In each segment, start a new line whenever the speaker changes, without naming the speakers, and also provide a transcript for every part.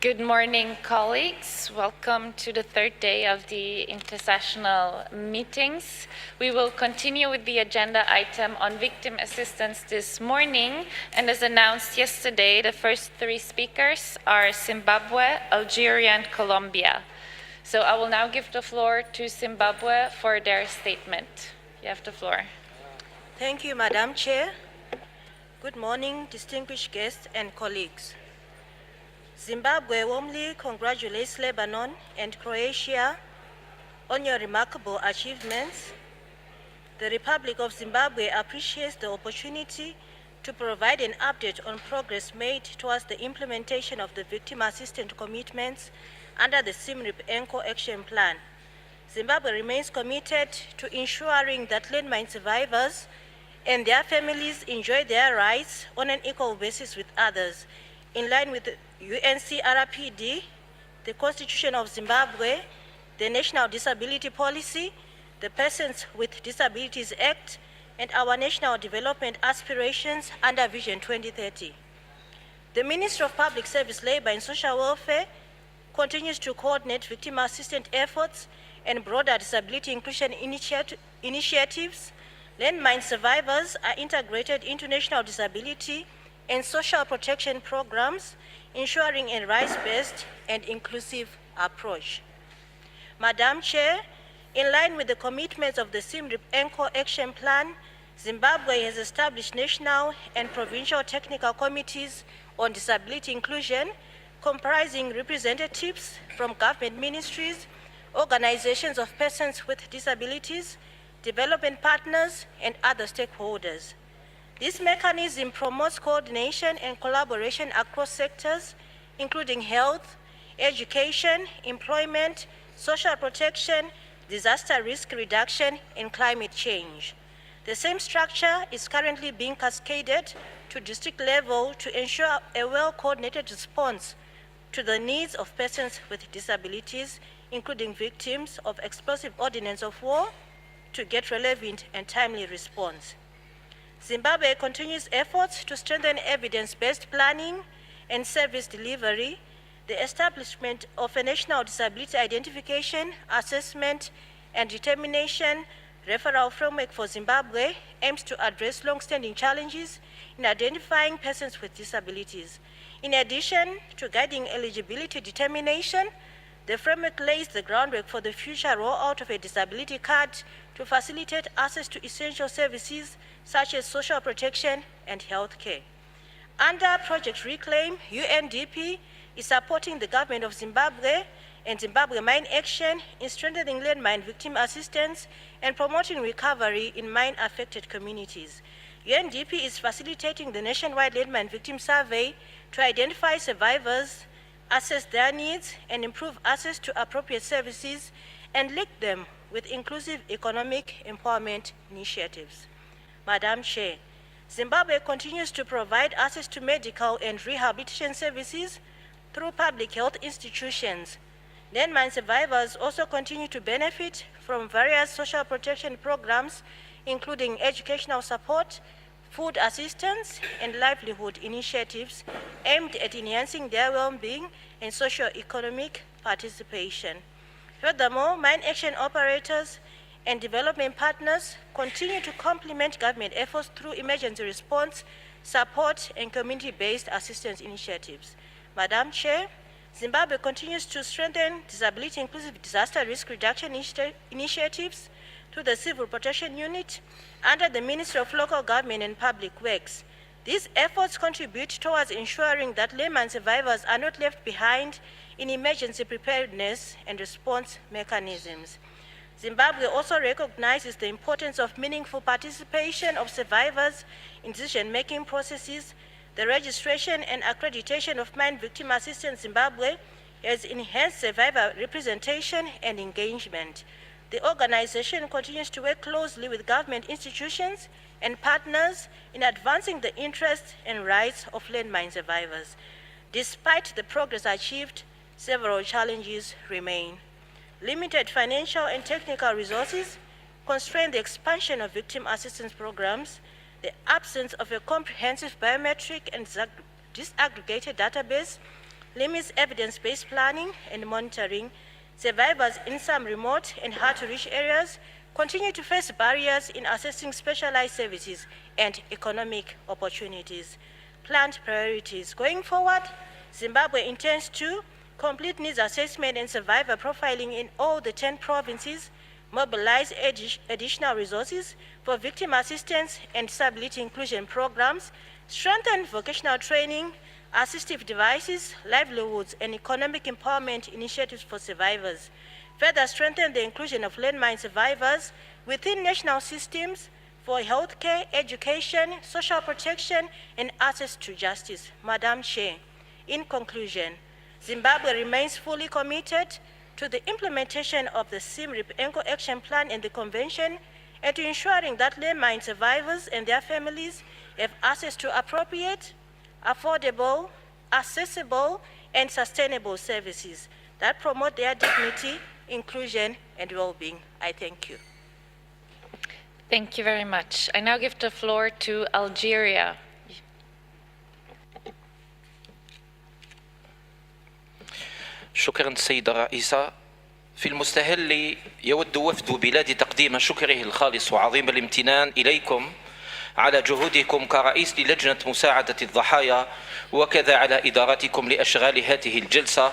Good morning, colleagues. Welcome to the third day of the Intersessional Meetings. We will continue with the agenda item on victim assistance this morning. And as announced yesterday, the first three speakers are Zimbabwe, Algeria, and Colombia. So I will now give the floor to Zimbabwe for their statement. You have the floor.
Thank you, Madam Chair. Good morning, distinguished guests and colleagues. Zimbabwe warmly congratulates Lebanon and Croatia on your remarkable achievements. The Republic of Zimbabwe appreciates the opportunity to provide an update on progress made towards the implementation of the victim assistance commitments under the SIMRIP ENCO Action Plan. Zimbabwe remains committed to ensuring that landmine survivors and their families enjoy their rights on an equal basis with others, in line with the UNCRPD, the Constitution of Zimbabwe, the National Disability Policy, the Persons with Disabilities Act, and our national development aspirations under Vision 2030. The Ministry of Public Service, Labor and Social Welfare continues to coordinate victim assistance efforts and broader disability inclusion initiatives. Landmine survivors are integrated into national disability and social protection programs, ensuring a rights-based and inclusive approach. Madam Chair, in line with the commitments of the SIMRIP ENCO Action Plan, Zimbabwe has established national and provincial technical committees on disability inclusion, comprising representatives from government ministries, organizations of persons with disabilities, development partners, and other stakeholders. This mechanism promotes coordination and collaboration across sectors, including health, education, employment, social protection, disaster risk reduction, and climate change. The same structure is currently being cascaded to district level to ensure a well-coordinated response to the needs of persons with disabilities, including victims of explosive ordnance of war, to get relevant and timely response. Zimbabwe continues efforts to strengthen evidence-based planning and service delivery. The establishment of a national disability identification, assessment, and determination referral framework for Zimbabwe aims to address long-standing challenges in identifying persons with disabilities. In addition to guiding eligibility determination, the framework lays the groundwork for the future rollout of a disability card to facilitate access to essential services such as social protection and health care. Under Project Reclaim, UNDP is supporting the government of Zimbabwe and Zimbabwe Mine Action in strengthening landmine victim assistance and promoting recovery in mine-affected communities. UNDP is facilitating the nationwide landmine victim survey to identify survivors, assess their needs, and improve access to appropriate services, and link them with inclusive economic empowerment initiatives. Madam Chair, Zimbabwe continues to provide access to medical and rehabilitation services through public health institutions. Landmine survivors also continue to benefit from various social protection programs, including educational support, food assistance, and livelihood initiatives aimed at enhancing their well-being and socio-economic participation. Furthermore, mine action operators and development partners continue to complement government efforts through emergency response, support, and community-based assistance initiatives. Madam Chair, Zimbabwe continues to strengthen disability-inclusive disaster risk reduction initiatives through the Civil Protection Unit under the Ministry of Local Government and Public Works. These efforts contribute towards ensuring that landmine survivors are not left behind in emergency preparedness and response mechanisms. Zimbabwe also recognizes the importance of meaningful participation of survivors in decision-making processes. The registration and accreditation of Mine Victim Assistance Zimbabwe has enhanced survivor representation and engagement. The organization continues to work closely with government institutions and partners in advancing the interests and rights of landmine survivors. Despite the progress achieved, several challenges remain. Limited financial and technical resources constrain the expansion of victim assistance programs. The absence of a comprehensive biometric and disaggregated database limits evidence-based planning and monitoring. Survivors in some remote and hard-to-reach areas continue to face barriers in accessing specialized services and economic opportunities. Planned priorities. Going forward, Zimbabwe intends to complete needs assessment and survivor profiling in all the 10 provinces, mobilize additional resources for victim assistance and disability inclusion programs, strengthen vocational training, assistive devices, livelihoods, and economic empowerment initiatives for survivors. Further strengthen the inclusion of landmine survivors within national systems for healthcare, education, social protection, and access to justice. Madam Chair, in conclusion, Zimbabwe remains fully committed to the implementation of the SIMRIP ENCO Action Plan and the Convention, and to ensuring that landmine survivors and their families have access to appropriate, affordable, accessible, and sustainable services that promote their dignity, inclusion, and well-being. I thank you.
Thank you very much. I now give the floor to Algeria.
شكرا سيدة الرئيسة. في المستهل يود وفد بلاد تقديم شكره الخالص وعظيم الامتنان إليكم على جهودكم كرئيس للجنة مساعدة الضحايا، وكذا على إدارتكم لأشغال هذه الجلسة،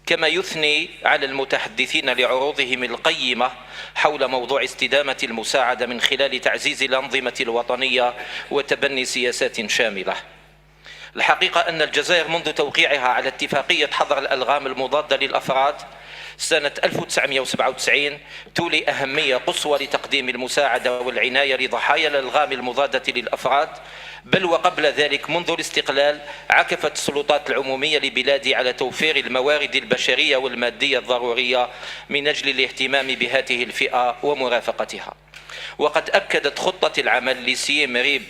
كما يثني على المتحدثين لعروضهم القيمة حول موضوع استدامة المساعدة من خلال تعزيز الأنظمة الوطنية وتبني سياسات شاملة. الحقيقة أن الجزائر منذ توقيعها على اتفاقية حظر الألغام المضادة للأفراد سنة 1997 تولي أهمية قصوى لتقديم المساعدة والعناية لضحايا الألغام المضادة للأفراد، بل وقبل ذلك منذ الاستقلال عكفت السلطات العمومية لبلادي على توفير الموارد البشرية والمادية الضرورية من أجل الاهتمام بهذه الفئة ومرافقتها. وقد أكدت خطة العمل لسيم ريب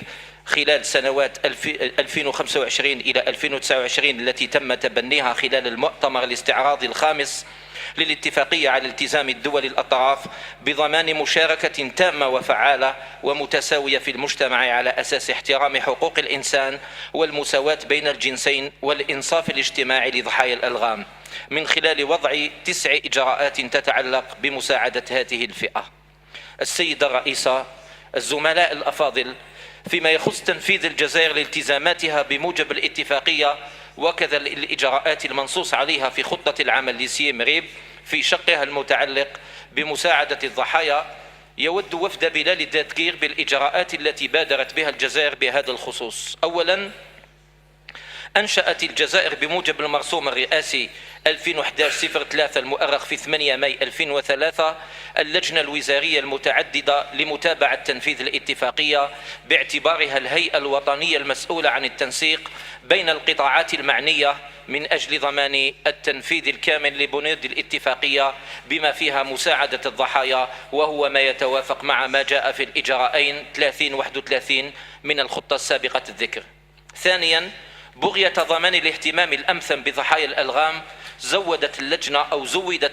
خلال سنوات 2025 إلى 2029 التي تم تبنيها خلال المؤتمر الاستعراضي الخامس للاتفاقية على التزام الدول الأطراف بضمان مشاركة تامة وفعالة ومتساوية في المجتمع على أساس احترام حقوق الإنسان والمساواة بين الجنسين والإنصاف الاجتماعي لضحايا الألغام، من خلال وضع 9 إجراءات تتعلق بمساعدة هذه الفئة. السيدة الرئيسة، الزملاء الأفاضل، فيما يخص تنفيذ الجزائر لالتزاماتها بموجب الاتفاقية وكذا الإجراءات المنصوص عليها في خطة العمل لسيم ريب في شقها المتعلق بمساعدة الضحايا، يود وفد بلاد داتكير بالإجراءات التي بادرت بها الجزائر بهذا الخصوص. أولاً، أنشأت الجزائر بموجب المرسوم الرئاسي 2011-03 المؤرخ في 8 ماي 2003 اللجنة الوزارية المتعددة لمتابعة تنفيذ الاتفاقية باعتبارها الهيئة الوطنية المسؤولة عن التنسيق بين القطاعات المعنية من أجل ضمان التنفيذ الكامل لبنود الاتفاقية بما فيها مساعدة الضحايا، وهو ما يتوافق مع ما جاء في الإجراءين 30-31 من الخطة السابقة الذكر. ثانياً، بغية ضمان الاهتمام الأمثل بضحايا الألغام زودت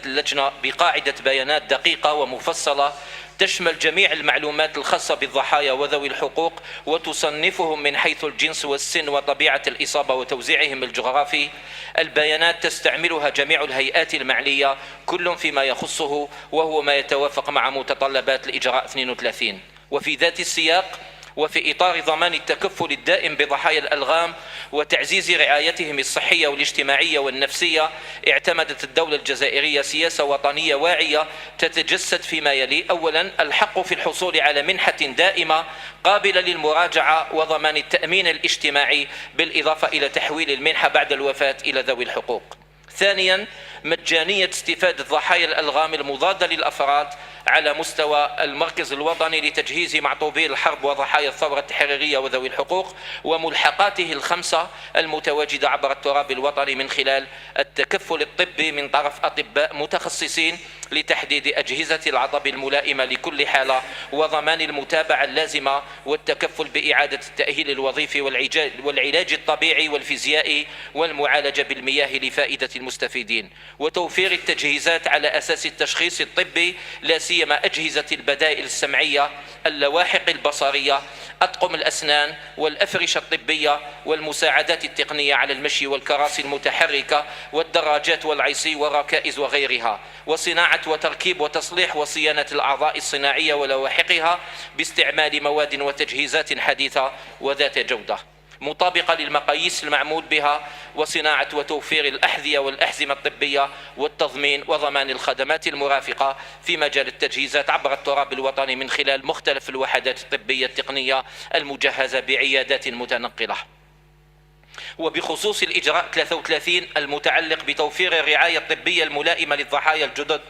اللجنة بقاعدة بيانات دقيقة ومفصلة تشمل جميع المعلومات الخاصة بالضحايا وذوي الحقوق وتصنفهم من حيث الجنس والسن وطبيعة الإصابة وتوزيعهم الجغرافي. البيانات تستعملها جميع الهيئات المعنية كل فيما يخصه، وهو ما يتوافق مع متطلبات الإجراء 32. وفي ذات السياق وفي إطار ضمان التكفل الدائم بضحايا الألغام وتعزيز رعايتهم الصحية والاجتماعية والنفسية، اعتمدت الدولة الجزائرية سياسة وطنية واعية تتجسد فيما يلي: أولاً، الحق في الحصول على منحة دائمة قابلة للمراجعة وضمان التأمين الاجتماعي، بالإضافة إلى تحويل المنحة بعد الوفاة إلى ذوي الحقوق. ثانياً، مجانية استفادة ضحايا الألغام المضادة للأفراد على مستوى المركز الوطني لتجهيز معطوبي الحرب وضحايا الثورة التحريرية وذوي الحقوق وملحقاته الخمسة المتواجدة عبر التراب الوطني من خلال التكفل الطبي من طرف أطباء متخصصين لتحديد أجهزة العطب الملائمة لكل حالة وضمان المتابعة اللازمة والتكفل بإعادة التأهيل الوظيفي والعلاج الطبيعي والفيزيائي والمعالجة بالمياه لفائدة المستفيدين، وتوفير التجهيزات على أساس التشخيص الطبي لا سيما أجهزة البدائل السمعية، اللواحق البصرية، أطقم الأسنان والأفرشة الطبية والمساعدات التقنية على المشي والكراسي المتحركة والدراجات والعصي والركائز وغيرها، وصناعة وتركيب وتصليح وصيانة الأعضاء الصناعية ولواحقها باستعمال مواد وتجهيزات حديثة وذات جودة مطابقة للمقاييس المعمول بها، وصناعة وتوفير الأحذية والأحزمة الطبية والتضمين وضمان الخدمات المرافقة في مجال التجهيزات عبر التراب الوطني من خلال مختلف الوحدات الطبية التقنية المجهزة بعيادات متنقلة. وبخصوص الإجراء 33 المتعلق بتوفير الرعاية الطبية الملائمة للضحايا الجدد،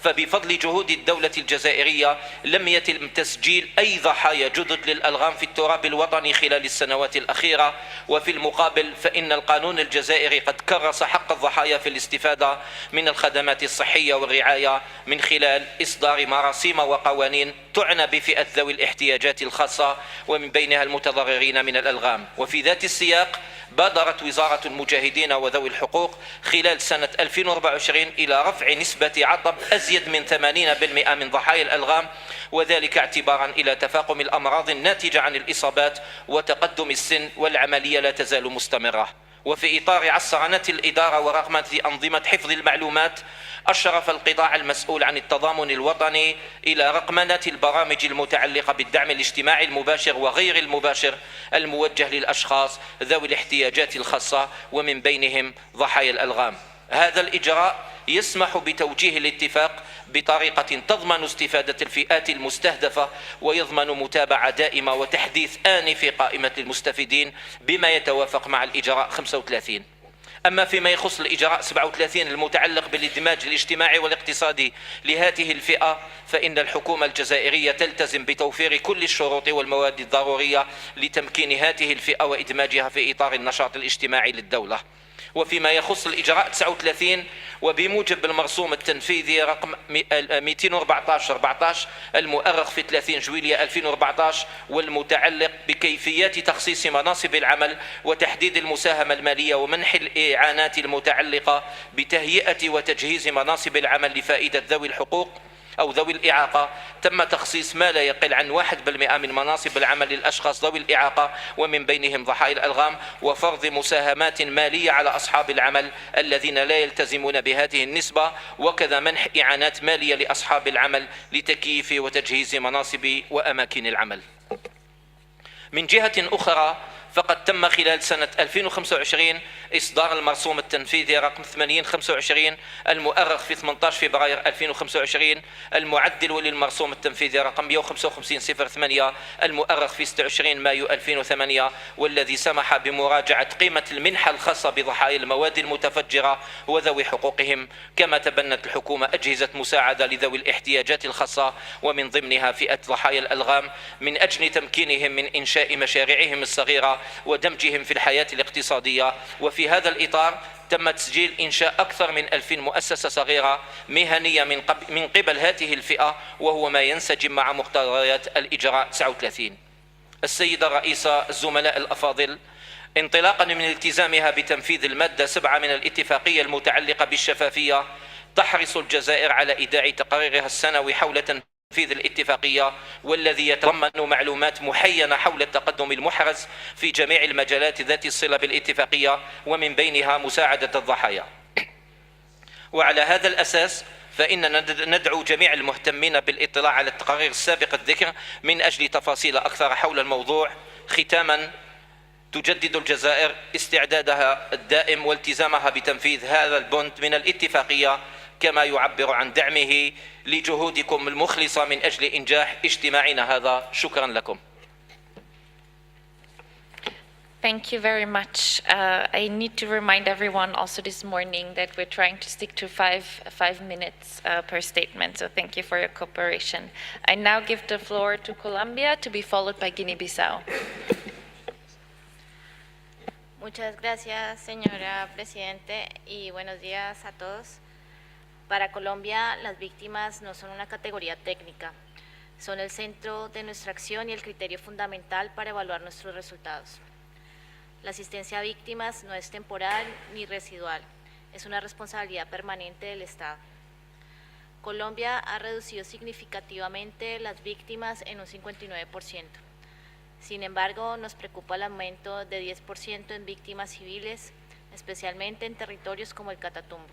فبفضل جهود الدولة الجزائرية لم يتم تسجيل أي ضحايا جدد للألغام في التراب الوطني خلال السنوات الأخيرة، وفي المقابل فإن القانون الجزائري قد كرس حق الضحايا في الاستفادة من الخدمات الصحية والرعاية من خلال إصدار مراسيم وقوانين تعنى بفئة ذوي الاحتياجات الخاصة ومن بينها المتضررين من الألغام. وفي ذات السياق بادرت وزارة المجاهدين وذوي الحقوق خلال سنة 2024 إلى رفع نسبة عطب أزيد من 80% من ضحايا الألغام، وذلك اعتبارا إلى تفاقم الأمراض الناتجة عن الإصابات وتقدم السن، والعملية لا تزال مستمرة. وفي إطار عصرنة الإدارة ورغمة أنظمة حفظ المعلومات، أشرف القطاع المسؤول عن التضامن الوطني إلى رقمنة البرامج المتعلقة بالدعم الاجتماعي المباشر وغير المباشر الموجه للأشخاص ذوي الاحتياجات الخاصة ومن بينهم ضحايا الألغام. هذا الإجراء يسمح بتوجيه الاتفاق بطريقة تضمن استفادة الفئات المستهدفة ويضمن متابعة دائمة وتحديث آني في قائمة المستفيدين بما يتوافق مع الإجراء 35. أما فيما يخص الإجراء 37 المتعلق بالاندماج الاجتماعي والاقتصادي لهذه الفئة، فإن الحكومة الجزائرية تلتزم بتوفير كل الشروط والمواد الضرورية لتمكين هذه الفئة وإدماجها في إطار النشاط الاجتماعي للدولة. وفيما يخص الإجراء 39 وبموجب المرسوم التنفيذي رقم 214/14 المؤرخ في 30 جويلية 2014 والمتعلق بكيفيات تخصيص مناصب العمل وتحديد المساهمة المالية ومنح الإعانات المتعلقة بتهيئة وتجهيز مناصب العمل لفائدة ذوي الحقوق أو ذوي الإعاقة، تم تخصيص ما لا يقل عن 1% من مناصب العمل للأشخاص ذوي الإعاقة ومن بينهم ضحايا الألغام، وفرض مساهمات مالية على أصحاب العمل الذين لا يلتزمون بهذه النسبة، وكذا منح إعانات مالية لأصحاب العمل لتكييف وتجهيز مناصب وأماكن العمل. من جهة أخرى، فقد تم خلال سنة 2025 إصدار المرسوم التنفيذي رقم 80/25 المؤرخ في 18 فبراير 2025 المعدل للمرسوم التنفيذي رقم 155/08 المؤرخ في 26 مايو 2008 والذي سمح بمراجعة قيمة المنحة الخاصة بضحايا المواد المتفجرة وذوي حقوقهم. كما تبنت الحكومة أجهزة مساعدة لذوي الاحتياجات الخاصة ومن ضمنها فئة ضحايا الألغام من أجل تمكينهم من إنشاء مشاريعهم الصغيرة ودمجهم في الحياة الاقتصادية. وفي هذا الإطار تم تسجيل إنشاء أكثر من 2000 مؤسسة صغيرة مهنية من قبل هذه الفئة، وهو ما ينسجم مع مقتضيات الإجراء 39. السيدة الرئيسة، الزملاء الأفاضل، انطلاقا من التزامها بتنفيذ المادة 7 من الاتفاقية المتعلقة بالشفافية، تحرص الجزائر على إيداع تقريرها السنوي حول تنفيذ الاتفاقية، والذي يتضمن معلومات محينة حول التقدم المحرز في جميع المجالات ذات الصلة بالاتفاقية ومن بينها مساعدة الضحايا. وعلى هذا الأساس فإننا ندعو جميع المهتمين بالاطلاع على التقارير السابق الذكر من أجل تفاصيل أكثر حول الموضوع. ختاما، تجدد الجزائر استعدادها الدائم والتزامها بتنفيذ هذا البند من الاتفاقية، كما يعبر عن دعمه لجهودكم المخلصة من أجل إنجاح اجتماعنا هذا. شكرا لكم.
Thank you very much. I need to remind everyone also this morning that we're trying to stick to five minutes per statement, so thank you for your cooperation. I now give the floor to Colombia, to be followed by Guinea-Bissau.
Muchas gracias, señora Presidente, y buenos días a todos. Para Colombia, las víctimas no son una categoría técnica, son el centro de nuestra acción y el criterio fundamental para evaluar nuestros resultados. La asistencia a víctimas no es temporal ni residual, es una responsabilidad permanente del Estado. Colombia ha reducido significativamente las víctimas en un 59%. Sin embargo, nos preocupa el aumento de 10% en víctimas civiles, especialmente en territorios como el Catatumbo,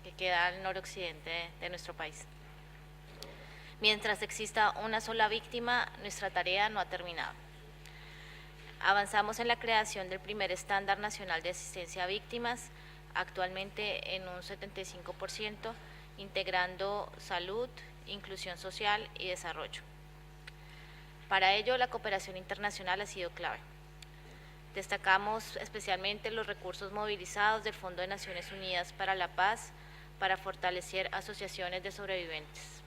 que queda al noroccidente de nuestro país. Mientras exista una sola víctima, nuestra tarea no ha terminado. Avanzamos en la creación del primer estándar nacional de asistencia a víctimas, actualmente en un 75%, integrando salud, inclusión social y desarrollo. Para ello, la cooperación internacional ha sido clave. Destacamos especialmente los recursos movilizados del Fondo de Naciones Unidas para la Paz para fortalecer asociaciones de sobrevivientes.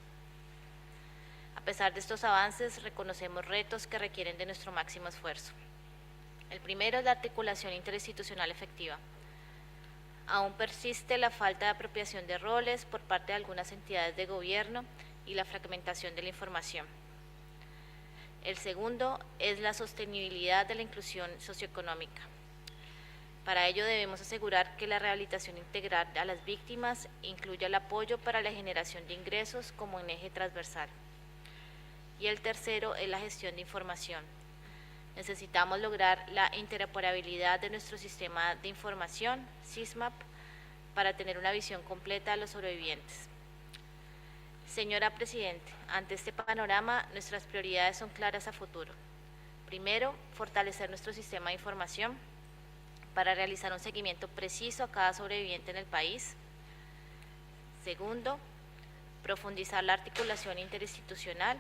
A pesar de estos avances, reconocemos retos que requieren de nuestro máximo esfuerzo. El primero es la articulación interinstitucional efectiva. Aún persiste la falta de apropiación de roles por parte de algunas entidades de gobierno y la fragmentación de la información. El segundo es la sostenibilidad de la inclusión socioeconómica. Para ello debemos asegurar que la rehabilitación integral a las víctimas incluya el apoyo para la generación de ingresos como un eje transversal. Y el tercero es la gestión de información. Necesitamos lograr la interoperabilidad de nuestro sistema de información, SISMAP, para tener una visión completa de los sobrevivientes. Señora Presidente, ante este panorama, nuestras prioridades son claras a futuro. Primero, fortalecer nuestro sistema de información para realizar un seguimiento preciso a cada sobreviviente en el país. Segundo, profundizar la articulación interinstitucional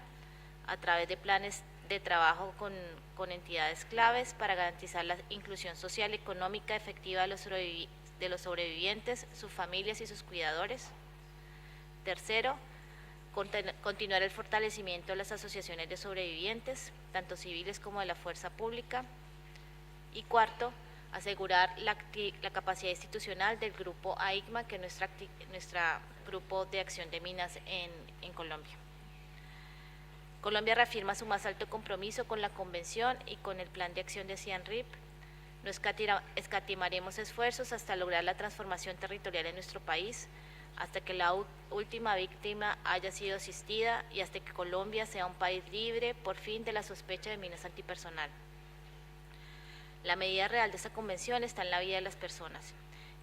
a través de planes de trabajo con entidades claves para garantizar la inclusión social y económica efectiva de los sobrevivientes, sus familias y sus cuidadores. Tercero, continuar el fortalecimiento de las asociaciones de sobrevivientes, tanto civiles como de la fuerza pública. Y cuarto, asegurar la capacidad institucional del grupo AICMA, que es nuestro grupo de acción de minas en Colombia. Colombia reafirma su más alto compromiso con la Convención y con el Plan de Acción de CIANRIP. No escatimaremos esfuerzos hasta lograr la transformación territorial en nuestro país, hasta que la última víctima haya sido asistida y hasta que Colombia sea un país libre, por fin, de la sospecha de minas antipersonal. La medida real de esta convención está en la vida de las personas,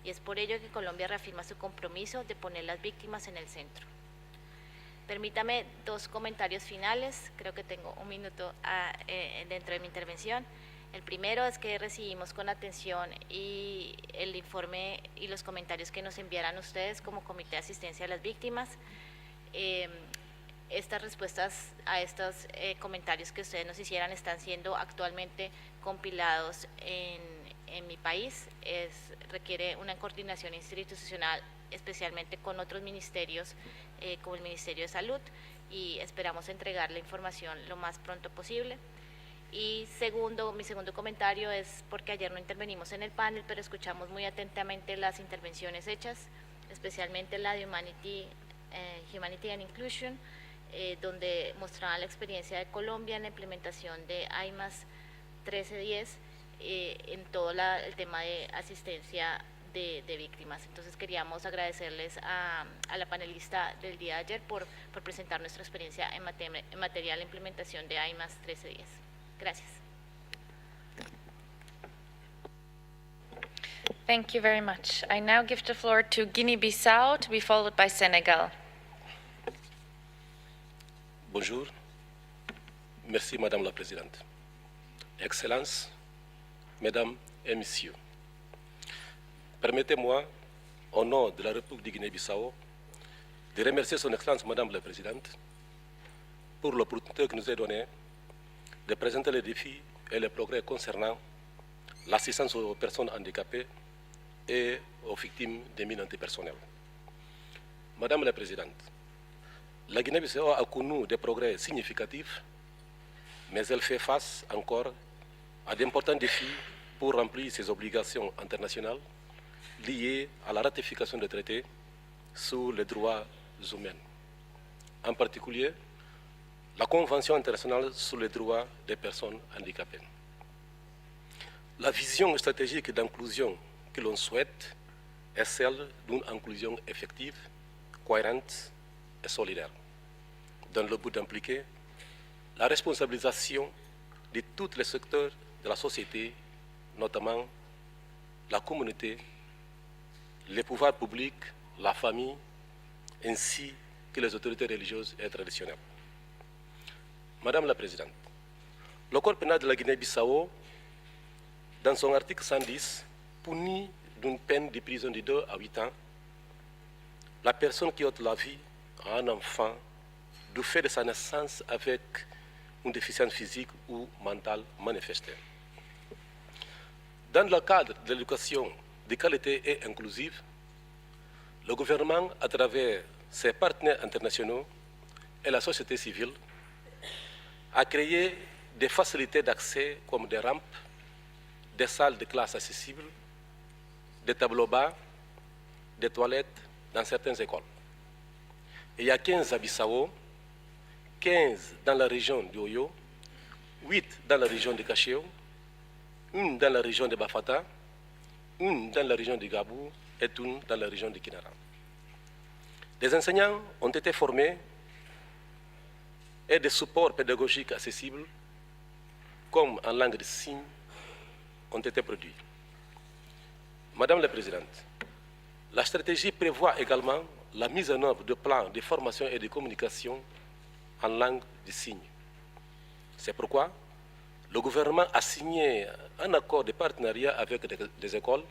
y es por ello que Colombia reafirma su compromiso de poner las víctimas en el centro. Permítame dos comentarios finales, creo que tengo un minuto dentro de mi intervención. El primero es que recibimos con atención y el informe y los comentarios que nos enviaran ustedes como Comité de Asistencia a las Víctimas. Estas respuestas a estos comentarios que ustedes nos hicieran están siendo actualmente compilados en mi país. Requiere una coordinación institucional, especialmente con otros ministerios, como el Ministerio de Salud, y esperamos entregar la información lo más pronto posible. Y mi segundo comentario es porque ayer no intervenimos en el panel, pero escuchamos muy atentamente las intervenciones hechas, especialmente la de Humanity and Inclusion, donde mostraban la experiencia de Colombia en la implementación de AIMAS 1310 en todo el tema de asistencia de víctimas. Entonces queríamos agradecerles a la panelista del día de ayer por presentar nuestra experiencia en materia de la implementación de AIMAS 1310. Gracias.
Thank you very much. I now give the floor to Guinea-Bissau, to be followed by Senegal.
Bonjour. Merci, Madame la Présidente. Excellences, Mesdames et Messieurs, permettez-moi, au nom de la République de Guinée-Bissau, de remercier Son Excellence, Madame la Présidente, pour l'opportunité que nous a donnée de présenter les défis et les progrès concernant l'assistance aux personnes handicapées et aux victimes des mines antipersonnelles. Madame la Présidente, la Guinée-Bissau a connu des progrès significatifs, mais elle fait face encore à d'importants défis pour remplir ses obligations internationales liées à la ratification des traités sur les droits humains, en particulier la Convention internationale sur les droits des personnes handicapées. La vision stratégique d'inclusion que l'on souhaite est celle d'une inclusion effective, cohérente et solidaire, dans le but d'impliquer la responsabilisation de tous les secteurs de la société, notamment la communauté, les pouvoirs publics, la famille, ainsi que les autorités religieuses et traditionnelles. Madame la Présidente, le Code pénal de la Guinée-Bissau, dans son article 110, punit d'une peine de prison de 2 à 8 ans la personne qui ôte la vie à un enfant du fait de sa naissance avec une déficience physique ou mentale manifestée. Dans le cadre de l'éducation de qualité et inclusive, le gouvernement, à travers ses partenaires internationaux et la société civile, a créé des facilités d'accès comme des rampes, des salles de classe accessibles, des tableaux bas, des toilettes dans certaines écoles. Et il y a 15 à Bissau, 15 dans la région du Oyo, 8 dans la région de Cacheo, 1 dans la région de Bafata, 1 dans la région de Gabou et 1 dans la région de Kinara. Des enseignants ont été formés et des supports pédagogiques accessibles, comme en langue de signes, ont été produits. Madame la Présidente, la stratégie prévoit également la mise en œuvre de plans de formation et de communication en langue de signes. C'est pourquoi le gouvernement a signé un accord de partenariat avec des écoles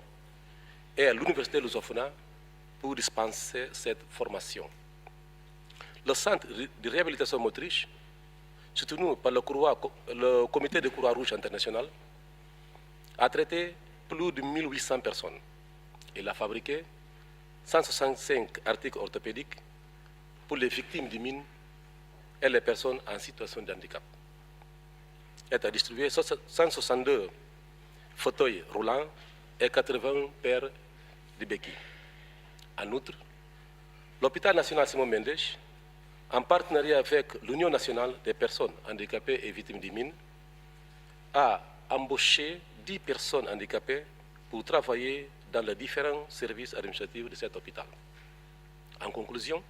et l'Université lusofona pour dispenser cette formation. Le centre de réhabilitation motrice, soutenu par le comité de Croix-Rouge international, a traité plus de 1800 personnes. Il a fabriqué 165 articles orthopédiques pour les victimes de mines et les personnes en situation de handicap. Il a distribué 162 fauteuils roulants et 80 paires de béquilles. En outre, l'hôpital national Simon Mendes, en partenariat avec l'Union nationale des personnes handicapées et victimes de mines, a embauché 10 personnes handicapées pour travailler dans les différents services administratifs de cet hôpital. En conclusion,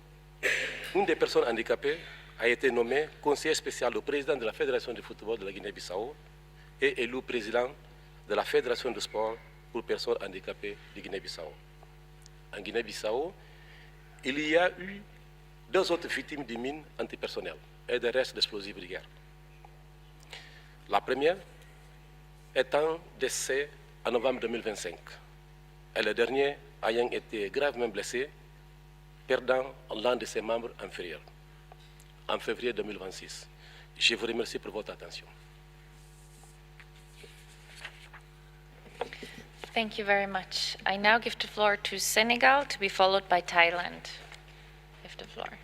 une des personnes handicapées a été nommée conseiller spécial au président de la Fédération de football de la Guinée-Bissau et élu président de la Fédération de sport pour personnes handicapées de Guinée-Bissau. En Guinée-Bissau, il y a eu 2 autres victimes de mines antipersonnelles et de restes d'explosifs de guerre. La première étant décédée en novembre 2025 et le dernier ayant été gravement blessé, perdant l'un de ses membres inférieurs en février 2026. Je vous remercie pour votre attention.
Thank you very much. I now give the floor to Senegal, to be followed by Thailand. You have the floor.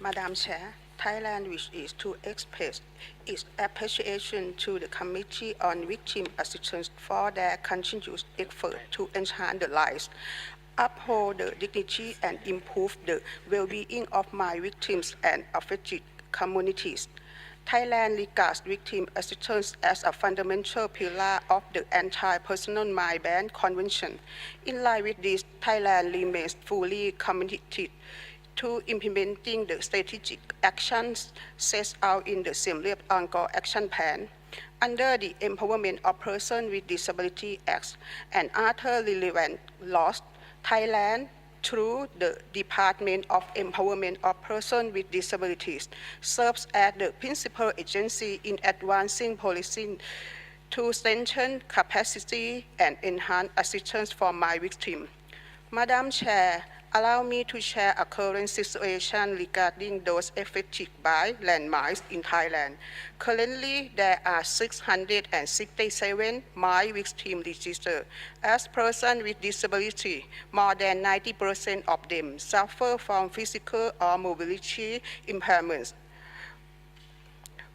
Madam Chair, Thailand wishes to express its appreciation to the Committee on Victim Assistance for their continuous effort to enhance the lives, uphold the dignity, and improve the well-being of my victims and affected communities. Thailand regards victim assistance as a fundamental pillar of the Anti-Personal Mine Ban Convention. In line with this, Thailand remains fully committed to implementing the strategic actions set out in the Siem Reap Angkor Action Plan. Under the Empowerment of Persons with Disabilities Act and other relevant laws, Thailand, through the Department of Empowerment of Persons with Disabilities, serves as the principal agency in advancing policy to strengthen capacity and enhance assistance for my victims. Madam Chair, allow me to share a current situation regarding those affected by landmines in Thailand. Currently, there are 667 mine victims registered. As persons with disability, more than 90% of them suffer from physical or mobility impairments,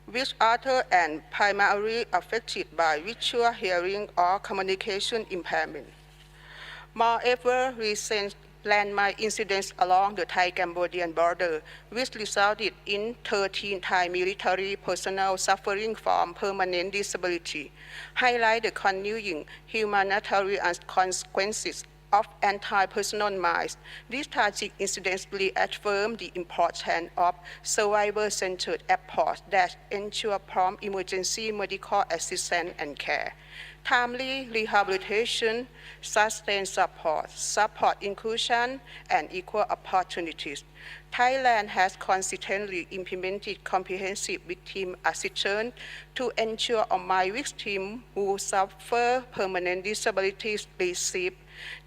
which are primarily affected by visual, hearing, or communication impairment. Moreover, recent landmine incidents along the Thai-Cambodian border, which resulted in 13 Thai military personnel suffering from permanent disability, highlight the continuing humanitarian consequences of anti-personnel mines. These tragic incidents reaffirm the importance of survivor-centered approach that ensure prompt emergency medical assistance and care. Timely rehabilitation, sustained support inclusion, and equal opportunities. Thailand has consistently implemented comprehensive victim assistance to ensure all my victims who suffer permanent disabilities receive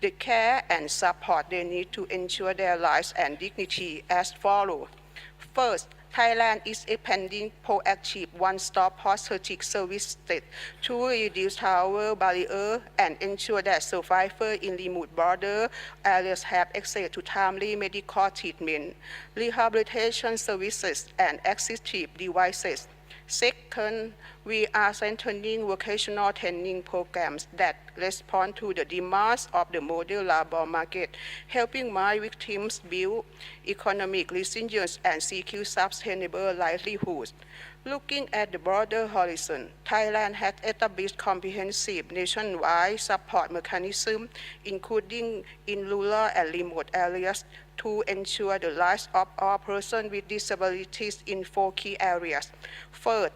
the care and support they need to ensure their lives and dignity as follows. First, Thailand is expanding proactive one-stop post-surgical services to reduce travel barrier and ensure that survivors in remote border areas have access to timely medical treatment, rehabilitation services, and assistive devices. Second, we are strengthening vocational training programs that respond to the demands of the modern labor market, helping my victims build economic resilience and secure sustainable livelihoods. Looking at the broader horizon, Thailand has established comprehensive nationwide support mechanisms, including in rural and remote areas, to ensure the lives of all persons with disabilities in 4 key areas. First,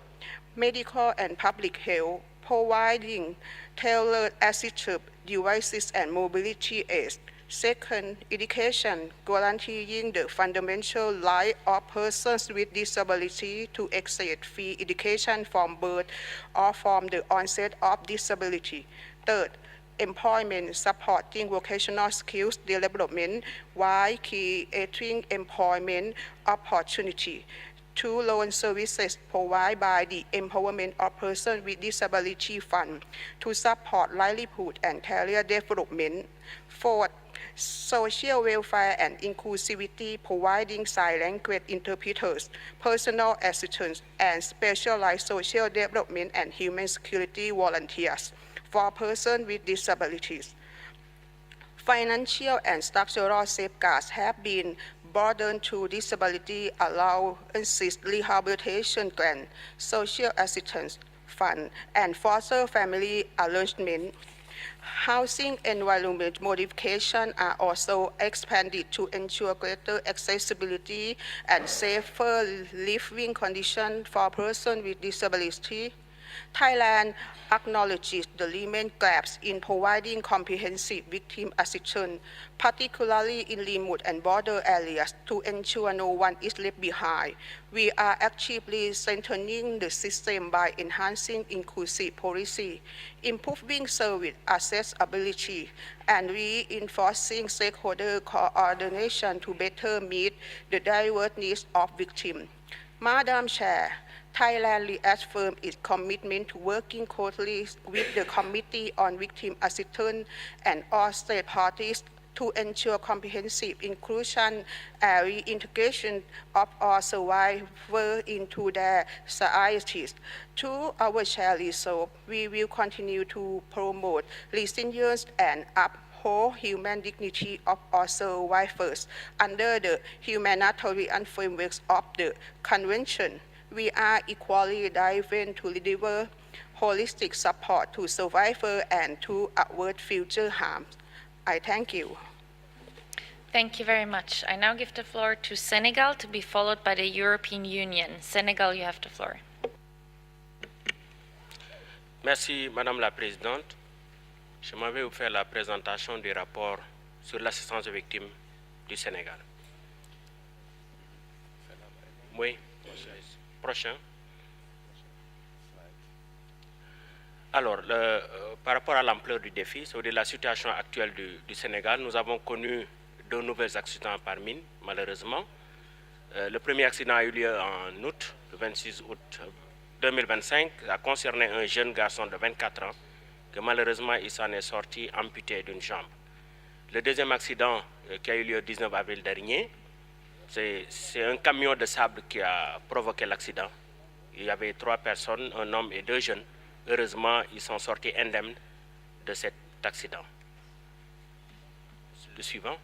medical and public health, providing tailored assistive devices and mobility aids. Second, education, guaranteeing the fundamental right of persons with disability to access free education from birth or from the onset of disability. Third, employment, supporting vocational skills development while creating employment opportunity. Two loan services provided by the Empowerment of Persons with Disability Fund to support livelihood and career development. Fourth, social welfare and inclusivity, providing sign language interpreters, personal assistance, and specialized social development and human security volunteers for persons with disabilities. Financial and structural safeguards have been broadened to disability allowances, rehabilitation grant, social assistance fund, and foster family arrangement. Housing environment modification are also expanded to ensure greater accessibility and safer living conditions for persons with disability. Thailand acknowledges the remaining gaps in providing comprehensive victim assistance, particularly in remote and border areas, to ensure no one is left behind. We are actively strengthening the system by enhancing inclusive policy, improving service accessibility, and reinforcing stakeholder coordination to better meet the diverse needs of victims. Madam Chair, Thailand reaffirms its commitment to working closely with the Committee on Victim Assistance and all state parties to ensure comprehensive inclusion and reintegration of all survivors into their societies. Through our shared resolve, we will continue to promote resilience and uphold human dignity of all survivors under the humanitarian frameworks of the Convention. We are equally driven to deliver holistic support to survivors and to avert future harm. I thank you.
Thank you very much. I now give the floor to Senegal to be followed by the European Union. Senegal, you have the floor.
Merci, Madame la Présidente. Je m'en vais vous faire la présentation du rapport sur l'assistance aux victimes du Sénégal. Oui, prochain. Alors, par rapport à l'ampleur du défi, c'est-à-dire la situation actuelle du Sénégal, nous avons connu de nouveaux accidents par mine, malheureusement. Le premier accident a eu lieu en août, le 26 août 2025, a concerné un jeune garçon de 24 ans, que malheureusement il s'en est sorti amputé d'une jambe. Le deuxième accident qui a eu lieu le 19 avril dernier, c'est un camion de sable qui a provoqué l'accident. Il y avait 3 personnes, un homme et 2 jeunes. Heureusement, ils sont sortis indemnes de cet accident. Le suivant.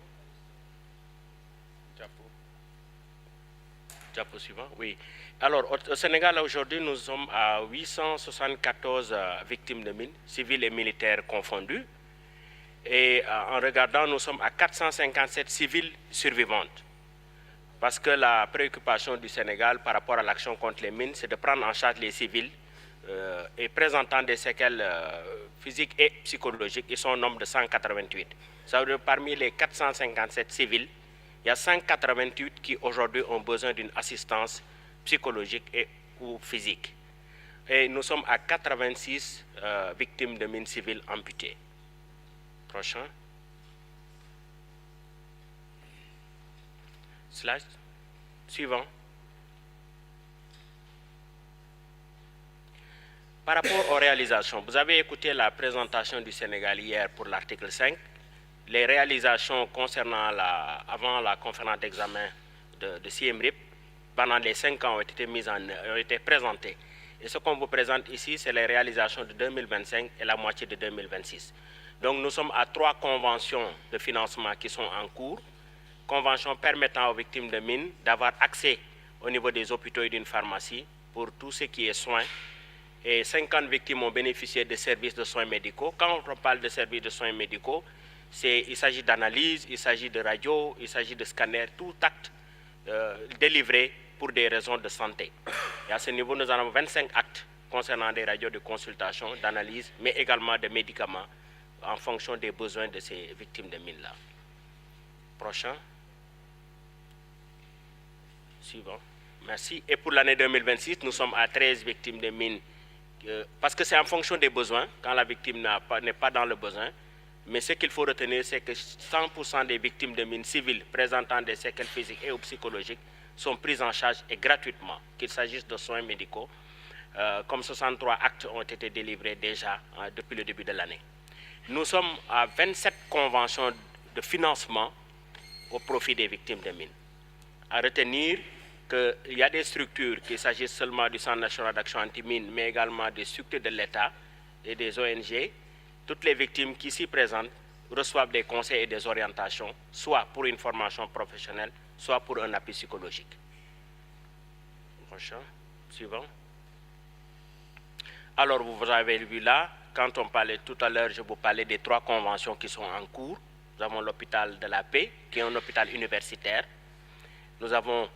Diapo suivant, oui. Alors, au Sénégal, aujourd'hui, nous sommes à 874 victimes de mines, civiles et militaires confondus. Et en regardant, nous sommes à 457 civils survivantes. Parce que la préoccupation du Sénégal par rapport à l'action contre les mines, c'est de prendre en charge les civils et présentant des séquelles physiques et psychologiques. Ils sont au nombre de 188. Ça veut dire parmi les 457 civils, il y a 188 qui aujourd'hui ont besoin d'une assistance psychologique et ou physique. Et nous sommes à 86 victimes de mines civiles amputées. Prochain. Slide. Suivant. Par rapport aux réalisations, vous avez écouté la présentation du Sénégal hier pour l'article 5. Les réalisations concernant avant la conférence d'examen de Siem Reap, pendant les 5 ans, ont été présentées. Et ce qu'on vous présente ici, c'est les réalisations de 2025 et la moitié de 2026. Donc nous sommes à 3 conventions de financement qui sont en cours. Convention permettant aux victimes de mines d'avoir accès au niveau des hôpitaux et d'une pharmacie pour tout ce qui est soins. Et 50 victimes ont bénéficié de services de soins médicaux. Quand on parle de services de soins médicaux, il s'agit d'analyse, il s'agit de radio, il s'agit de scanner, tout acte délivré pour des raisons de santé. Et à ce niveau, nous avons 25 actes concernant des radios de consultation, d'analyse, mais également de médicaments en fonction des besoins de ces victimes de mines-là. Prochain. Suivant. Merci. Et pour l'année 2026, nous sommes à 13 victimes de mines, parce que c'est en fonction des besoins, quand la victime n'est pas dans le besoin. Mais ce qu'il faut retenir, c'est que 100% des victimes de mines civiles présentant des séquelles physiques et ou psychologiques sont prises en charge et gratuitement, qu'il s'agisse de soins médicaux, comme 63 actes ont été délivrés déjà depuis le début de l'année. Nous sommes à 27 conventions de financement au profit des victimes de mines. À retenir qu'il y a des structures, qu'il s'agisse seulement du Centre national d'action anti-mines, mais également des structures de l'État et des ONG. Toutes les victimes qui s'y présentent reçoivent des conseils et des orientations, soit pour une formation professionnelle, soit pour un appui psychologique. Prochain, suivant. Alors, vous avez vu là, quand on parlait tout à l'heure, je vous parlais des 3 conventions qui sont en cours. Nous avons l'hôpital de la Paix, qui est un hôpital universitaire. Nous avons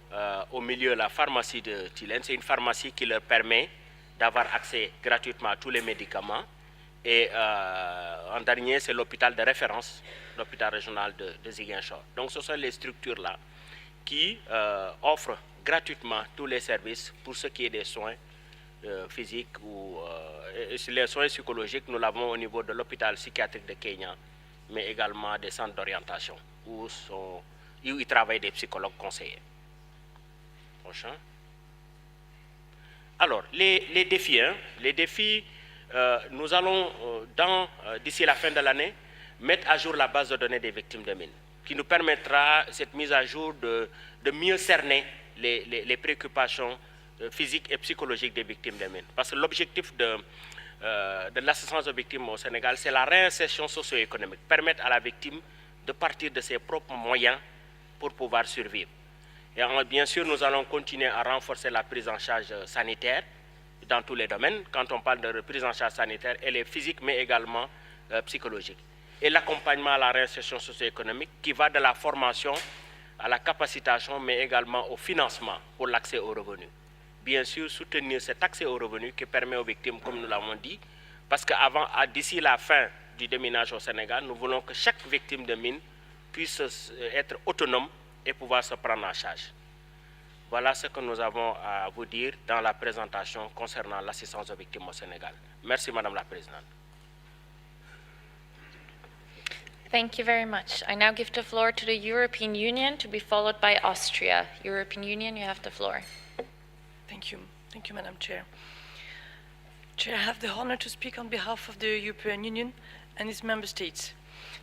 au milieu la pharmacie de Tilène. C'est une pharmacie qui leur permet d'avoir accès gratuitement à tous les médicaments. Et en dernier, c'est l'hôpital de référence, l'hôpital régional de Ziguinchor. Donc ce sont les structures-là qui offrent gratuitement tous les services pour ce qui est des soins physiques ou les soins psychologiques. Nous l'avons au niveau de l'hôpital psychiatrique de Kenya, mais également des centres d'orientation où ils travaillent des psychologues conseillers. Prochain. Alors, les défis. Les défis, nous allons, d'ici la fin de l'année, mettre à jour la base de données des victimes de mines, qui nous permettra, cette mise à jour, de mieux cerner les préoccupations physiques et psychologiques des victimes de mines. Parce que l'objectif de l'assistance aux victimes au Sénégal, c'est la réinsertion socio-économique, permettre à la victime de partir de ses propres moyens pour pouvoir survivre. Et bien sûr, nous allons continuer à renforcer la prise en charge sanitaire dans tous les domaines. Quand on parle de prise en charge sanitaire, elle est physique, mais également psychologique. Et l'accompagnement à la réinsertion socio-économique qui va de la formation à la capacitation, mais également au financement pour l'accès aux revenus. Bien sûr, soutenir cet accès aux revenus qui permet aux victimes, comme nous l'avons dit, parce que d'ici la fin du déminage au Sénégal, nous voulons que chaque victime de mine puisse être autonome et pouvoir se prendre en charge. Voilà ce que nous avons à vous dire dans la présentation concernant l'assistance aux victimes au Sénégal. Merci, Madame la Présidente.
Thank you very much. I now give the floor to the European Union, to be followed by Austria. European Union, you have the floor.
Thank you. Thank you, Madam Chair. Chair, I have the honor to speak on behalf of the European Union and its member states.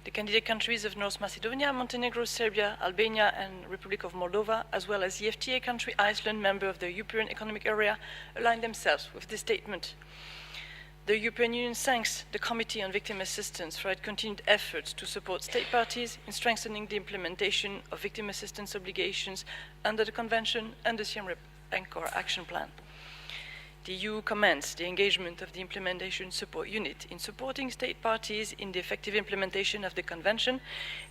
The candidate countries of North Macedonia, Montenegro, Serbia, Albania, and Republic of Moldova, as well as the FTA country Iceland, member of the European Economic Area, align themselves with this statement. The European Union thanks the Committee on Victim Assistance for its continued efforts to support state parties in strengthening the implementation of victim assistance obligations under the Convention and the Siem Reap Anchor Action Plan. The EU commends the engagement of the Implementation Support Unit in supporting state parties in the effective implementation of the Convention,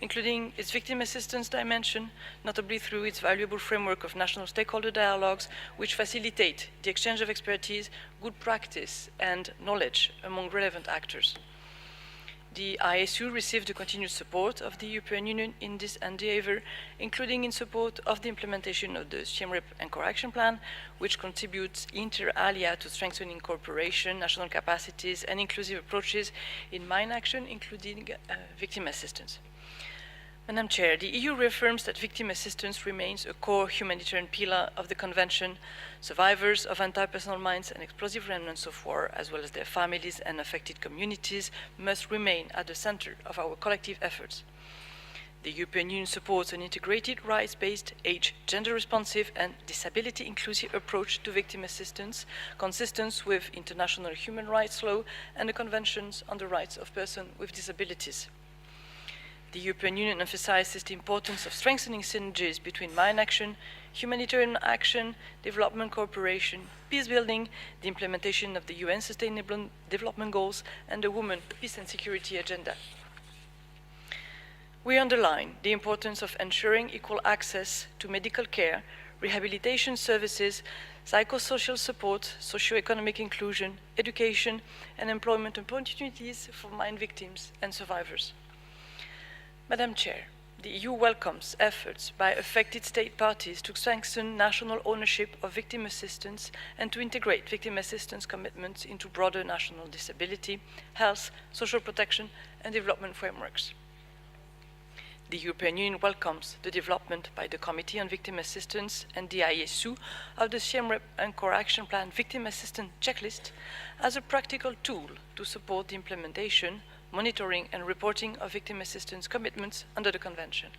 including its victim assistance dimension, notably through its valuable framework of national stakeholder dialogues, which facilitate the exchange of expertise, good practice, and knowledge among relevant actors. The ISU received the continued support of the European Union in this endeavour, including in support of the implementation of the Siem Reap Anchor Action Plan, which contributes inter alia to strengthening cooperation, national capacities, and inclusive approaches in mine action, including victim assistance. Madam Chair, the EU reaffirms that victim assistance remains a core humanitarian pillar of the Convention. Survivors of anti-personnel mines and explosive remnants of war, as well as their families and affected communities, must remain at the center of our collective efforts. The European Union supports an integrated, rights-based, age, gender-responsive, and disability-inclusive approach to victim assistance, consistent with international human rights law and the Conventions on the Rights of Persons with Disabilities. The European Union emphasizes the importance of strengthening synergies between mine action, humanitarian action, development cooperation, peace building, the implementation of the UN Sustainable Development Goals, and the Women, Peace and Security Agenda. We underline the importance of ensuring equal access to medical care, rehabilitation services, psychosocial support, socio-economic inclusion, education, and employment opportunities for mine victims and survivors. Madam Chair, the EU welcomes efforts by affected state parties to strengthen national ownership of victim assistance and to integrate victim assistance commitments into broader national disability, health, social protection, and development frameworks. The European Union welcomes the development by the Committee on Victim Assistance and the ISU of the Siem Reap Anchor Action Plan Victim Assistance Checklist as a practical tool to support the implementation, monitoring and reporting of victim assistance commitments under the Convention.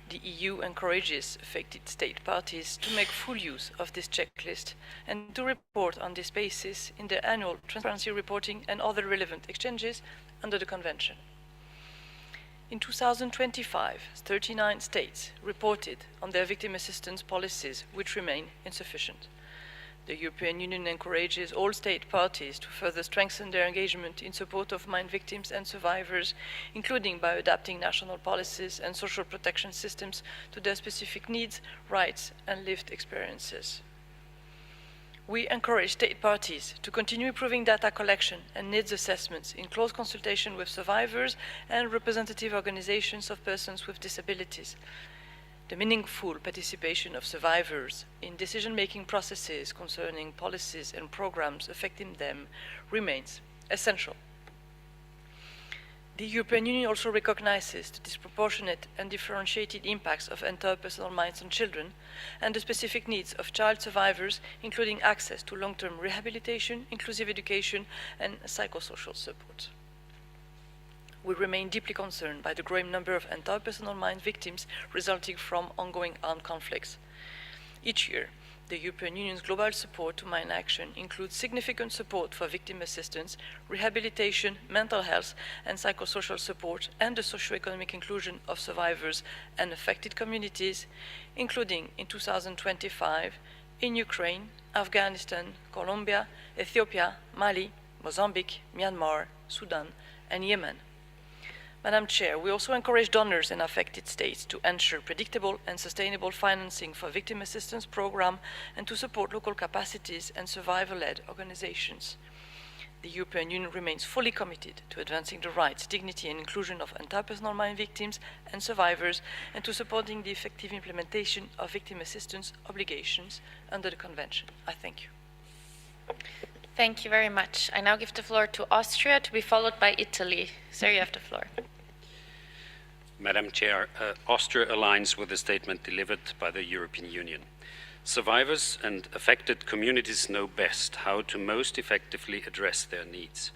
The EU encourages affected state parties to make full use of this checklist and to report on this basis in their annual transparency reporting and other relevant exchanges under the Convention. In 2025, 39 states reported on their victim assistance policies, which remain insufficient. The European Union encourages all state parties to further strengthen their engagement in support of mine victims and survivors, including by adapting national policies and social protection systems to their specific needs, rights, and lived experiences. We encourage state parties to continue improving data collection and needs assessments in close consultation with survivors and representative organizations of persons with disabilities. The meaningful participation of survivors in decision-making processes concerning policies and programs affecting them remains essential. The European Union also recognizes the disproportionate and differentiated impacts of interpersonal mines on children and the specific needs of child survivors, including access to long-term rehabilitation, inclusive education, and psychosocial support. We remain deeply concerned by the growing number of interpersonal mine victims resulting from ongoing armed conflicts. Each year, the European Union's global support to mine action includes significant support for victim assistance, rehabilitation, mental health, and psychosocial support, and the socio-economic inclusion of survivors and affected communities, including in 2025 in Ukraine, Afghanistan, Colombia, Ethiopia, Mali, Mozambique, Myanmar, Sudan, and Yemen. Madam Chair, we also encourage donors and affected states to ensure predictable and sustainable financing for victim assistance program and to support local capacities and survivor-led organizations. The European Union remains fully committed to advancing the rights, dignity, and inclusion of interpersonal mine victims and survivors and to supporting the effective implementation of victim assistance obligations under the Convention. I thank you.
Thank you very much. I now give the floor to Austria, to be followed by Italy. Sir, you have the floor.
Madam Chair, Austria aligns with the statement delivered by the European Union. Survivors and affected communities know best how to most effectively address their needs.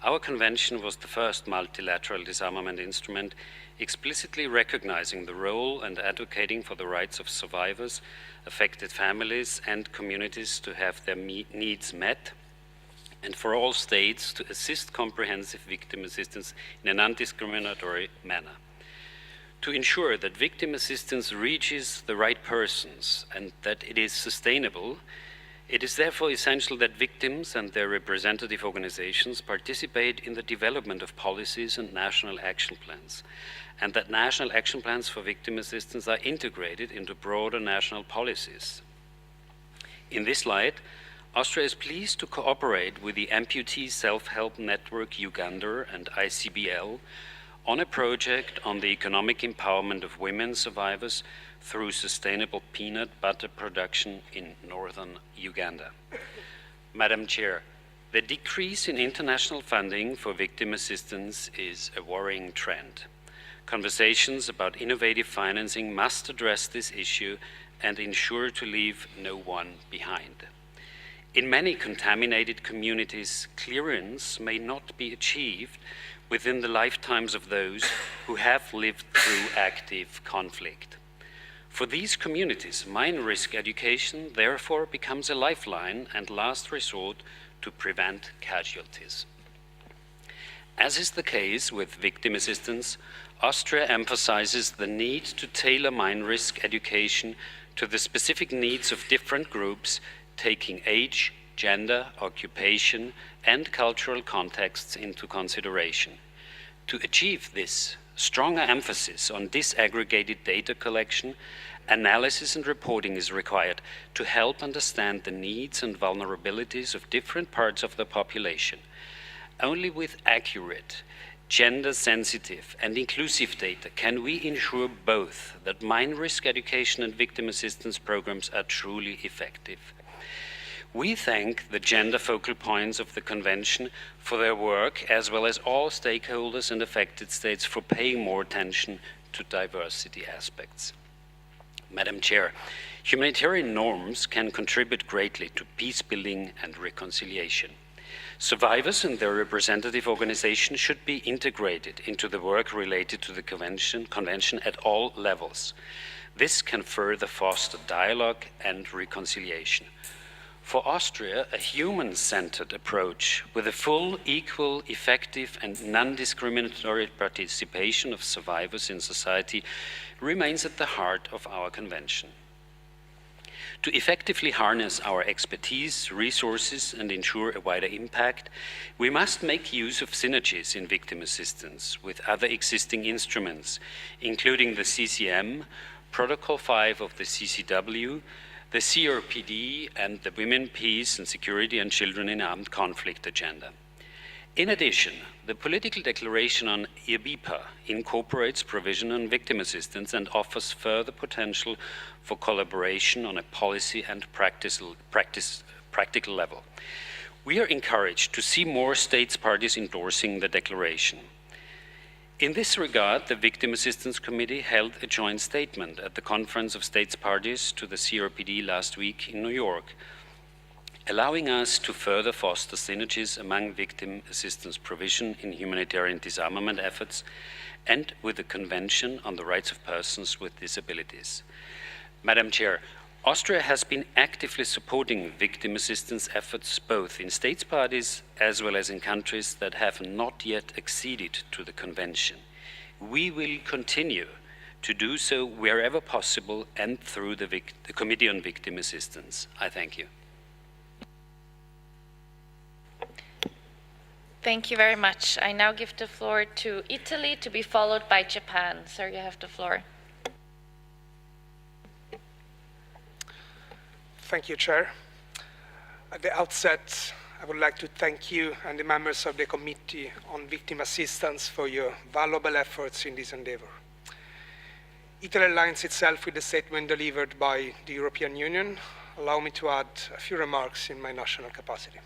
Our convention was the first multilateral disarmament instrument explicitly recognizing the role and advocating for the rights of survivors, affected families, and communities to have their needs met and for all states to assist comprehensive victim assistance in a non-discriminatory manner. To ensure that victim assistance reaches the right persons and that it is sustainable, it is therefore essential that victims and their representative organizations participate in the development of policies and national action plans, and that national action plans for victim assistance are integrated into broader national policies. In this light, Austria is pleased to cooperate with the Amputee Self-Help Network Uganda and ICBL on a project on the economic empowerment of women survivors through sustainable peanut butter production in northern Uganda. Madam Chair, the decrease in international funding for victim assistance is a worrying trend. Conversations about innovative financing must address this issue and ensure to leave no one behind. In many contaminated communities, clearance may not be achieved within the lifetimes of those who have lived through active conflict. For these communities, mine risk education therefore becomes a lifeline and last resort to prevent casualties. As is the case with victim assistance, Austria emphasizes the need to tailor mine risk education to the specific needs of different groups, taking age, gender, occupation, and cultural contexts into consideration. To achieve this, stronger emphasis on disaggregated data collection, analysis and reporting is required to help understand the needs and vulnerabilities of different parts of the population. Only with accurate, gender-sensitive and inclusive data can we ensure both that mine risk education and victim assistance programs are truly effective. We thank the gender focal points of the Convention for their work, as well as all stakeholders and affected states for paying more attention to diversity aspects. Madam Chair, humanitarian norms can contribute greatly to peace building and reconciliation. Survivors and their representative organizations should be integrated into the work related to the convention at all levels. This can further foster dialogue and reconciliation. For Austria, a human-centered approach with a full, equal, effective and non-discriminatory participation of survivors in society remains at the heart of our convention. To effectively harness our expertise, resources and ensure a wider impact, we must make use of synergies in victim assistance with other existing instruments, including the CCM, Protocol 5 of the CCW, the CRPD and the Women, Peace and Security and Children in Armed Conflict agenda. In addition, the political declaration on IRBIPA incorporates provision on victim assistance and offers further potential for collaboration on a policy and practical level. We are encouraged to see more states parties endorsing the declaration. In this regard, the Victim Assistance Committee held a joint statement at the Conference of States Parties to the CRPD last week in New York, allowing us to further foster synergies among victim assistance provision in humanitarian disarmament efforts and with the Convention on the Rights of Persons with Disabilities. Madam Chair, Austria has been actively supporting victim assistance efforts both in states parties as well as in countries that have not yet acceded to the Convention. We will continue to do so wherever possible and through the Committee on Victim Assistance. I thank you.
Thank you very much. I now give the floor to Italy, to be followed by Japan. Sir, you have the floor.
Thank you, Chair. At the outset, I would like to thank you and the members of the Committee on Victim Assistance for your valuable efforts in this endeavor. Italy aligns itself with the statement delivered by the European Union. Allow me to add a few remarks in my national capacity.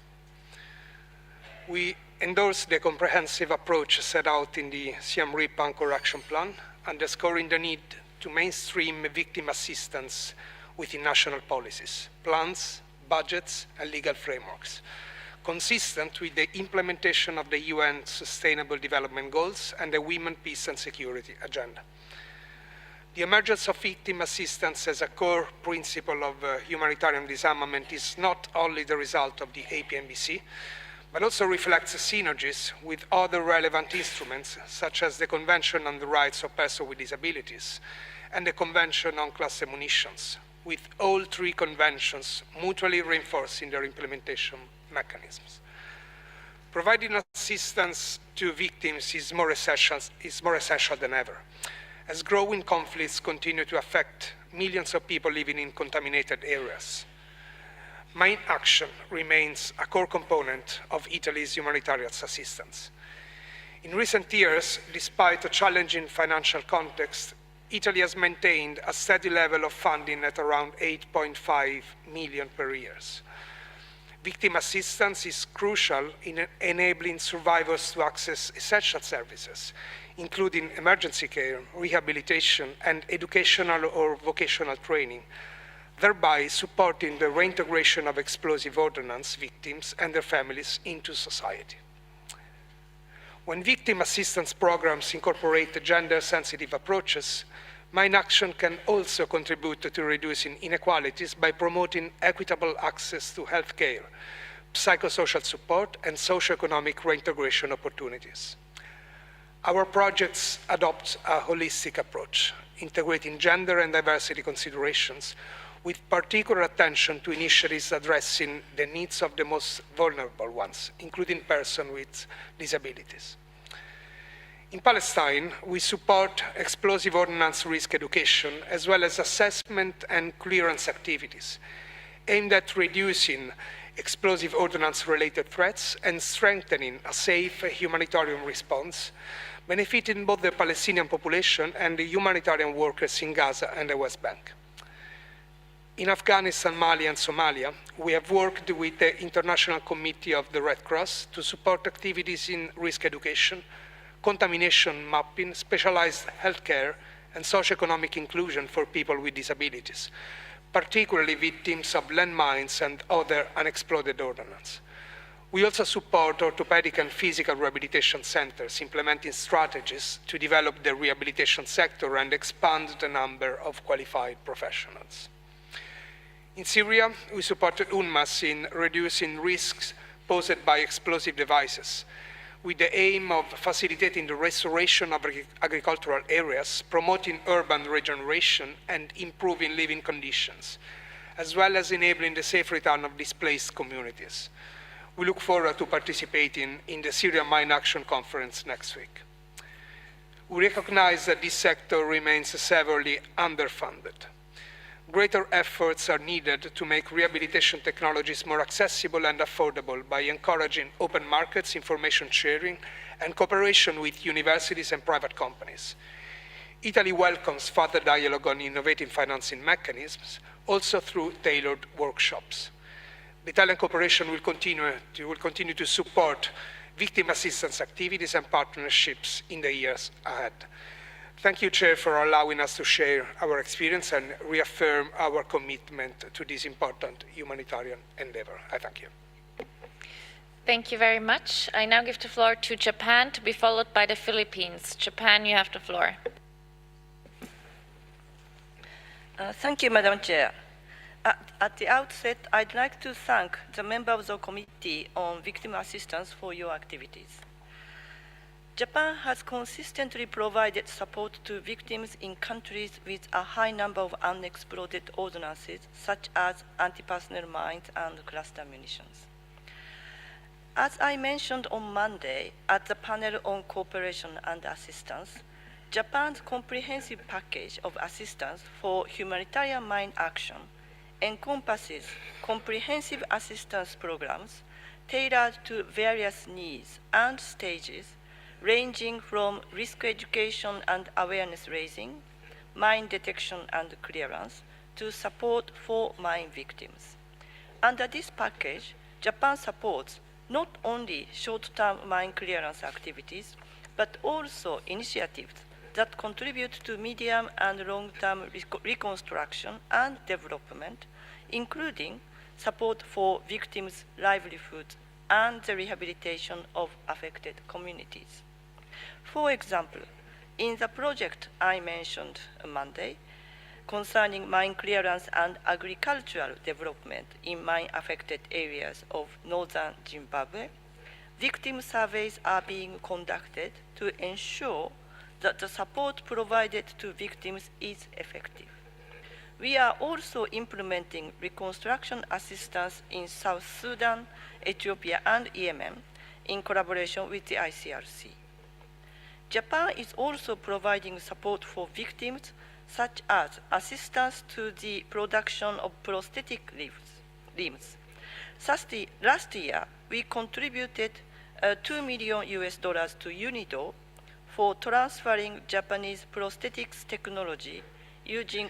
We endorse the comprehensive approach set out in the Siem Reap Anchor Action Plan, underscoring the need to mainstream victim assistance within national policies, plans, budgets, and legal frameworks, consistent with the implementation of the UN Sustainable Development Goals and the Women, Peace and Security Agenda. The emergence of victim assistance as a core principle of humanitarian disarmament is not only the result of the APNBC, but also reflects synergies with other relevant instruments, such as the Convention on the Rights of Persons with Disabilities and the Convention on Cluster Munitions, with all three conventions mutually reinforcing their implementation mechanisms. Providing assistance to victims is more essential than ever, as growing conflicts continue to affect millions of people living in contaminated areas. Mine action remains a core component of Italy's humanitarian assistance. In recent years, despite a challenging financial context, Italy has maintained a steady level of funding at around 8.5 million per year. Victim assistance is crucial in enabling survivors to access essential services, including emergency care, rehabilitation, and educational or vocational training, thereby supporting the reintegration of explosive ordnance victims and their families into society. When victim assistance programs incorporate gender-sensitive approaches, Mine action can also contribute to reducing inequalities by promoting equitable access to health care, psychosocial support, and socioeconomic reintegration opportunities. Our projects adopt a holistic approach, integrating gender and diversity considerations, with particular attention to initiatives addressing the needs of the most vulnerable ones, including persons with disabilities. In Palestine, we support explosive ordnance risk education, as well as assessment and clearance activities, aimed at reducing explosive ordnance-related threats and strengthening a safe humanitarian response, benefiting both the Palestinian population and the humanitarian workers in Gaza and the West Bank. In Afghanistan, Mali, and Somalia, we have worked with the International Committee of the Red Cross to support activities in risk education, contamination mapping, specialized healthcare, and socioeconomic inclusion for people with disabilities, particularly victims of landmines and other unexploded ordnance. We also support orthopedic and physical rehabilitation centers, implementing strategies to develop the rehabilitation sector and expand the number of qualified professionals. In Syria, we supported UNMAS in reducing risks posed by explosive devices, with the aim of facilitating the restoration of agricultural areas, promoting urban regeneration, and improving living conditions, as well as enabling the safe return of displaced communities. We look forward to participating in the Syrian Mine Action Conference next week. We recognize that this sector remains severely underfunded. Greater efforts are needed to make rehabilitation technologies more accessible and affordable by encouraging open markets, information sharing, and cooperation with universities and private companies. Italy welcomes further dialogue on innovative financing mechanisms, also through tailored workshops. The Italian cooperation will continue to support victim assistance activities and partnerships in the years ahead. Thank you, Chair, for allowing us to share our experience and reaffirm our commitment to this important humanitarian endeavor. I thank you.
Thank you very much. I now give the floor to Japan, to be followed by the Philippines. Japan, you have the floor.
Thank you, Madam Chair. At the outset, I'd like to thank the members of the Committee on Victim Assistance for your activities. Japan has consistently provided support to victims in countries with a high number of unexploded ordnances, such as anti-personnel mines and cluster munitions. As I mentioned on Monday at the panel on cooperation and assistance, Japan's comprehensive package of assistance for humanitarian mine action encompasses comprehensive assistance programs tailored to various needs and stages, ranging from risk education and awareness raising, mine detection and clearance, to support for mine victims. Under this package, Japan supports not only short-term mine clearance activities, but also initiatives that contribute to medium and long-term reconstruction and development, including support for victims' livelihoods and the rehabilitation of affected communities. For example, in the project I mentioned on Monday, concerning mine clearance and agricultural development in mine-affected areas of northern Zimbabwe, victim surveys are being conducted to ensure that the support provided to victims is effective. We are also implementing reconstruction assistance in South Sudan, Ethiopia, and Yemen in collaboration with the ICRC. Japan is also providing support for victims, such as assistance to the production of prosthetic limbs. Last year, we contributed $2 million to UNIDO for transferring Japanese prosthetics technology using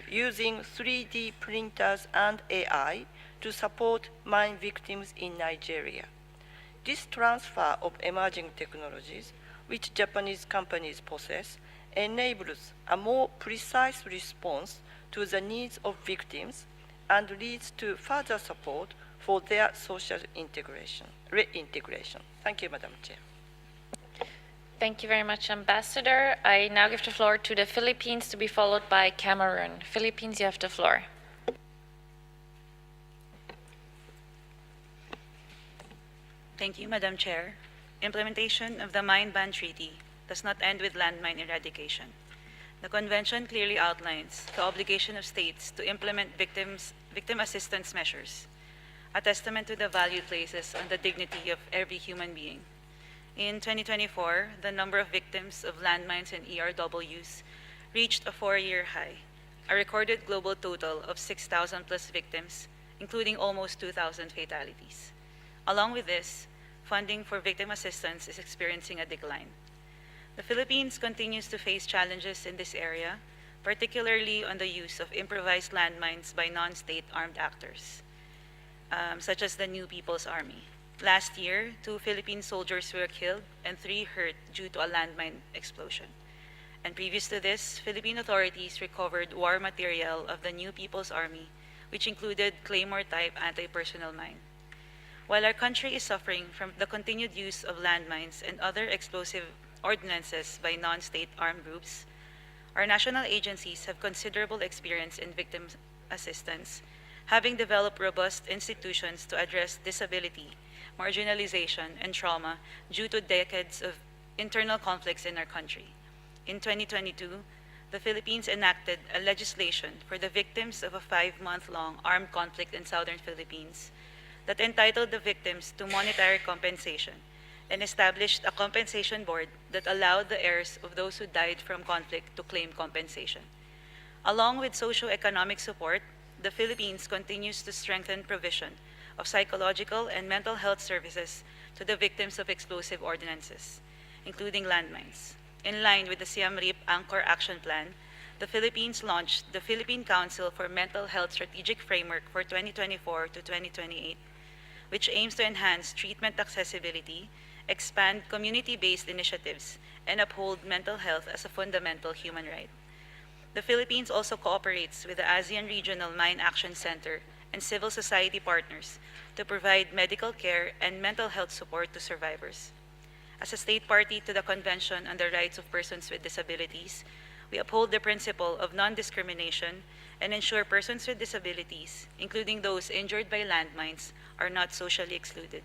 3D printers and AI to support mine victims in Nigeria. This transfer of emerging technologies, which Japanese companies possess, enables a more precise response to the needs of victims and leads to further support for their social reintegration. Thank you, Madam Chair.
Thank you very much, Ambassador. I now give the floor to the Philippines, to be followed by Cameroon. Philippines, you have the floor.
Thank you, Madam Chair. Implementation of the Mine Ban Treaty does not end with landmine eradication. The Convention clearly outlines the obligation of states to implement victim assistance measures, a testament to the value it places on the dignity of every human being. In 2024, the number of victims of landmines and ERWs reached a 4-year high, a recorded global total of 6,000 plus victims, including almost 2,000 fatalities. Along with this, funding for victim assistance is experiencing a decline. The Philippines continues to face challenges in this area, particularly on the use of improvised landmines by non-state armed actors, such as the New People's Army. Last year, 2 Philippine soldiers were killed and 3 hurt due to a landmine explosion. And previous to this, Philippine authorities recovered war material of the New People's Army, which included Claymore-type anti-personnel mine. While our country is suffering from the continued use of landmines and other explosive ordinances by non-state armed groups, our national agencies have considerable experience in victim assistance, having developed robust institutions to address disability, marginalization, and trauma due to decades of internal conflicts in our country. In 2022, the Philippines enacted a legislation for the victims of a 5-month-long armed conflict in southern Philippines that entitled the victims to monetary compensation and established a compensation board that allowed the heirs of those who died from conflict to claim compensation. Along with socio-economic support, the Philippines continues to strengthen provision of psychological and mental health services to the victims of explosive ordinances, including landmines. In line with the Siem Reap Anchor Action Plan, the Philippines launched the Philippine Council for Mental Health Strategic Framework for 2024 to 2028, which aims to enhance treatment accessibility, expand community-based initiatives, and uphold mental health as a fundamental human right. The Philippines also cooperates with the ASEAN Regional Mine Action Center and civil society partners to provide medical care and mental health support to survivors. As a state party to the Convention on the Rights of Persons with Disabilities, we uphold the principle of non-discrimination and ensure persons with disabilities, including those injured by landmines, are not socially excluded.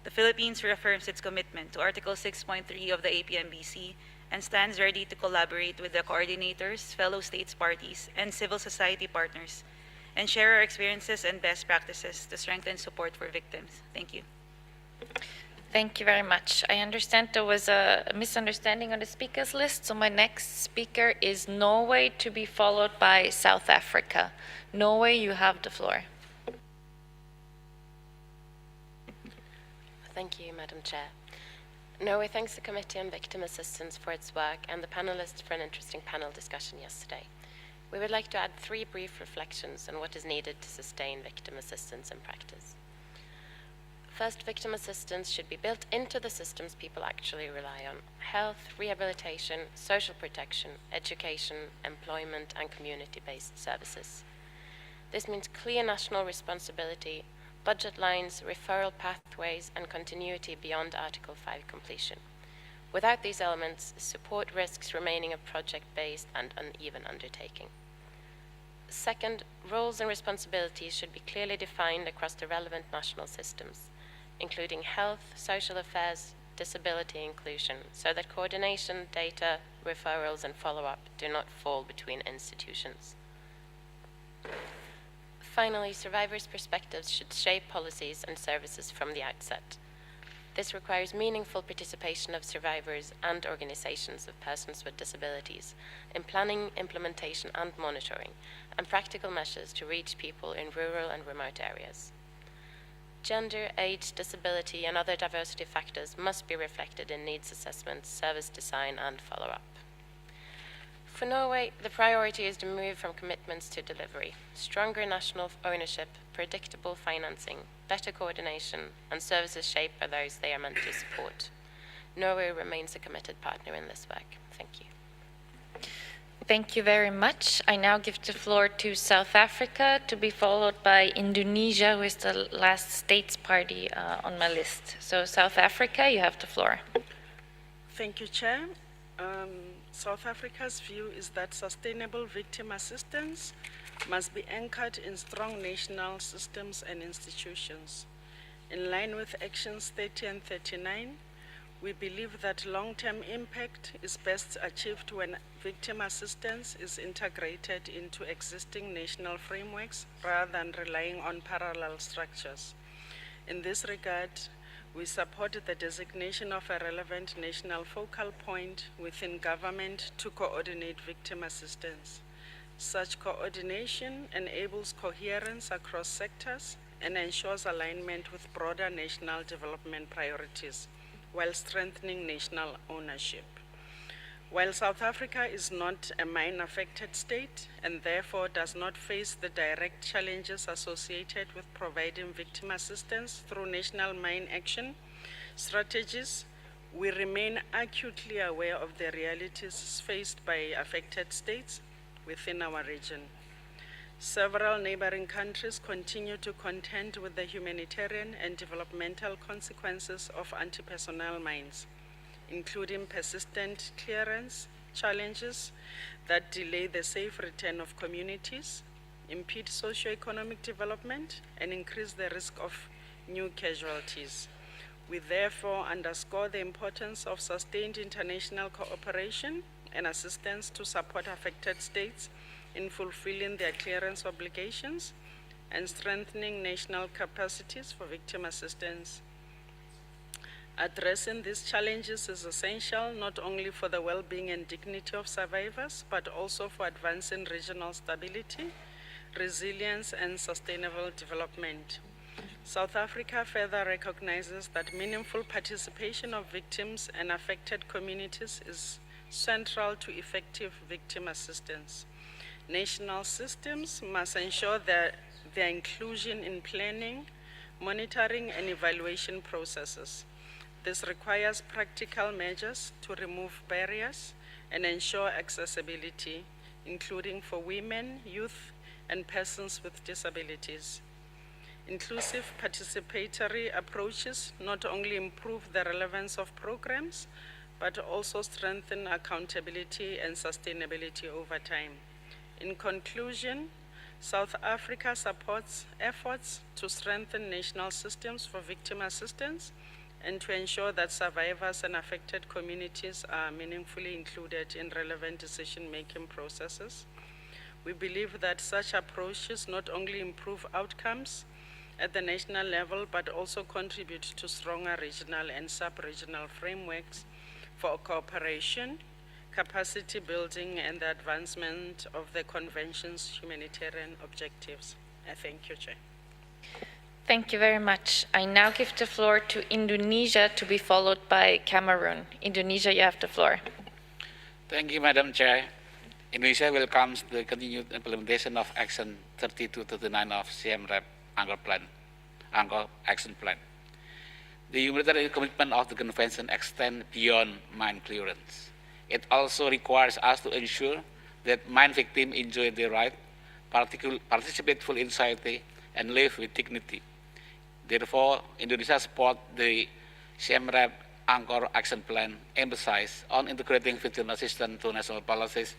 The Philippines reaffirms its commitment to Article 6.3 of the APMBC and stands ready to collaborate with the coordinators, fellow states parties, and civil society partners and share our experiences and best practices to strengthen support for victims. Thank you.
Thank you very much. I understand there was a misunderstanding on the speakers list, so my next speaker is Norway, to be followed by South Africa. Norway, you have the floor.
Thank you, Madam Chair. Norway thanks the Committee on Victim Assistance for its work and the panelists for an interesting panel discussion yesterday. We would like to add 3 brief reflections on what is needed to sustain victim assistance in practice. First, victim assistance should be built into the systems people actually rely on: health, rehabilitation, social protection, education, employment, and community-based services. This means clear national responsibility, budget lines, referral pathways, and continuity beyond Article 5 completion. Without these elements, support risks remaining a project-based and uneven undertaking. Second, roles and responsibilities should be clearly defined across the relevant national systems. including health, social affairs, disability inclusion, so that coordination, data, referrals, and follow-up do not fall between institutions. Finally, survivors' perspectives should shape policies and services from the outset. This requires meaningful participation of survivors and organizations of persons with disabilities in planning, implementation, and monitoring, and practical measures to reach people in rural and remote areas. Gender, age, disability, and other diversity factors must be reflected in needs assessments, service design, and follow-up. For Norway, the priority is to move from commitments to delivery. Stronger national ownership, predictable financing, better coordination, and services shaped by those they are meant to support. Norway remains a committed partner in this work. Thank you.
Thank you very much. I now give the floor to South Africa, to be followed by Indonesia, who is the last states party on my list. So South Africa, you have the floor.
Thank you, Chair. South Africa's view is that sustainable victim assistance must be anchored in strong national systems and institutions. In line with Actions 30 and 39, we believe that long-term impact is best achieved when victim assistance is integrated into existing national frameworks rather than relying on parallel structures. In this regard, we support the designation of a relevant national focal point within government to coordinate victim assistance. Such coordination enables coherence across sectors and ensures alignment with broader national development priorities, while strengthening national ownership. While South Africa is not a mine-affected state and therefore does not face the direct challenges associated with providing victim assistance through national mine action strategies, we remain acutely aware of the realities faced by affected states within our region. Several neighboring countries continue to contend with the humanitarian and developmental consequences of anti-personnel mines, including persistent clearance challenges that delay the safe return of communities, impede socio-economic development, and increase the risk of new casualties. We therefore underscore the importance of sustained international cooperation and assistance to support affected states in fulfilling their clearance obligations and strengthening national capacities for victim assistance. Addressing these challenges is essential not only for the well-being and dignity of survivors, but also for advancing regional stability, resilience, and sustainable development. South Africa further recognizes that meaningful participation of victims and affected communities is central to effective victim assistance. National systems must ensure their inclusion in planning, monitoring, and evaluation processes. This requires practical measures to remove barriers and ensure accessibility, including for women, youth, and persons with disabilities. Inclusive participatory approaches not only improve the relevance of programs, but also strengthen accountability and sustainability over time. In conclusion, South Africa supports efforts to strengthen national systems for victim assistance and to ensure that survivors and affected communities are meaningfully included in relevant decision-making processes. We believe that such approaches not only improve outcomes at the national level, but also contribute to stronger regional and sub-regional frameworks for cooperation, capacity building, and the advancement of the Convention's humanitarian objectives. I thank you, Chair.
Thank you very much. I now give the floor to Indonesia, to be followed by Cameroon. Indonesia, you have the floor.
Thank you, Madam Chair. Indonesia welcomes the continued implementation of Action 32-39 of CMREP Angkor Action Plan. The humanitarian commitment of the Convention extends beyond mine clearance. It also requires us to ensure that mine victims enjoy their right, participate fully in society, and live with dignity. Therefore, Indonesia supports the CMREP Angkor Action Plan, emphasizes on integrating victim assistance to national policies,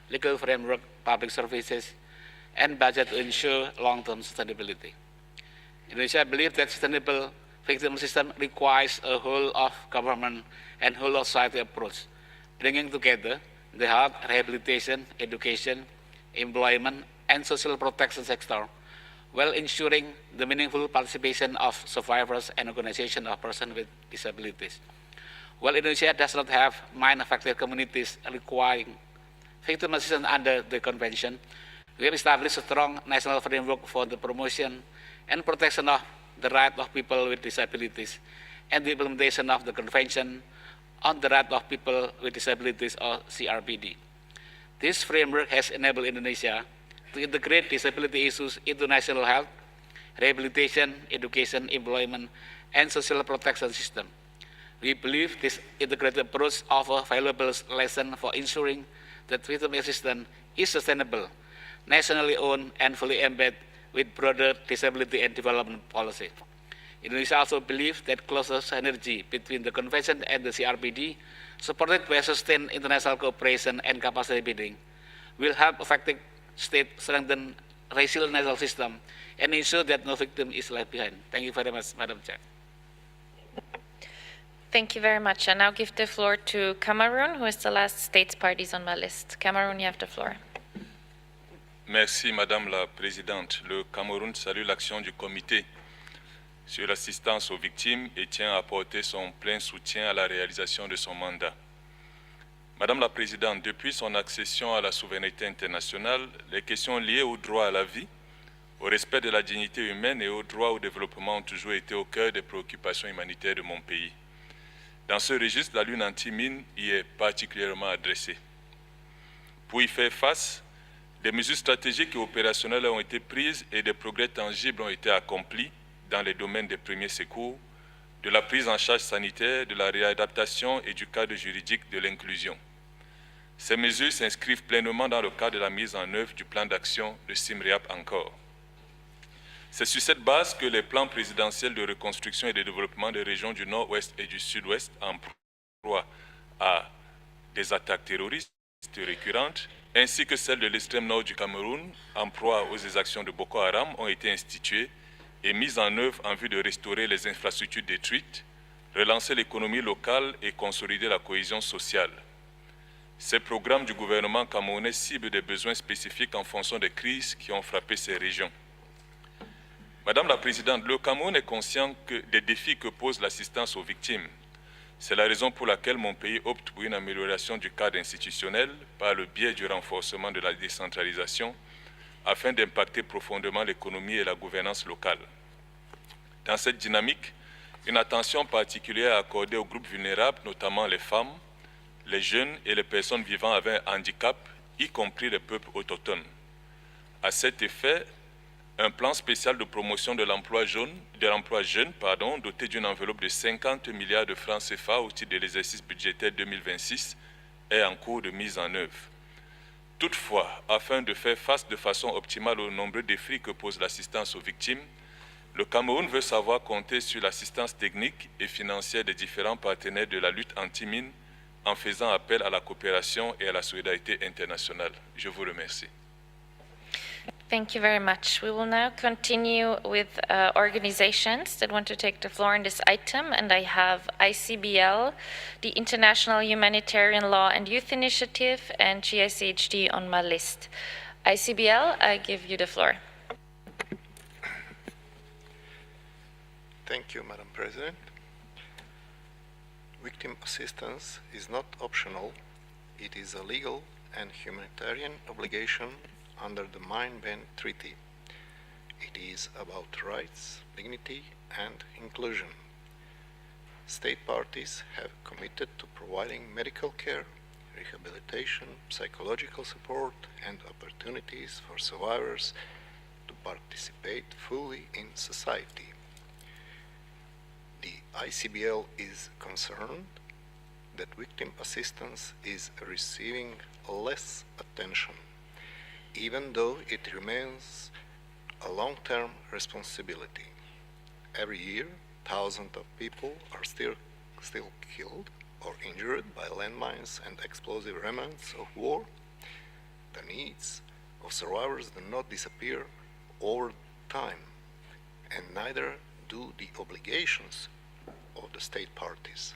legal framework, public services, and budget to ensure long-term sustainability. Indonesia believes that sustainable victim assistance requires a whole of government and whole of society approach, bringing together the health, rehabilitation, education, employment, and social protection sector, while ensuring the meaningful participation of survivors and organizations of persons with disabilities. While Indonesia does not have mine-affected communities requiring victim assistance under the Convention, we have established a strong national framework for the promotion and protection of the rights of people with disabilities and the implementation of the Convention on the Rights of People with Disabilities, or CRPD. This framework has enabled Indonesia to integrate disability issues into national health, rehabilitation, education, employment, and social protection system. We believe this integrated approach offers valuable lessons for ensuring that victim assistance is sustainable, nationally owned, and fully embedded with broader disability and development policy. Indonesia also believes that closer synergy between the Convention and the CRPD, supported by sustained international cooperation and capacity building, will help affected states strengthen racial national system and ensure that no victim is left behind. Thank you very much, Madam Chair.
Thank you very much. I now give the floor to Cameroon, who is the last states parties on my list. Cameroon, you have the floor.
Merci, Madame la Présidente. Le Cameroun salue l'action du Comité sur l'assistance aux victimes et tient à apporter son plein soutien à la réalisation de son mandat. Madame la Présidente, depuis son accession à la souveraineté internationale, les questions liées au droit à la vie, au respect de la dignité humaine et au droit au développement ont toujours été au cœur des préoccupations humanitaires de mon pays. Dans ce registre, la lutte anti-mine y est particulièrement adressée. Pour y faire face, des mesures stratégiques et opérationnelles ont été prises et des progrès tangibles ont été accomplis dans les domaines des premiers secours, de la prise en charge sanitaire, de la réadaptation et du cadre juridique de l'inclusion. Ces mesures s'inscrivent pleinement dans le cadre de la mise en œuvre du plan d'action de SIMREAP encore. C'est sur cette base que les plans présidentiels de reconstruction et de développement des régions du Nord-Ouest et du Sud-Ouest en proie à des attaques terroristes récurrentes, ainsi que celles de l'extrême nord du Cameroun en proie aux exactions de Boko Haram ont été instituées et mises en œuvre en vue de restaurer les infrastructures détruites, relancer l'économie locale et consolider la cohésion sociale. Ces programmes du gouvernement camerounais ciblent des besoins spécifiques en fonction des crises qui ont frappé ces régions. Madame la Présidente, le Cameroun est conscient des défis que pose l'assistance aux victimes. C'est la raison pour laquelle mon pays opte pour une amélioration du cadre institutionnel par le biais du renforcement de la décentralisation afin d'impacter profondément l'économie et la gouvernance locale. Dans cette dynamique, une attention particulière est accordée aux groupes vulnérables, notamment les femmes, les jeunes et les personnes vivant avec un handicap, y compris les peuples autochtones. À cet effet, un plan spécial de promotion de l'emploi jeune, doté d'une enveloppe de 50 milliards de francs CFA au titre de l'exercice budgétaire 2026, est en cours de mise en œuvre. Toutefois, afin de faire face de façon optimale aux nombreux défis que pose l'assistance aux victimes, le Cameroun veut savoir compter sur l'assistance technique et financière des différents partenaires de la lutte anti-mine en faisant appel à la coopération et à la solidarité internationale. Je vous remercie.
Thank you very much. We will now continue with organizations that want to take the floor on this item, and I have ICBL, the International Humanitarian Law and Youth Initiative, and GICHD on my list. ICBL, I give you the floor.
Thank you, Madam President. Victim assistance is not optional. It is a legal and humanitarian obligation under the Mine Ban Treaty. It is about rights, dignity, and inclusion. State parties have committed to providing medical care, rehabilitation, psychological support, and opportunities for survivors to participate fully in society. The ICBL is concerned that victim assistance is receiving less attention, even though it remains a long-term responsibility. Every year, thousands of people are still killed or injured by landmines and explosive remnants of war. The needs of survivors do not disappear over time, and neither do the obligations of the state parties.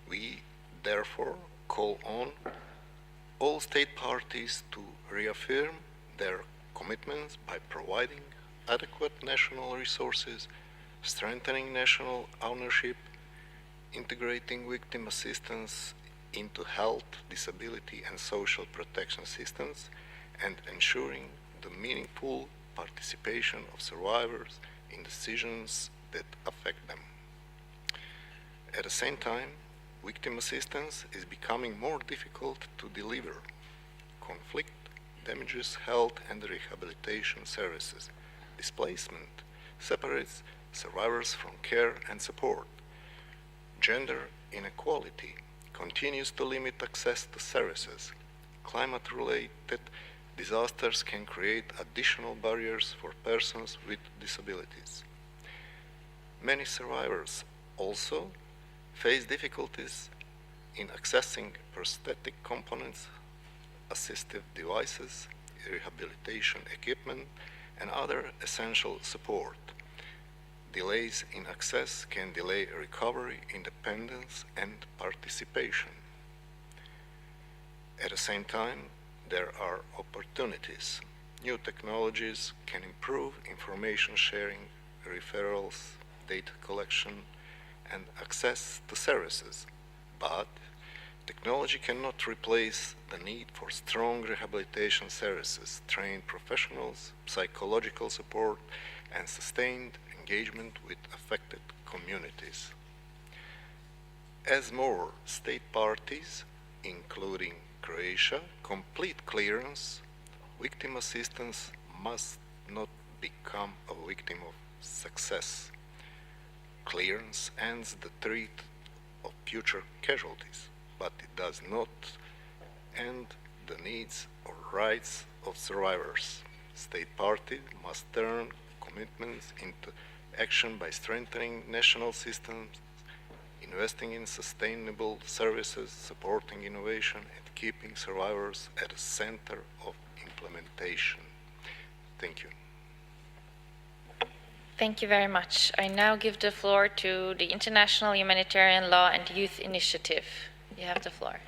We therefore call on all state parties to reaffirm their commitments by providing adequate national resources, strengthening national ownership, integrating victim assistance into health, disability, and social protection systems, and ensuring the meaningful participation of survivors in decisions that affect them. At the same time, victim assistance is becoming more difficult to deliver. Conflict damages health and rehabilitation services. Displacement separates survivors from care and support. Gender inequality continues to limit access to services. Climate-related disasters can create additional barriers for persons with disabilities. Many survivors also face difficulties in accessing prosthetic components, assistive devices, rehabilitation equipment, and other essential support. Delays in access can delay recovery, independence, and participation. At the same time, there are opportunities. New technologies can improve information sharing, referrals, data collection, and access to services. But technology cannot replace the need for strong rehabilitation services, trained professionals, psychological support, and sustained engagement with affected communities. As more state parties, including Croatia, complete clearance, victim assistance must not become a victim of success. Clearance ends the threat of future casualties, but it does not end the needs or rights of survivors. State parties must turn commitments into action by strengthening national systems, investing in sustainable services, supporting innovation, and keeping survivors at the center of implementation. Thank you.
Thank you very much. I now give the floor to the International Humanitarian Law and Youth Initiative. You have the floor.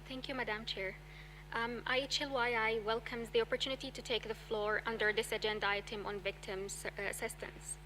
Thank you, Madam Chair. IHLYI welcomes the opportunity to take the floor under this agenda item on victims' assistance.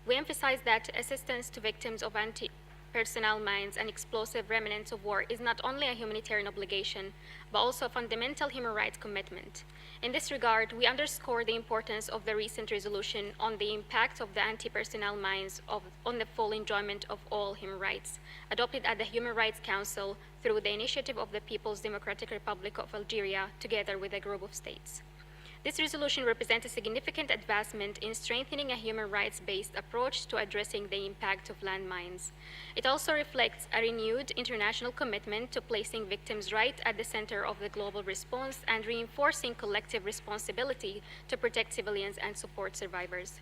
We emphasize that assistance to victims of anti-personnel mines and explosive remnants of war is not only a humanitarian obligation, but also a fundamental human rights commitment. In this regard, we underscore the importance of the recent resolution on the impact of the anti-personnel mines on the full enjoyment of all human rights, adopted at the Human Rights Council through the initiative of the People's Democratic Republic of Algeria, together with a group of states. This resolution represents a significant advancement in strengthening a human rights-based approach to addressing the impact of landmines. It also reflects a renewed international commitment to placing victims' rights at the center of the global response and reinforcing collective responsibility to protect civilians and support survivors.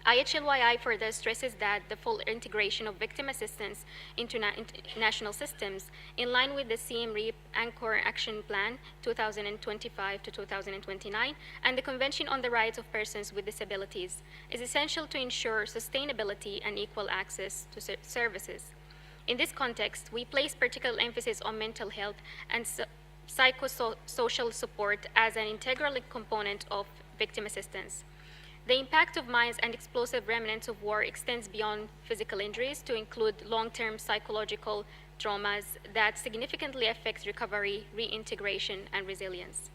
IHLYI further stresses that the full integration of victim assistance into national systems, in line with the Siem Reap Anchor Action Plan 2025 to 2029 and the Convention on the Rights of Persons with Disabilities, is essential to ensure sustainability and equal access to services. In this context, we place particular emphasis on mental health and psychosocial support as an integral component of victim assistance. The impact of mines and explosive remnants of war extends beyond physical injuries to include long-term psychological traumas that significantly affect recovery, reintegration, and resilience.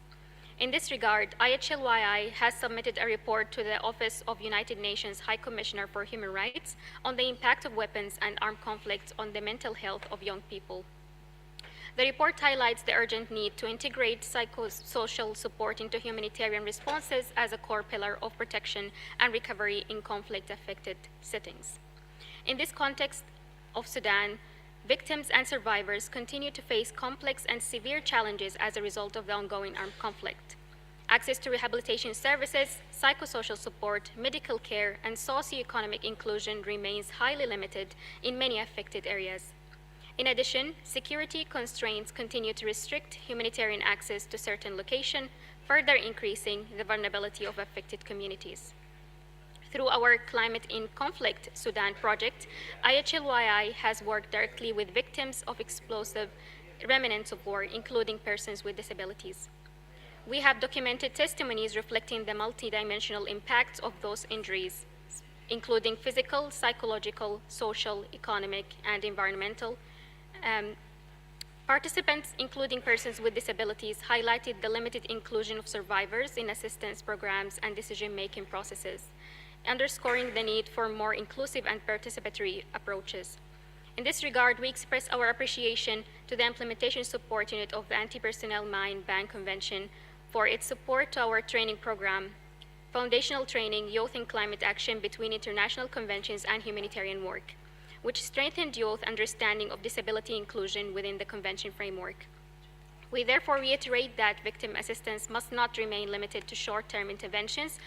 In this regard, IHLYI has submitted a report to the Office of United Nations High Commissioner for Human Rights on the impact of weapons and armed conflicts on the mental health of young people. The report highlights the urgent need to integrate psychosocial support into humanitarian responses as a core pillar of protection and recovery in conflict-affected settings. In this context of Sudan, victims and survivors continue to face complex and severe challenges as a result of the ongoing armed conflict. Access to rehabilitation services, psychosocial support, medical care, and socioeconomic inclusion remains highly limited in many affected areas. In addition, security constraints continue to restrict humanitarian access to certain locations, further increasing the vulnerability of affected communities. Through our Climate in Conflict Sudan project, IHLYI has worked directly with victims of explosive remnants of war, including persons with disabilities. We have documented testimonies reflecting the multidimensional impacts of those injuries, including physical, psychological, social, economic, and environmental. Participants, including persons with disabilities, highlighted the limited inclusion of survivors in assistance programs and decision-making processes, underscoring the need for more inclusive and participatory approaches. In this regard, we express our appreciation to the Implementation Support Unit of the Anti-Personnel Mine Ban Convention for its support to our training program, Foundational Training, Youth in Climate Action between International Conventions and Humanitarian Work, which strengthened youth understanding of disability inclusion within the convention framework. We therefore reiterate that victim assistance must not remain limited to short-term interventions,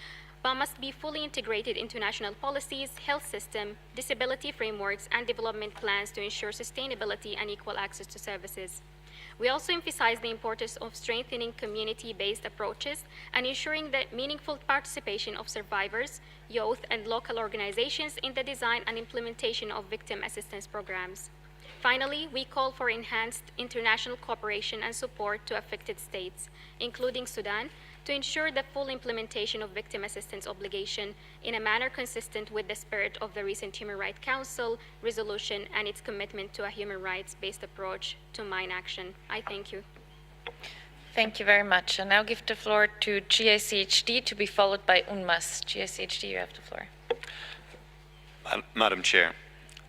but must be fully integrated into national policies, health system, disability frameworks, and development plans to ensure sustainability and equal access to services. We also emphasize the importance of strengthening community-based approaches and ensuring the meaningful participation of survivors, youth, and local organizations in the design and implementation of victim assistance programs. Finally, we call for enhanced international cooperation and support to affected states, including Sudan, to ensure the full implementation of victim assistance obligation in a manner consistent with the spirit of the recent Human Rights Council resolution and its commitment to a human rights-based approach to mine action. I thank you.
Thank you very much. I now give the floor to GICHD to be followed by UNMAS. GICHD, you have the floor.
Madam Chair,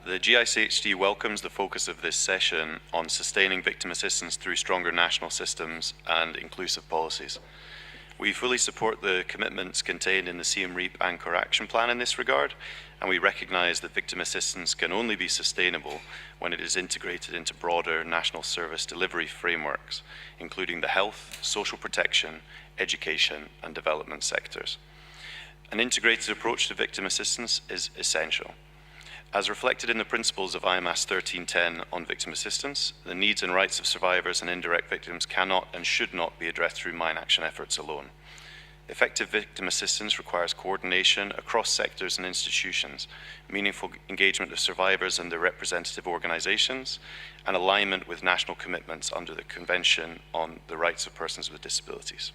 the GICHD welcomes the focus of this session on sustaining victim assistance through stronger national systems and inclusive policies. We fully support the commitments contained in the Siem Reap Anchor Action Plan in this regard, and we recognise that victim assistance can only be sustainable when it is integrated into broader national service delivery frameworks, including the health, social protection, education and development sectors. An integrated approach to victim assistance is essential. As reflected in the principles of IMAS 1310 on victim assistance, the needs and rights of survivors and indirect victims cannot and should not be addressed through mine action efforts alone. Effective victim assistance requires coordination across sectors and institutions, meaningful engagement of survivors and their representative organizations, and alignment with national commitments under the Convention on the Rights of Persons with Disabilities.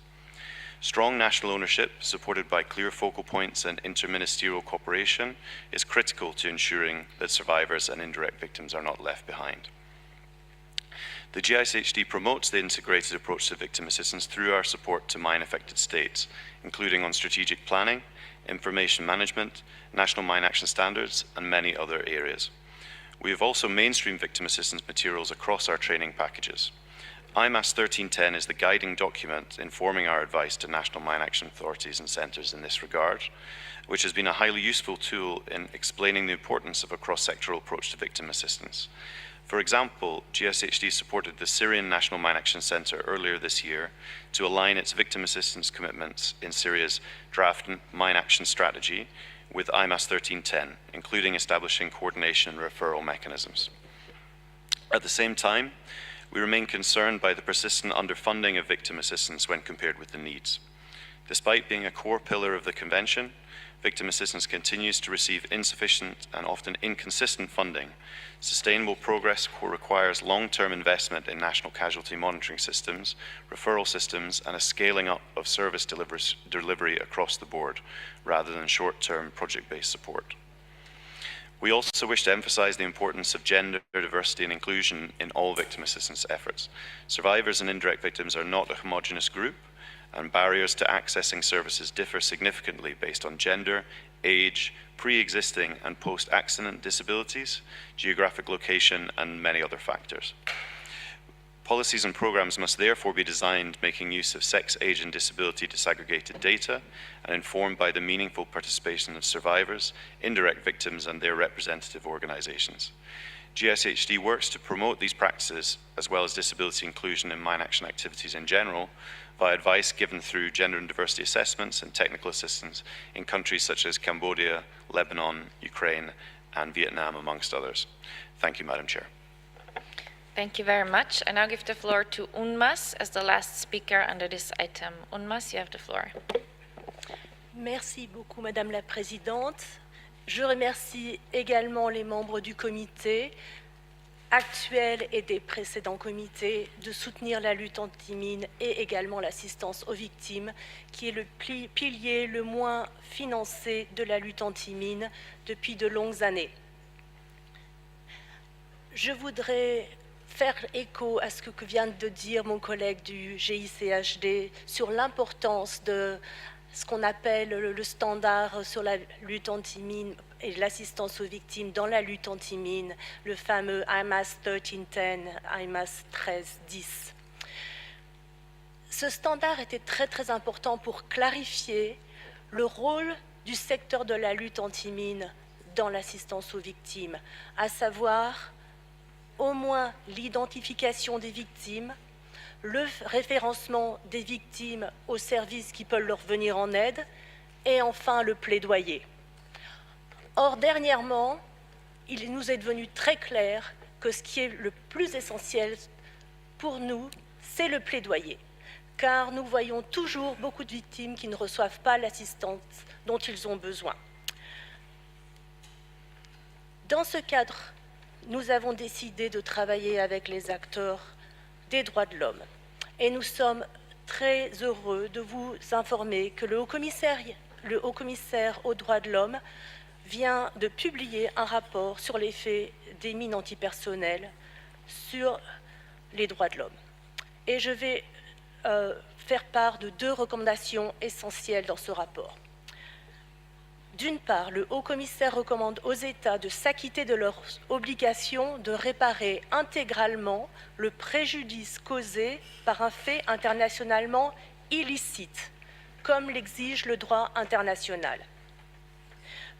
Strong national ownership, supported by clear focal points and interministerial cooperation, is critical to ensuring that survivors and indirect victims are not left behind. The GICHD promotes the integrated approach to victim assistance through our support to mine-affected states, including on strategic planning, information management, national mine action standards, and many other areas. We have also mainstreamed victim assistance materials across our training packages. IMAS 1310 is the guiding document informing our advice to national mine action authorities and centres in this regard, which has been a highly useful tool in explaining the importance of a cross-sectoral approach to victim assistance. For example, GSHD supported the Syrian National Mine Action Centre earlier this year to align its victim assistance commitments in Syria's draft mine action strategy with IMAS 1310, including establishing coordination and referral mechanisms. At the same time, we remain concerned by the persistent underfunding of victim assistance when compared with the needs. Despite being a core pillar of the Convention, victim assistance continues to receive insufficient and often inconsistent funding. Sustainable progress requires long-term investment in national casualty monitoring systems, referral systems, and a scaling up of service delivery across the board, rather than short-term project-based support. We also wish to emphasize the importance of gender diversity and inclusion in all victim assistance efforts. Survivors and indirect victims are not a homogeneous group, and barriers to accessing services differ significantly based on gender, age, pre-existing and post-accident disabilities, geographic location, and many other factors. Policies and programs must therefore be designed making use of sex, age, and disability disaggregated data and informed by the meaningful participation of survivors, indirect victims, and their representative organizations. GSHD works to promote these practices, as well as disability inclusion in mine action activities in general, via advice given through gender and diversity assessments and technical assistance in countries such as Cambodia, Lebanon, Ukraine, and Vietnam, amongst others. Thank you, Madam Chair.
Thank you very much. I now give the floor to UNMAS as the last speaker under this item. UNMAS, you have the floor.
Merci beaucoup, Madame la Présidente. Je remercie également les membres du comité actuel et des précédents comités de soutenir la lutte anti-mine et également l'assistance aux victimes, qui est le pilier le moins financé de la lutte anti-mine depuis de longues années. Je voudrais faire écho à ce que vient de dire mon collègue du GICHD sur l'importance de ce qu'on appelle le standard sur la lutte anti-mine et l'assistance aux victimes dans la lutte anti-mine, le fameux IMAS 1310, IMAS 1310. Ce standard était très très important pour clarifier le rôle du secteur de la lutte anti-mine dans l'assistance aux victimes, à savoir au moins l'identification des victimes, le référencement des victimes aux services qui peuvent leur venir en aide, et enfin le plaidoyer. Or, dernièrement, il nous est devenu très clair que ce qui est le plus essentiel pour nous, c'est le plaidoyer, car nous voyons toujours beaucoup de victimes qui ne reçoivent pas l'assistance dont ils ont besoin. Dans ce cadre, nous avons décidé de travailler avec les acteurs des droits de l'homme. Et nous sommes très heureux de vous informer que le haut-commissaire aux droits de l'homme vient de publier un rapport sur l'effet des mines antipersonnelles sur les droits de l'homme. Et je vais faire part de 2 recommandations essentielles dans ce rapport. D'une part, le haut-commissaire recommande aux États de s'acquitter de leur obligation de réparer intégralement le préjudice causé par un fait internationalement illicite, comme l'exige le droit international,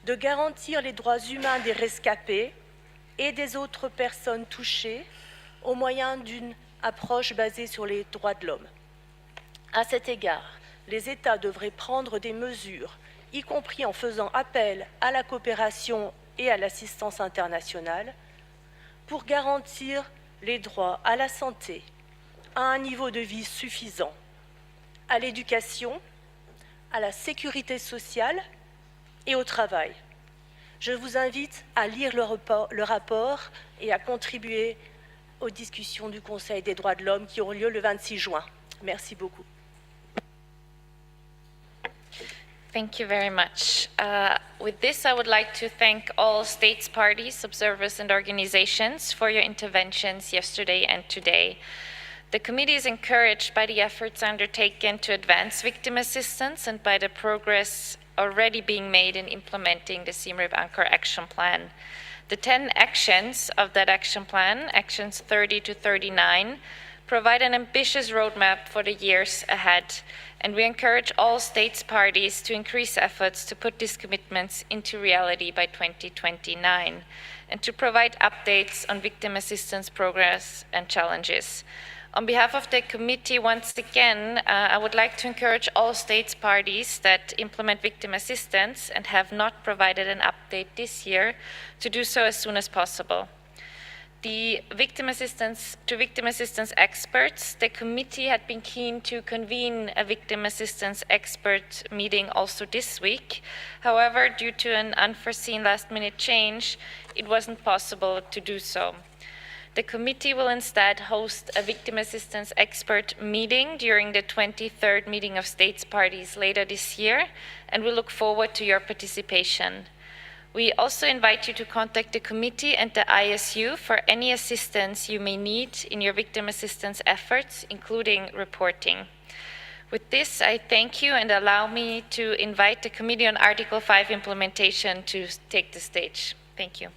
de garantir les droits humains des rescapés et des autres personnes touchées au moyen d'une approche basée sur les droits de l'homme. À cet égard, les États devraient prendre des mesures, y compris en faisant appel à la coopération et à l'assistance internationale, pour garantir les droits à la santé, à un niveau de vie suffisant, à l'éducation, à la sécurité sociale et au travail. Je vous invite à lire le rapport et à contribuer aux discussions du Conseil des droits de l'homme qui auront lieu le 26 juin. Merci beaucoup.
Thank you very much. With this, I would like to thank all states, parties, observers, and organizations for your interventions yesterday and today. The committee is encouraged by the efforts undertaken to advance victim assistance and by the progress already being made in implementing the Siem Reap Anchor Action Plan. The 10 actions of that action plan, actions 30 to 39, provide an ambitious roadmap for the years ahead, and we encourage all states parties to increase efforts to put these commitments into reality by 2029 and to provide updates on victim assistance progress and challenges. On behalf of the committee, once again, I would like to encourage all states parties that implement victim assistance and have not provided an update this year to do so as soon as possible. To victim assistance experts, the committee had been keen to convene a victim assistance expert meeting also this week. However, due to an unforeseen last-minute change, it wasn't possible to do so. The committee will instead host a victim assistance expert meeting during the 23rd meeting of states parties later this year, and we look forward to your participation. We also invite you to contact the committee and the ISU for any assistance you may need in your victim assistance efforts, including reporting. With this, I thank you and allow me to invite the Committee on Article 5 implementation to take the stage. Thank you.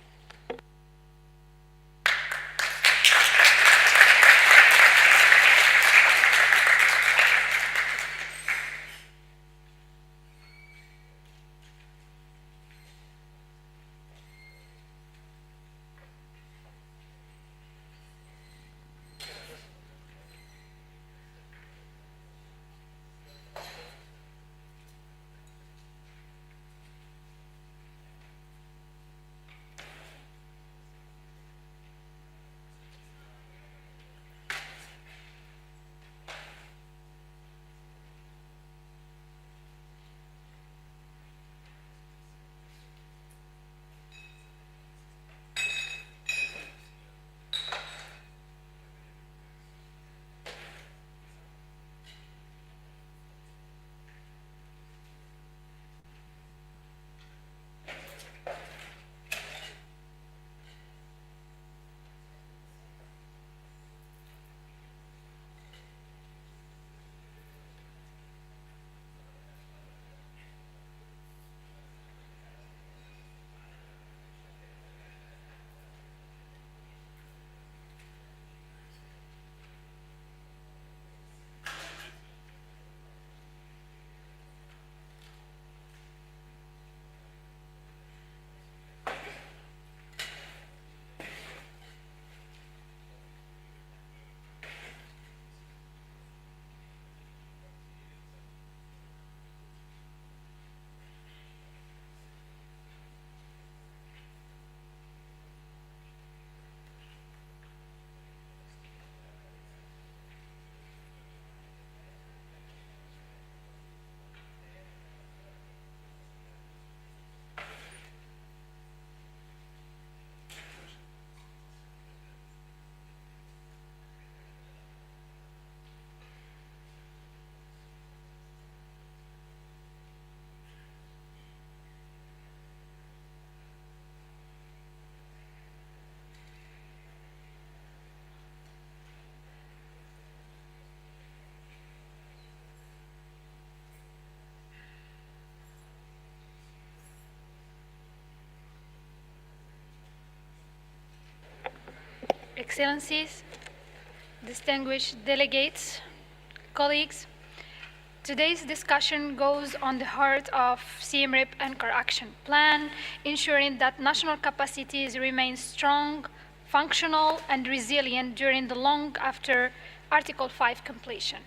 Excellencies, distinguished delegates, colleagues, today's discussion goes on the heart of CMRIP Anchor Action Plan, ensuring that national capacities remain strong, functional, and resilient during the long after Article 5 completion.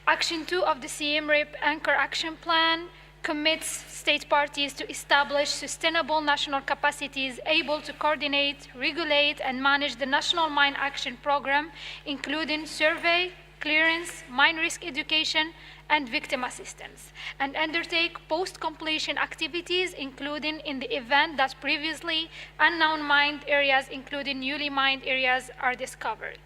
Action 2 of the CMRIP Anchor Action Plan commits state parties to establish sustainable national capacities able to coordinate, regulate, and manage the National Mine Action Program, including survey, clearance, mine risk education, and victim assistance, and undertake post-completion activities, including in the event that previously unknown mined areas, including newly mined areas, are discovered.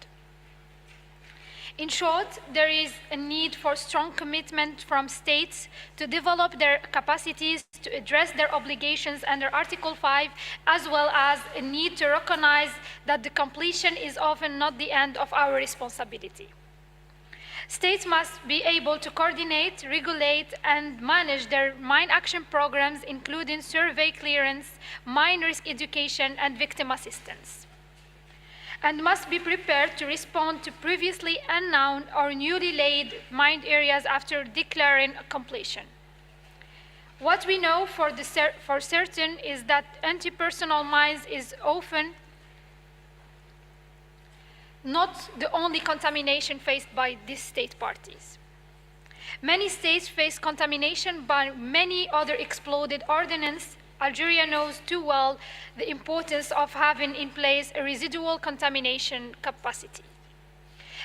In short, there is a need for strong commitment from states to develop their capacities to address their obligations under Article 5, as well as a need to recognize that the completion is often not the end of our responsibility. States must be able to coordinate, regulate, and manage their mine action programs, including survey clearance, mine risk education, and victim assistance, and must be prepared to respond to previously unknown or newly laid mined areas after declaring completion. What we know for certain is that anti-personnel mines is often not the only contamination faced by these state parties. Many states face contamination by many other exploded ordnance. Algeria knows too well the importance of having in place a residual contamination capacity.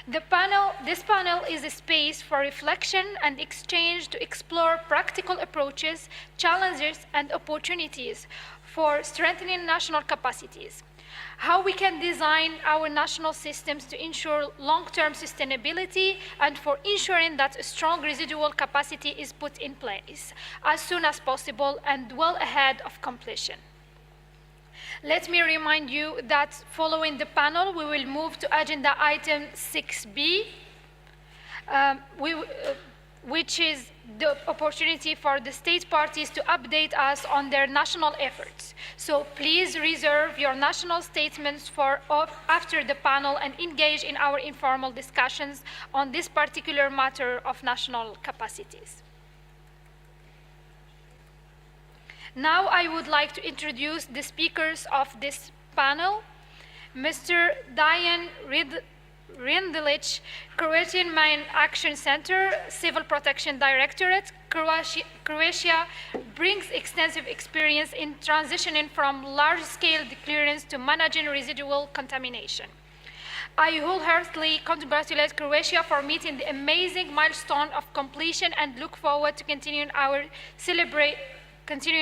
This panel is a space for reflection and exchange to explore practical approaches, challenges, and opportunities for strengthening national capacities. How we can design our national systems to ensure long-term sustainability and for ensuring that a strong residual capacity is put in place as soon as possible and well ahead of completion. Let me remind you that following the panel, we will move to agenda item 6B, which is the opportunity for the state parties to update us on their national efforts. So please reserve your national statements for after the panel and engage in our informal discussions on this particular matter of national capacities. Now I would like to introduce the speakers of this panel. Mr. Dajan Rindelic, Croatian Mine Action Center, Civil Protection Directorate. Croatia brings extensive experience in transitioning from large-scale clearance to managing residual contamination. I wholeheartedly congratulate Croatia for meeting the amazing milestone of completion and look forward to continuing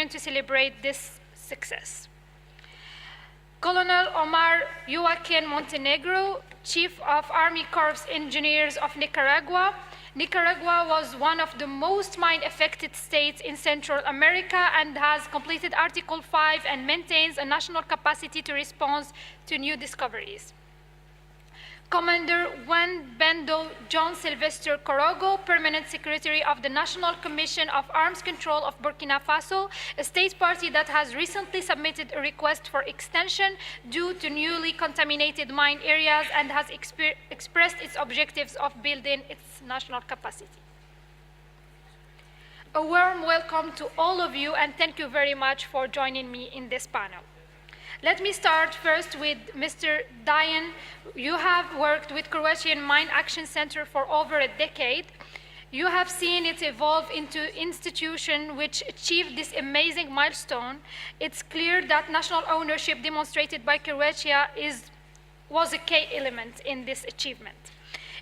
to celebrate this success. Colonel Omar Joaquin Montenegro, Chief of Army Corps Engineers of Nicaragua. Nicaragua was one of the most mine-affected states in Central America and has completed Article 5 and maintains a national capacity to respond to new discoveries. Commander Juan Bendo John Sylvester Corogo, Permanent Secretary of the National Commission of Arms Control of Burkina Faso, a state party that has recently submitted a request for extension due to newly contaminated mine areas and has expressed its objectives of building its national capacity. A warm welcome to all of you and thank you very much for joining me in this panel. Let me start first with Mr. Dajan. You have worked with Croatian Mine Action Center for over a decade. You have seen it evolve into an institution which achieved this amazing milestone. It's clear that national ownership demonstrated by Croatia was a key element in this achievement.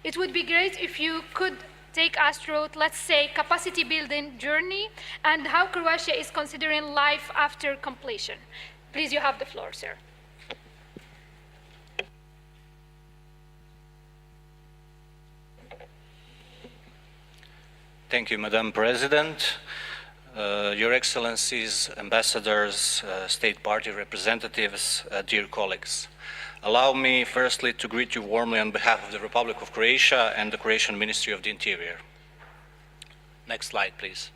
It would be great if you could take us through, let's say, capacity building journey and how Croatia is considering life after completion. Please, you have the floor, sir.
Thank you, Madam President. Your Excellencies, ambassadors, state party representatives, dear colleagues. Allow me firstly to greet you warmly on behalf of the Republic of Croatia and the Croatian Ministry of the Interior. Next slide, please.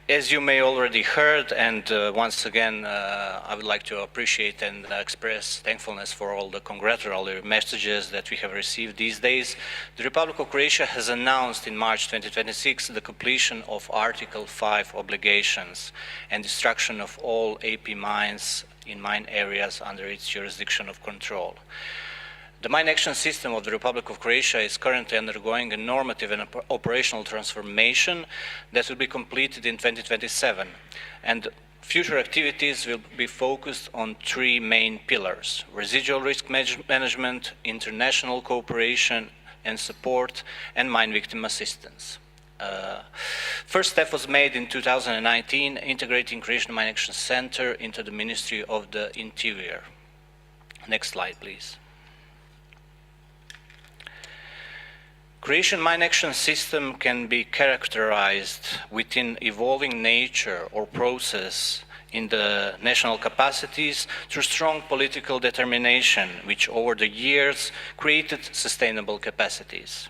As you may already heard, and once again, I would like to appreciate and express thankfulness for all the congratulatory messages that we have received these days. The Republic of Croatia has announced in March 2026 the completion of Article 5 obligations and destruction of all AP mines in mine areas under its jurisdiction of control. The mine action system of the Republic of Croatia is currently undergoing a normative and operational transformation that will be completed in 2027. And future activities will be focused on three main pillars: residual risk management, international cooperation and support, and mine victim assistance. First step was made in 2019, integrating Croatian Mine Action Center into the Ministry of the Interior. Next slide, please. Croatian mine action system can be characterized within evolving nature or process in the national capacities through strong political determination, which over the years created sustainable capacities.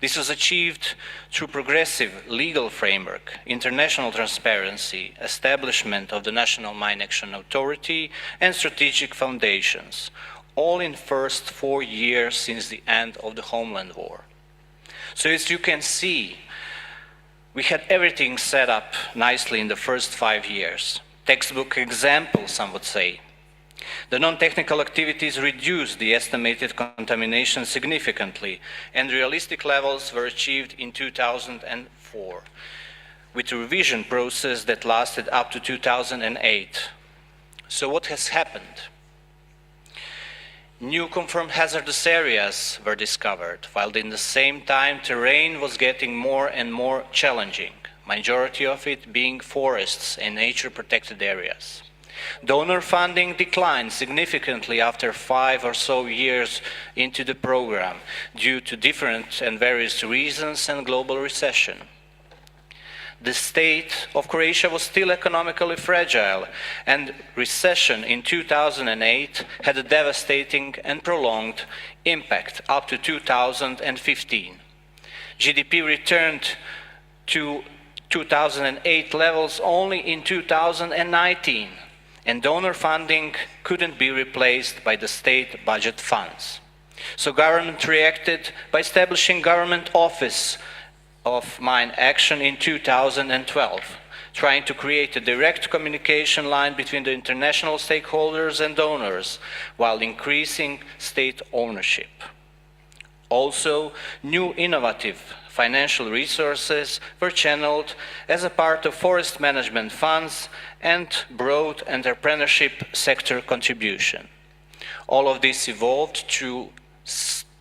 This was achieved through progressive legal framework, international transparency, establishment of the National Mine Action Authority, and strategic foundations, all in first 4 years since the end of the Homeland War. So as you can see, we had everything set up nicely in the first 5 years. Textbook example, some would say. The non-technical activities reduced the estimated contamination significantly, and realistic levels were achieved in 2004, with a revision process that lasted up to 2008. So what has happened? New confirmed hazardous areas were discovered, while in the same time terrain was getting more and more challenging, majority of it being forests and nature-protected areas. Donor funding declined significantly after 5 or so years into the program due to different and various reasons and global recession. The state of Croatia was still economically fragile, and recession in 2008 had a devastating and prolonged impact up to 2015. GDP returned to 2008 levels only in 2019, and donor funding couldn't be replaced by the state budget funds. So government reacted by establishing Government Office of Mine Action in 2012, trying to create a direct communication line between the international stakeholders and donors while increasing state ownership. Also, new innovative financial resources were channeled as a part of forest management funds and broad entrepreneurship sector contribution. All of this evolved through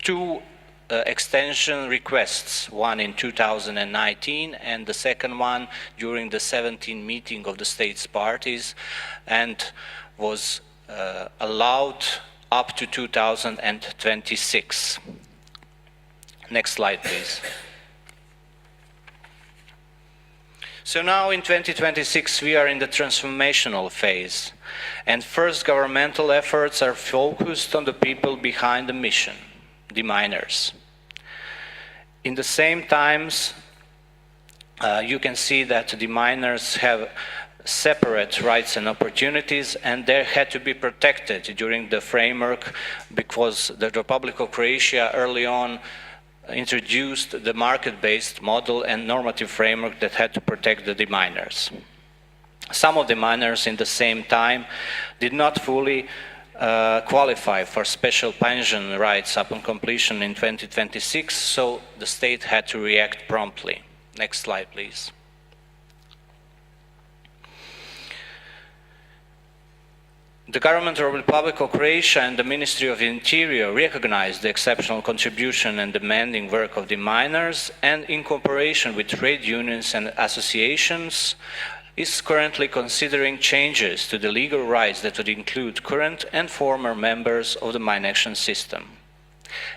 two extension requests, one in 2019 and the second one during the 17th meeting of the states parties, and was allowed up to 2026. Next slide, please. So now in 2026 we are in the transformational phase, and first governmental efforts are focused on the people behind the mission, the miners. In the same times, you can see that the miners have separate rights and opportunities, and they had to be protected during the framework because the Republic of Croatia early on introduced the market-based model and normative framework that had to protect the miners. Some of the miners in the same time did not fully qualify for special pension rights upon completion in 2026, so the state had to react promptly. Next slide, please. The government of the Republic of Croatia and the Ministry of the Interior recognized the exceptional contribution and demanding work of the miners, and in cooperation with trade unions and associations, is currently considering changes to the legal rights that would include current and former members of the mine action system.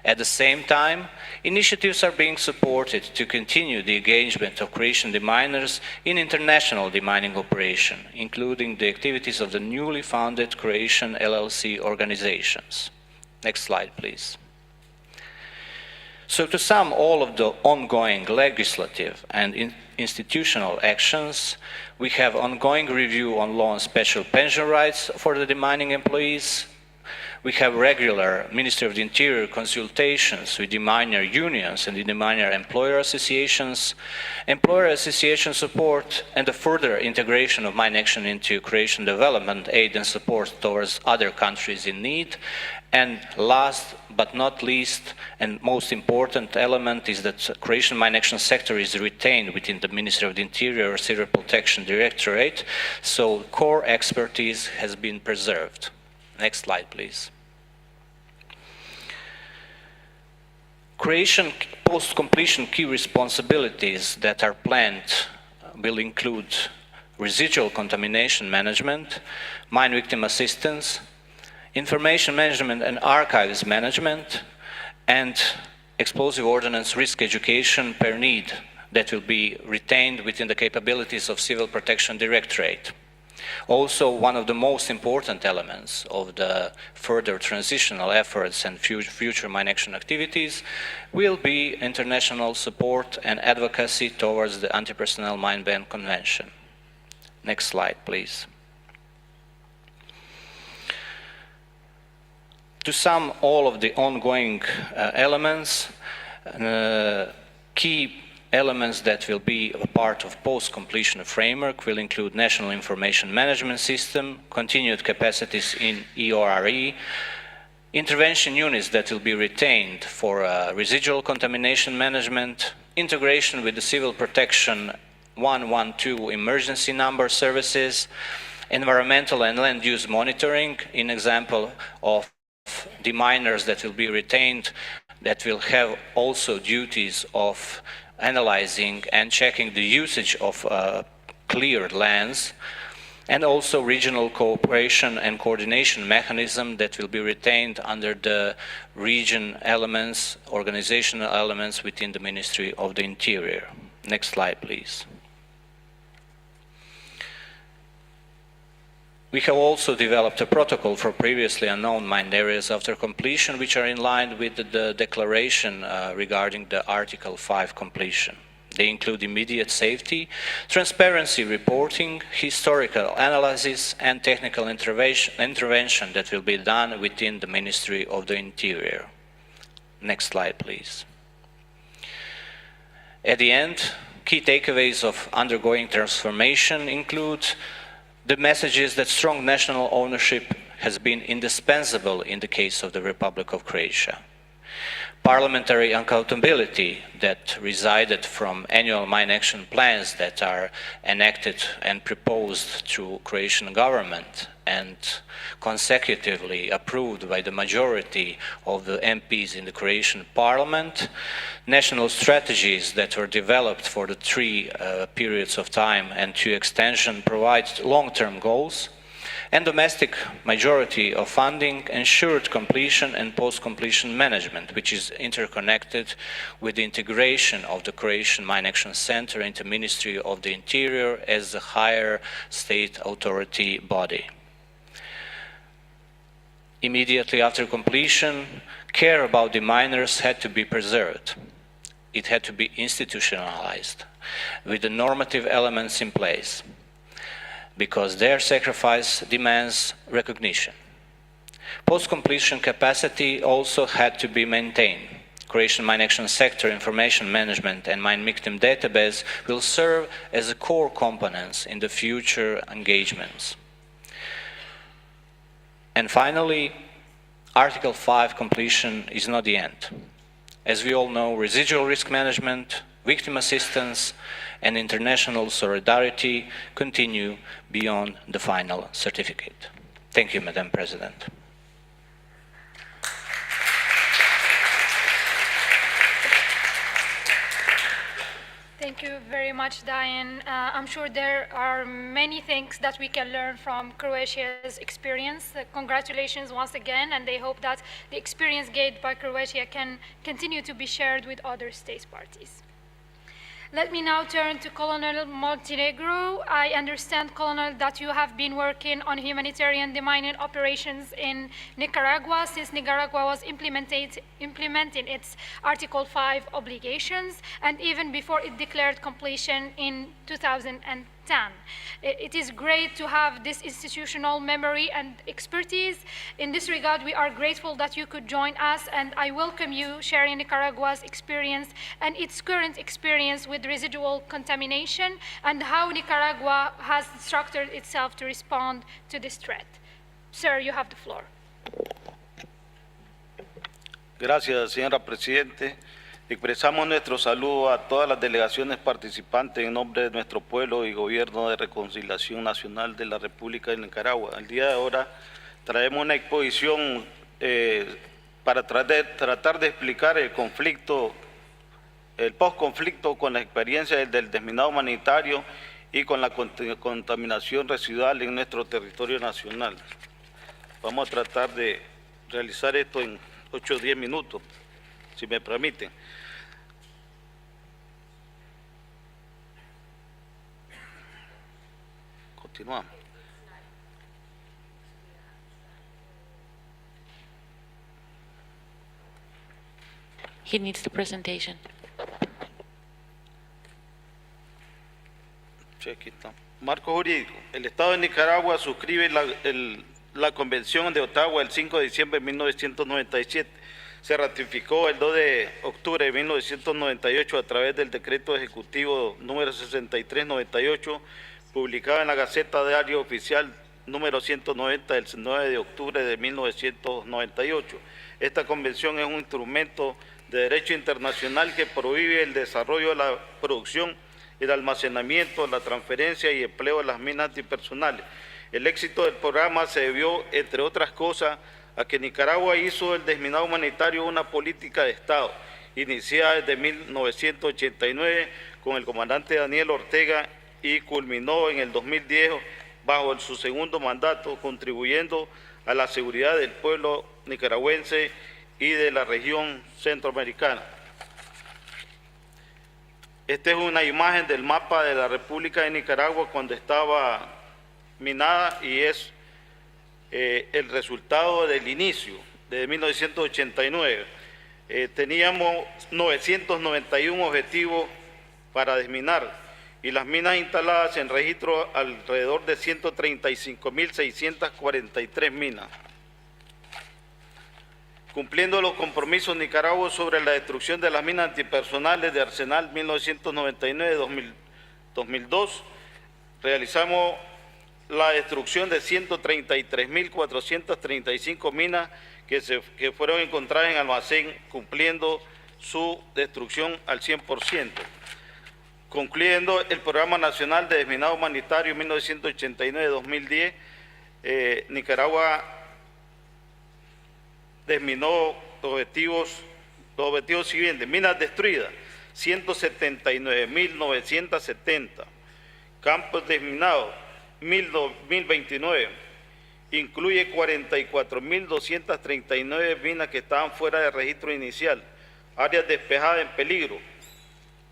At the same time, initiatives are being supported to continue the engagement of Croatian deminers in international demining operation, including the activities of the newly founded Croatian LLC organizations. Next slide, please. So to sum all of the ongoing legislative and institutional actions, we have ongoing review on law on special pension rights for the demining employees. We have regular Ministry of the Interior consultations with deminer unions and the deminer employer associations, employer association support, and the further integration of mine action into Croatian development aid and support towards other countries in need. And last but not least, and most important element is that the Croatian mine action sector is retained within the Ministry of the Interior Civil Protection Directorate, so core expertise has been preserved. Next slide, please. Croatian post-completion key responsibilities that are planned will include residual contamination management, mine victim assistance, information management and archives management, and explosive ordnance risk education per need that will be retained within the capabilities of Civil Protection Directorate. Also, one of the most important elements of the further transitional efforts and future mine action activities will be international support and advocacy towards the Anti-Personnel Mine Ban Convention. Next slide, please. To sum all of the ongoing elements, key elements that will be a part of post-completion framework will include National Information Management System, continued capacities in EORE, intervention units that will be retained for residual contamination management, integration with the Civil Protection 112 emergency number services, environmental and land use monitoring, in example of deminers that will be retained that will have also duties of analyzing and checking the usage of cleared lands, and also regional cooperation and coordination mechanism that will be retained under the region elements, organizational elements within the Ministry of the Interior. Next slide, please. We have also developed a protocol for previously unknown mined areas after completion, which are in line with the declaration regarding the Article 5 completion. They include immediate safety, transparency reporting, historical analysis, and technical intervention that will be done within the Ministry of the Interior. Next slide, please. At the end, key takeaways of undergoing transformation include the messages that strong national ownership has been indispensable in the case of the Republic of Croatia. Parliamentary accountability that resided from annual mine action plans that are enacted and proposed to Croatian government and consecutively approved by the majority of the MPs in the Croatian parliament, national strategies that were developed for the 3 periods of time and 2 extension provide long-term goals, and domestic majority of funding ensured completion and post-completion management, which is interconnected with the integration of the Croatian Mine Action Center into Ministry of the Interior as a higher state authority body. Immediately after completion, care about the miners had to be preserved. It had to be institutionalized with the normative elements in place, because their sacrifice demands recognition. Post-completion capacity also had to be maintained. Croatian Mine Action Sector Information Management and Mine Victim Database will serve as a core components in the future engagements. And finally, Article 5 completion is not the end. As we all know, residual risk management, victim assistance, and international solidarity continue beyond the final certificate. Thank you, Madam President.
Thank you very much, Diane. I'm sure there are many things that we can learn from Croatia's experience. Congratulations once again, and they hope that the experience gained by Croatia can continue to be shared with other state parties. Let me now turn to Colonel Montenegro. I understand, Colonel, that you have been working on humanitarian demining operations in Nicaragua since Nicaragua was implementing its Article 5 obligations, and even before it declared completion in 2010. It is great to have this institutional memory and expertise. In this regard, we are grateful that you could join us, and I welcome you sharing Nicaragua's experience and its current experience with residual contamination and how Nicaragua has structured itself to respond to this threat. Sir, you have the floor.
Gracias, señora Presidente. Expresamos nuestro saludo a todas las delegaciones participantes en nombre de nuestro pueblo y Gobierno de Reconciliación Nacional de la República de Nicaragua. El día de ahora traemos una exposición para tratar de explicar el conflicto, el postconflicto con la experiencia del desminado humanitario y con la contaminación residual en nuestro territorio nacional. Vamos a tratar de realizar esto en 8 o 10 minutos, si me permiten. Continuamos.
He needs the presentation.
Sí, aquí está. Marco jurídico. El Estado de Nicaragua suscribe la Convención de Ottawa el 5 de diciembre de 1997. Se ratificó el 2 de octubre de 1998 a través del Decreto Ejecutivo número 6398, publicado en la Gaceta Diario Oficial número 190 del 9 de octubre de 1998. Esta convención es un instrumento de derecho internacional que prohíbe el desarrollo de la producción, el almacenamiento, la transferencia y empleo de las minas antipersonales. El éxito del programa se debió, entre otras cosas, a que Nicaragua hizo del desminado humanitario una política de Estado, iniciada desde 1989 con el comandante Daniel Ortega y culminó en el 2010 bajo su segundo mandato, contribuyendo a la seguridad del pueblo nicaragüense y de la región centroamericana. Esta es una imagen del mapa de la República de Nicaragua cuando estaba minada y es el resultado del inicio, de 1989. Teníamos 991 objetivos para desminar y las minas instaladas en registro alrededor de 135.643 minas. Cumpliendo los compromisos Nicaragua sobre la destrucción de las minas antipersonales de Arsenal 1999-2002, realizamos la destrucción de 133.435 minas que fueron encontradas en almacén, cumpliendo su destrucción al 100%. Concluyendo el Programa Nacional de Desminado Humanitario 1989-2010, Nicaragua desminó los objetivos siguientes: minas destruidas, 179.970, campos desminados, 1.029, incluye 44.239 minas que estaban fuera de registro inicial, áreas despejadas en peligro,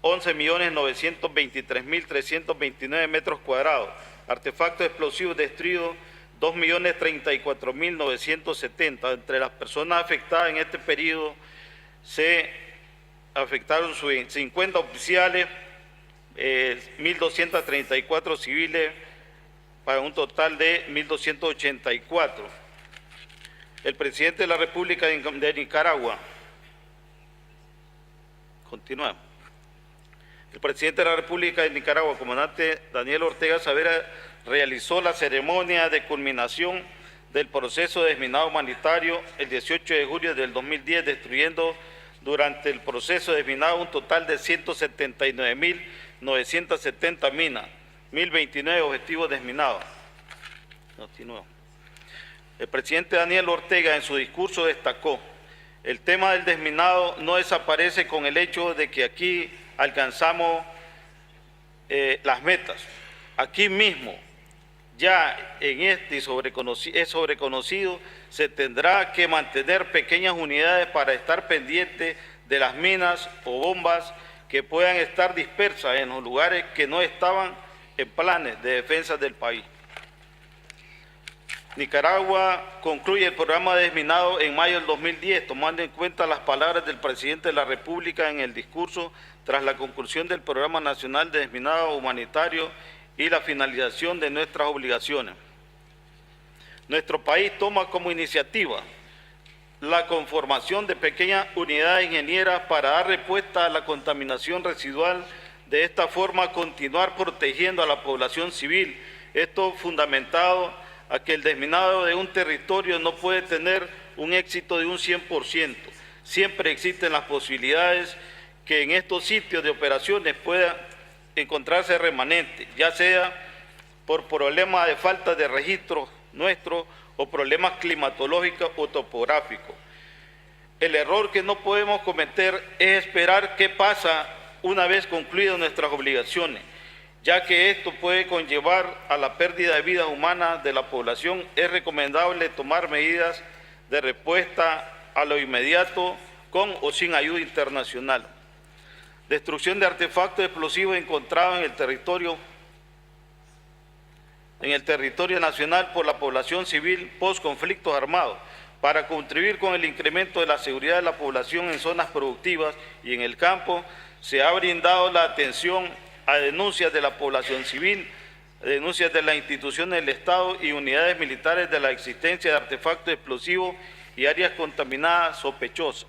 11.923.329 metros cuadrados, artefactos explosivos destruidos, 2.034.970. Entre las personas afectadas en este periodo se afectaron 50 oficiales, 1.234 civiles, para un total de 1.284. El presidente de la República de Nicaragua, continuamos. El presidente de la República de Nicaragua, comandante Daniel Ortega Savera, realizó la ceremonia de culminación del proceso de desminado humanitario el 18 de julio del 2010, destruyendo durante el proceso de desminado un total de 179.970 minas, 1.029 objetivos desminados. Continuamos. El presidente Daniel Ortega en su discurso destacó: el tema del desminado no desaparece con el hecho de que aquí alcanzamos las metas. Aquí mismo, ya en este es sobreconocido, se tendrá que mantener pequeñas unidades para estar pendientes de las minas o bombas que puedan estar dispersas en los lugares que no estaban en planes de defensa del país. Nicaragua concluye el programa de desminado en mayo del 2010, tomando en cuenta las palabras del presidente de la República en el discurso tras la conclusión del Programa Nacional de Desminado Humanitario y la finalización de nuestras obligaciones. Nuestro país toma como iniciativa la conformación de pequeñas unidades ingenieras para dar respuesta a la contaminación residual. De esta forma, continuar protegiendo a la población civil. Esto fundamentado a que el desminado de un territorio no puede tener un éxito de un 100%. Siempre existen las posibilidades que en estos sitios de operaciones pueda encontrarse remanente, ya sea por problemas de falta de registro nuestro o problemas climatológicos o topográficos. El error que no podemos cometer es esperar qué pasa una vez concluidas nuestras obligaciones, ya que esto puede conllevar a la pérdida de vidas humanas de la población. Es recomendable tomar medidas de respuesta a lo inmediato con o sin ayuda internacional. Destrucción de artefactos explosivos encontrados en el territorio nacional por la población civil post conflictos armados, para contribuir con el incremento de la seguridad de la población en zonas productivas y en el campo. Se ha brindado la atención a denuncias de la población civil, denuncias de las instituciones del Estado y unidades militares de la existencia de artefactos explosivos y áreas contaminadas sospechosas.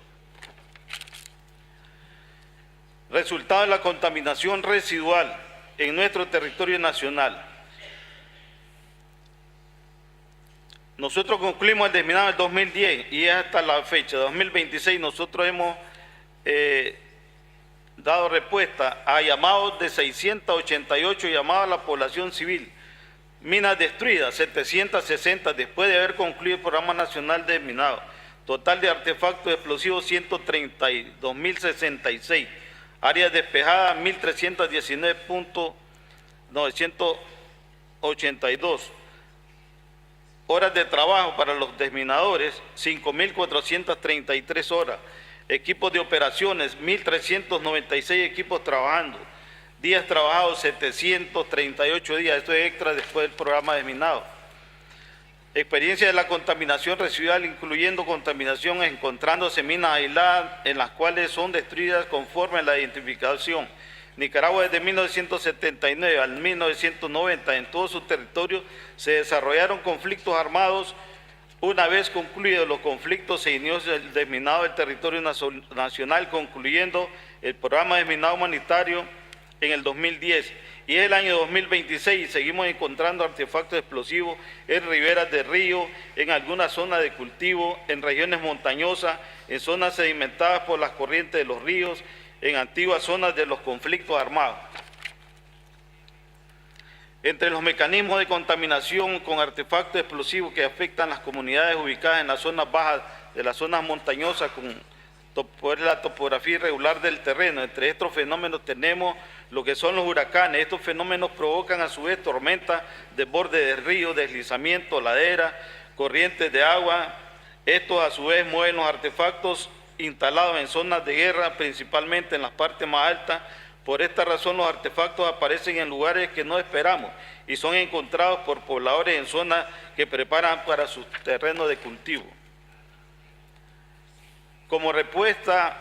Resultado de la contaminación residual en nuestro territorio nacional. Nosotros concluimos el desminado en el 2010 y hasta la fecha, 2026, nosotros hemos dado respuesta a llamados de 688 llamados a la población civil. Minas destruidas, 760 después de haber concluido el Programa Nacional de Desminado. Total de artefactos explosivos, 132.066. Áreas despejadas, 1.319.982. Horas de trabajo para los desminadores, 5.433 horas. Equipos de operaciones, 1.396 equipos trabajando. Días trabajados, 738 días. Esto es extra después del programa desminado. Experiencia de la contaminación residual, incluyendo contaminación encontrándose minas aisladas en las cuales son destruidas conforme a la identificación. Nicaragua desde 1979 al 1990 en todo su territorio se desarrollaron conflictos armados. Una vez concluidos los conflictos se inició el desminado del territorio nacional, concluyendo el programa de desminado humanitario en el 2010. Y es el año 2026 y seguimos encontrando artefactos explosivos en riberas de río, en algunas zonas de cultivo, en regiones montañosas, en zonas sedimentadas por las corrientes de los ríos, en antiguas zonas de los conflictos armados. Entre los mecanismos de contaminación con artefactos explosivos que afectan las comunidades ubicadas en las zonas bajas de las zonas montañosas por la topografía irregular del terreno, entre estos fenómenos tenemos lo que son los huracanes. Estos fenómenos provocan a su vez tormentas, desborde de ríos, deslizamientos, laderas, corrientes de agua. Estos a su vez mueven los artefactos instalados en zonas de guerra, principalmente en las partes más altas. Por esta razón los artefactos aparecen en lugares que no esperamos y son encontrados por pobladores en zonas que preparan para sus terrenos de cultivo. Como respuesta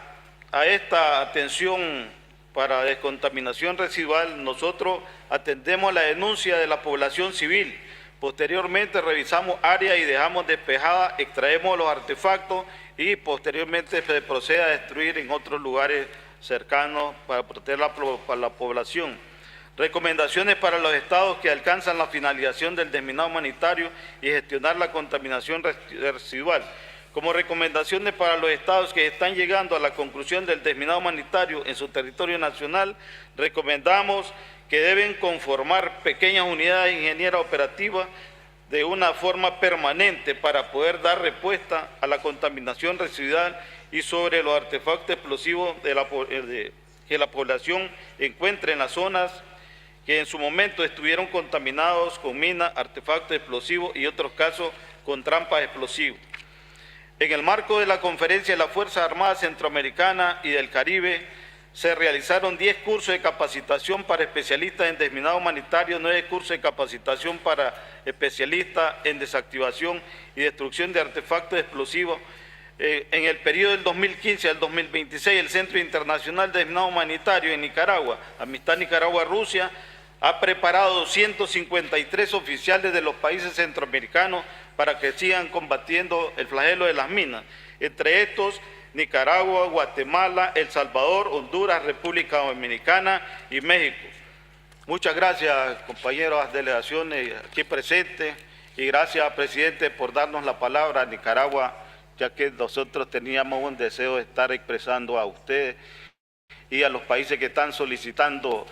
a esta atención para descontaminación residual, nosotros atendemos la denuncia de la población civil. Posteriormente revisamos áreas y dejamos despejadas, extraemos los artefactos y posteriormente se procede a destruir en otros lugares cercanos para proteger la población. Recomendaciones para los estados que alcanzan la finalización del desminado humanitario y gestionar la contaminación residual. Como recomendaciones para los estados que están llegando a la conclusión del desminado humanitario en su territorio nacional, recomendamos que deben conformar pequeñas unidades ingenieras operativas de una forma permanente para poder dar respuesta a la contaminación residual y sobre los artefactos explosivos que la población encuentre en las zonas que en su momento estuvieron contaminados con minas, artefactos explosivos y otros casos con trampas explosivas. En el marco de la conferencia de las Fuerzas Armadas Centroamericanas y del Caribe, Se realizaron 10 cursos de capacitación para especialistas en desminado humanitario, 9 cursos de capacitación para especialistas en desactivación y destrucción de artefactos explosivos. En el periodo del 2015 al 2026, el Centro Internacional de Desminado Humanitario en Nicaragua, Amistad Nicaragua-Rusia, ha preparado 253 oficiales de los países centroamericanos para que sigan combatiendo el flagelo de las minas. Entre estos, Nicaragua, Guatemala, El Salvador, Honduras, República Dominicana y México. Muchas gracias, compañeros delegaciones aquí presentes, y gracias, presidente, por darnos la palabra a Nicaragua, ya que nosotros teníamos un deseo de estar expresando a ustedes y a los países que están solicitando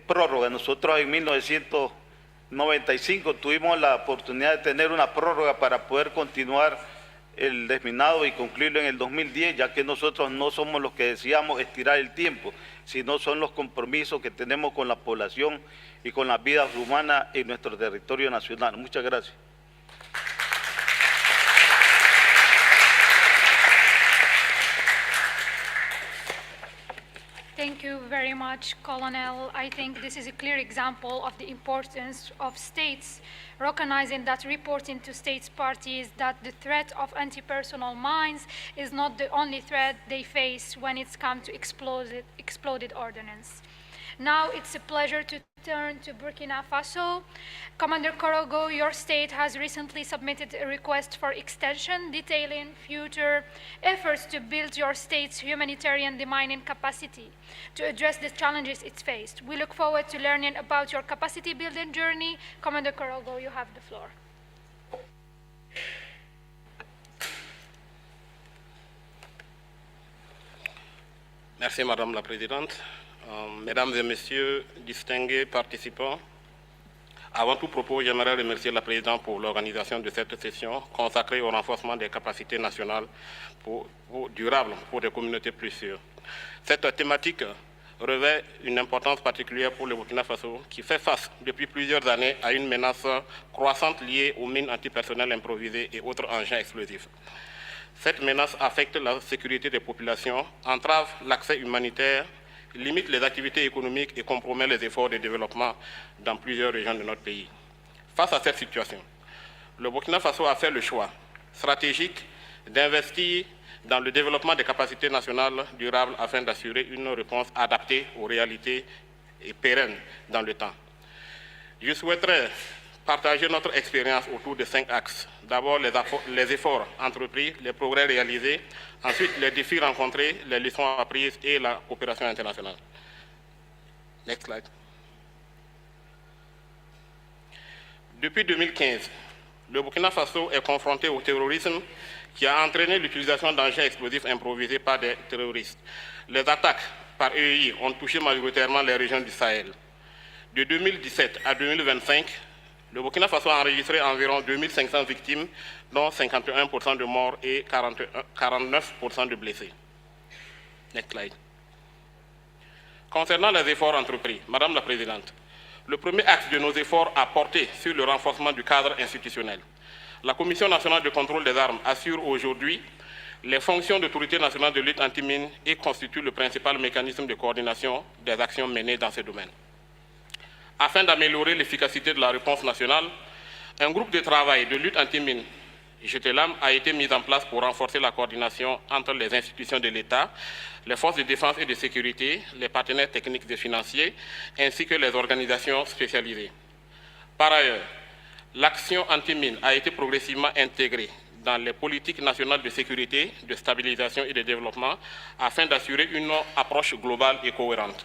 prórroga. Nosotros en 1995 tuvimos la oportunidad de tener una prórroga para poder continuar el desminado y concluirlo en el 2010, ya que nosotros no somos los que decíamos estirar el tiempo, sino son los compromisos que tenemos con la población y con las vidas humanas en nuestro territorio nacional. Muchas gracias.
Thank you very much, Colonel. I think this is a clear example of the importance of states recognizing that reporting to states parties that the threat of anti-personnel mines is not the only threat they face when it's come to exploded ordnance. Now it's a pleasure to turn to Burkina Faso. Commander Korogo, your state has recently submitted a request for extension detailing future efforts to build your state's humanitarian demining capacity to address the challenges it's faced. We look forward to learning about your capacity building journey. Commander Korogo, you have the floor.
Merci, Madame la Présidente. Mesdames et Messieurs, distingués participants, avant tout propos, j'aimerais remercier la Présidente pour l'organisation de cette session consacrée au renforcement des capacités nationales durables pour des communautés plus sûres. Cette thématique revêt une importance particulière pour le Burkina Faso, qui fait face depuis plusieurs années à une menace croissante liée aux mines antipersonnelles improvisées et autres engins explosifs. Cette menace affecte la sécurité des populations, entrave l'accès humanitaire, limite les activités économiques et compromet les efforts de développement dans plusieurs régions de notre pays. Face à cette situation, le Burkina Faso a fait le choix stratégique d'investir dans le développement des capacités nationales durables afin d'assurer une réponse adaptée aux réalités et pérenne dans le temps. Je souhaiterais partager notre expérience autour de 5 axes. D'abord, les efforts entrepris, les progrès réalisés, ensuite les défis rencontrés, les leçons apprises et la coopération internationale. Next slide. Depuis 2015, le Burkina Faso est confronté au terrorisme qui a entraîné l'utilisation d'engins explosifs improvisés par des terroristes. Les attaques par EI ont touché majoritairement les régions du Sahel. De 2017 à 2025, le Burkina Faso a enregistré environ 2500 victimes, dont 51% de morts et 49% de blessés. Next slide. Concernant les efforts entrepris, Madame la Présidente, le premier axe de nos efforts a porté sur le renforcement du cadre institutionnel. La Commission nationale de contrôle des armes assure aujourd'hui les fonctions d'autorité nationale de lutte anti-mine et constitue le principal mécanisme de coordination des actions menées dans ce domaine. Afin d'améliorer l'efficacité de la réponse nationale, un groupe de travail de lutte anti-mine, JTLAM, a été mis en place pour renforcer la coordination entre les institutions de l'État, les forces de défense et de sécurité, les partenaires techniques et financiers, ainsi que les organisations spécialisées. Par ailleurs, l'action anti-mine a été progressivement intégrée dans les politiques nationales de sécurité, de stabilisation et de développement afin d'assurer une approche globale et cohérente.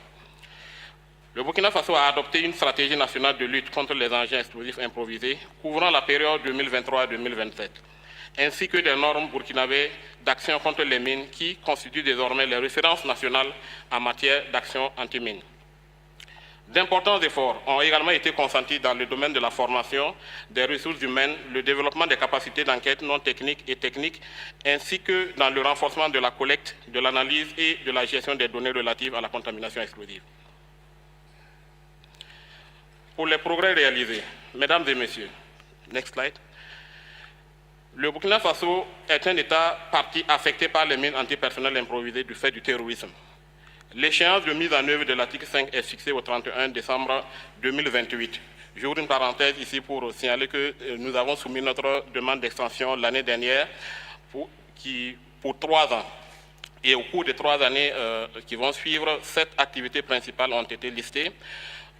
Le Burkina Faso a adopté une stratégie nationale de lutte contre les engins explosifs improvisés couvrant la période 2023-2027, ainsi que des normes burkinabées d'action contre les mines qui constituent désormais les références nationales en matière d'action anti-mine. D'importants efforts ont également été consentis dans le domaine de la formation, des ressources humaines, le développement des capacités d'enquête non techniques et techniques, ainsi que dans le renforcement de la collecte, de l'analyse et de la gestion des données relatives à la contamination explosive. Pour les progrès réalisés, Mesdames et Messieurs, next slide. Le Burkina Faso est un État partie affecté par les mines antipersonnelles improvisées du fait du terrorisme. L'échéance de mise en œuvre de l'article 5 est fixée au 31 décembre 2028. J'ouvre une parenthèse ici pour signaler que nous avons soumis notre demande d'extension l'année dernière pour 3 ans. Et au cours des 3 années qui vont suivre, 7 activités principales ont été listées.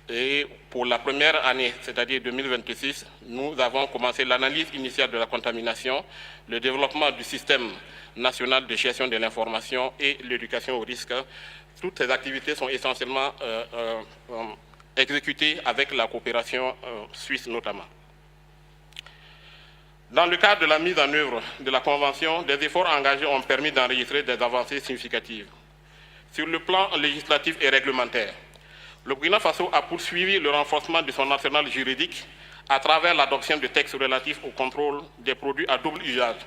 Et pour la première année, c'est-à-dire 2026, nous avons commencé l'analyse initiale de la contamination, le développement du système national de gestion de l'information et l'éducation au risque. Toutes ces activités sont essentiellement exécutées avec la coopération suisse notamment. Dans le cadre de la mise en œuvre de la Convention, des efforts engagés ont permis d'enregistrer des avancées significatives. Sur le plan législatif et réglementaire, le Burkina Faso a poursuivi le renforcement de son arsenal juridique à travers l'adoption de textes relatifs au contrôle des produits à double usage,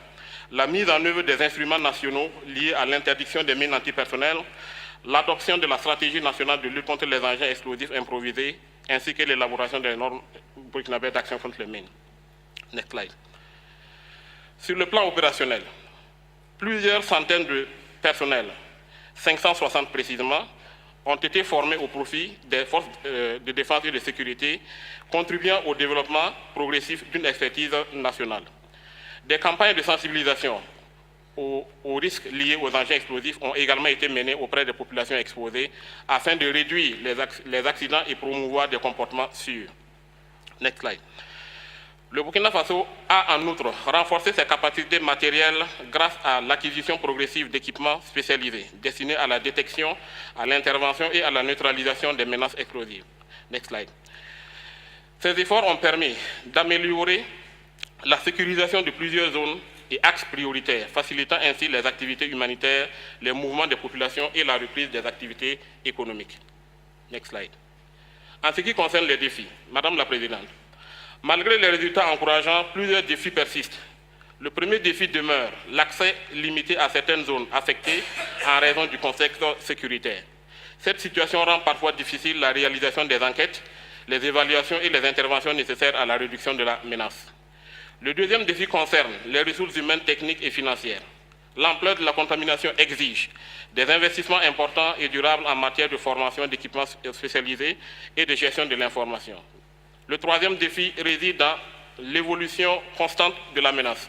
la mise en œuvre des instruments nationaux liés à l'interdiction des mines antipersonnelles, l'adoption de la stratégie nationale de lutte contre les engins explosifs improvisés, ainsi que l'élaboration des normes burkinabées d'action contre les mines. Next slide. Sur le plan opérationnel, plusieurs centaines de personnels, 560 précisément, ont été formés au profit des forces de défense et de sécurité, contribuant au développement progressif d'une expertise nationale. Des campagnes de sensibilisation aux risques liés aux engins explosifs ont également été menées auprès des populations exposées afin de réduire les accidents et promouvoir des comportements sûrs. Next slide. Le Burkina Faso a en outre renforcé ses capacités matérielles grâce à l'acquisition progressive d'équipements spécialisés destinés à la détection, à l'intervention et à la neutralisation des menaces explosives. Next slide. Ces efforts ont permis d'améliorer la sécurisation de plusieurs zones et axes prioritaires, facilitant ainsi les activités humanitaires, les mouvements des populations et la reprise des activités économiques. Next slide. En ce qui concerne les défis, Madame la Présidente, malgré les résultats encourageants, plusieurs défis persistent. Le premier défi demeure l'accès limité à certaines zones affectées en raison du contexte sécuritaire. Cette situation rend parfois difficile la réalisation des enquêtes, les évaluations et les interventions nécessaires à la réduction de la menace. Le deuxième défi concerne les ressources humaines, techniques et financières. L'ampleur de la contamination exige des investissements importants et durables en matière de formation, d'équipements spécialisés et de gestion de l'information. Le troisième défi réside dans l'évolution constante de la menace.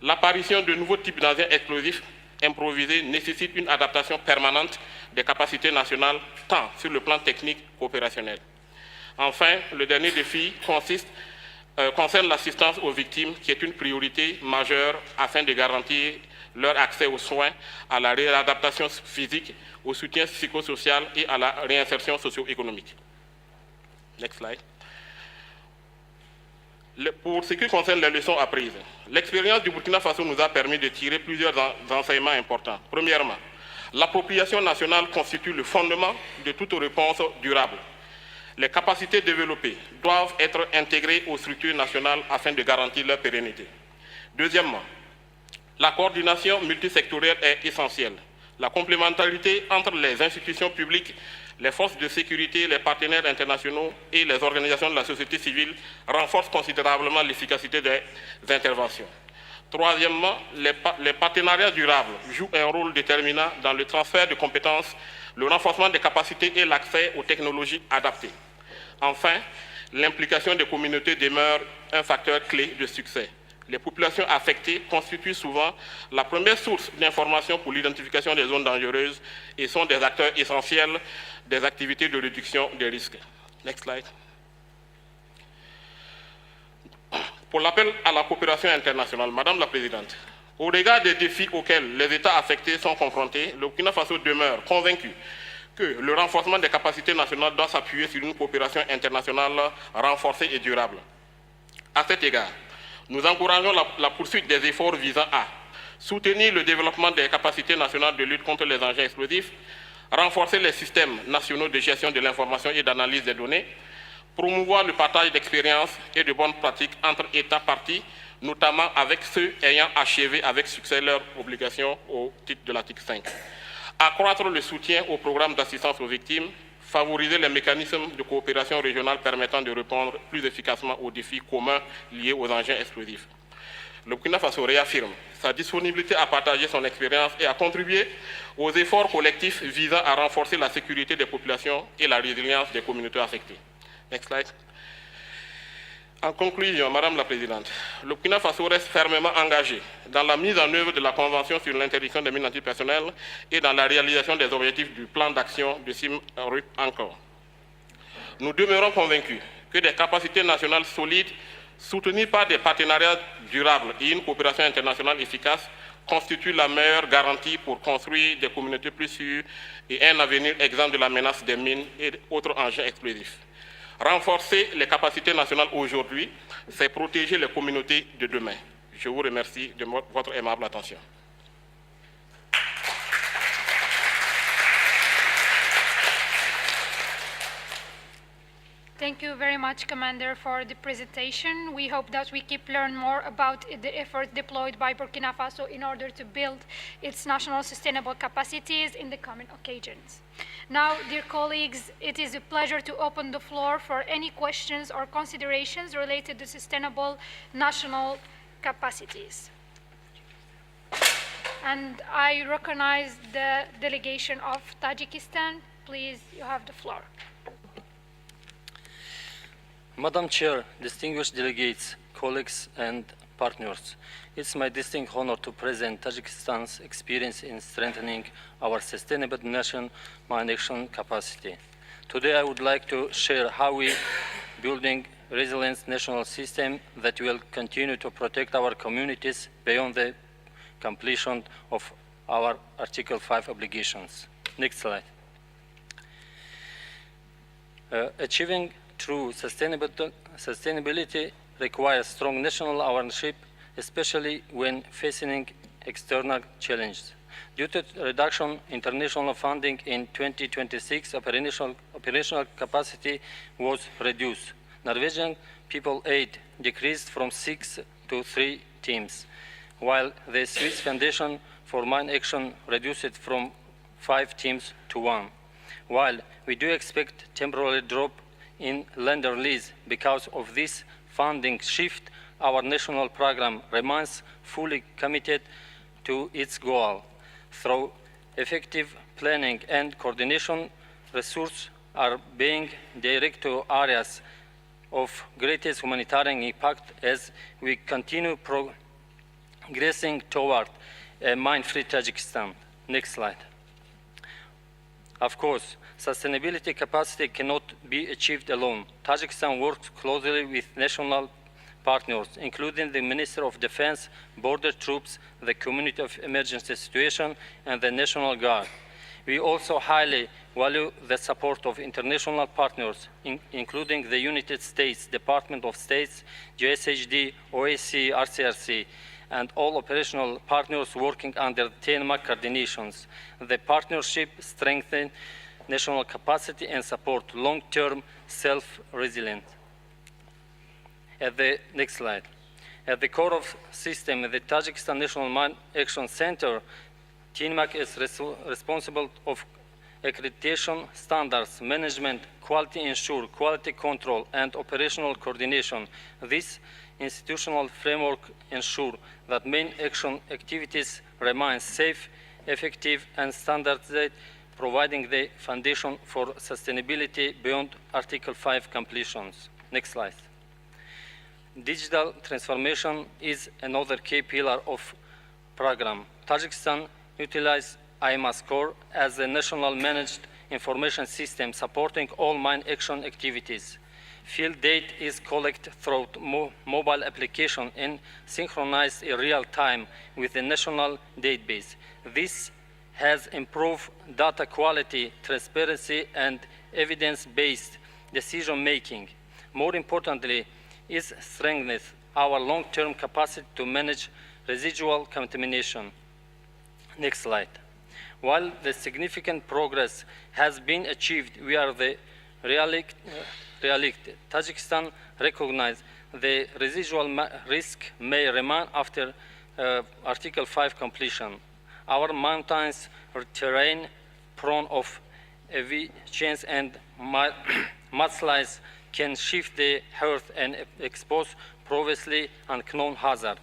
L'apparition de nouveaux types d'engins explosifs improvisés nécessite une adaptation permanente des capacités nationales, tant sur le plan technique qu'opérationnel. Enfin, le dernier défi concerne l'assistance aux victimes, qui est une priorité majeure afin de garantir leur accès aux soins, à la réadaptation physique, au soutien psychosocial et à la réinsertion socio-économique. Next slide. Pour ce qui concerne les leçons apprises, l'expérience du Burkina Faso nous a permis de tirer plusieurs enseignements importants. Premièrement, l'appropriation nationale constitue le fondement de toute réponse durable. Les capacités développées doivent être intégrées aux structures nationales afin de garantir leur pérennité. Deuxièmement, la coordination multisectorielle est essentielle. La complémentarité entre les institutions publiques, les forces de sécurité, les partenaires internationaux et les organisations de la société civile renforce considérablement l'efficacité des interventions. Troisièmement, les partenariats durables jouent un rôle déterminant dans le transfert de compétences, le renforcement des capacités et l'accès aux technologies adaptées. Enfin, l'implication des communautés demeure un facteur clé de succès. Les populations affectées constituent souvent la première source d'information pour l'identification des zones dangereuses et sont des acteurs essentiels des activités de réduction des risques. Next slide. Pour l'appel à la coopération internationale, Madame la Présidente, au regard des défis auxquels les États affectés sont confrontés, le Burkina Faso demeure convaincu que le renforcement des capacités nationales doit s'appuyer sur une coopération internationale renforcée et durable. À cet égard, nous encourageons la poursuite des efforts visant à soutenir le développement des capacités nationales de lutte contre les engins explosifs, renforcer les systèmes nationaux de gestion de l'information et d'analyse des données, promouvoir le partage d'expériences et de bonnes pratiques entre États parties, notamment avec ceux ayant achevé avec succès leurs obligations au titre de l'article 5. Accroître le soutien au programme d'assistance aux victimes, favoriser les mécanismes de coopération régionale permettant de répondre plus efficacement aux défis communs liés aux engins explosifs. Le Burkina Faso réaffirme sa disponibilité à partager son expérience et à contribuer aux efforts collectifs visant à renforcer la sécurité des populations et la résilience des communautés affectées. Next slide. En conclusion, Madame la Présidente, le Burkina Faso reste fermement engagé dans la mise en œuvre de la Convention sur l'interdiction des mines antipersonnelles et dans la réalisation des objectifs du plan d'action de CIMRUP encore. Nous demeurons convaincus que des capacités nationales solides, soutenues par des partenariats durables et une coopération internationale efficace, constituent la meilleure garantie pour construire des communautés plus sûres et un avenir exempt de la menace des mines et autres engins explosifs. Renforcer les capacités nationales aujourd'hui, c'est protéger les communautés de demain. Je vous remercie de votre aimable attention.
Thank you very much, Commander, for the presentation. We hope that we keep learn more about the efforts deployed by Burkina Faso in order to build its national sustainable capacities in the coming occasions. Now, dear colleagues, it is a pleasure to open the floor for any questions or considerations related to sustainable national capacities. And I recognize the delegation of Tajikistan. Please, you have the floor.
Madam Chair, distinguished delegates, colleagues, and partners, it's my distinct honor to present Tajikistan's experience in strengthening our sustainable nation mine action capacity. Today, I would like to share how we building resilient national system that will continue to protect our communities beyond the completion of our Article 5 obligations. Next slide. Achieving true sustainability requires strong national ownership, especially when facing external challenges. Due to reduction in international funding in 2026, operational capacity was reduced. Norwegian People Aid decreased from 6 to 3 teams, while the Swiss Foundation for Mine Action reduced it from 5 teams to 1. While we do expect temporary drop in land release because of this funding shift, our national program remains fully committed to its goal. Through effective planning and coordination, resources are being directed to areas of greatest humanitarian impact as we continue progressing toward a mine-free Tajikistan. Next slide. Of course, sustainability capacity cannot be achieved alone. Tajikistan works closely with national partners, including the Minister of Defense, border troops, the Community of Emergency Situation, and the National Guard. We also highly value the support of international partners, including the United States Department of State, GSHD, OSCE, RCRC, and all operational partners working under TNMAC coordinations. The partnership strengthens national capacity and support long-term self-resilience. At the next slide. At the core of system, the Tajikistan National Mine Action Center, TNMAC is responsible of accreditation, standards, management, quality ensure, quality control, and operational coordination. This institutional framework ensures that main action activities remain safe, effective, and standardized, providing the foundation for sustainability beyond Article 5 completions. Next slide. Digital transformation is another key pillar of program. Tajikistan utilizes IMAS Core as a national managed information system supporting all mine action activities. Field data is collected through mobile application and synchronized in real time with the national database. This has improved data quality, transparency, and evidence-based decision-making. More importantly, it strengthens our long-term capacity to manage residual contamination. Next slide. While the significant progress has been achieved, we are the reality. Tajikistan recognizes the residual risk may remain after Article 5 completion. Our mountains are terrain prone of avalanches and mudslides can shift the earth and expose previously unknown hazards.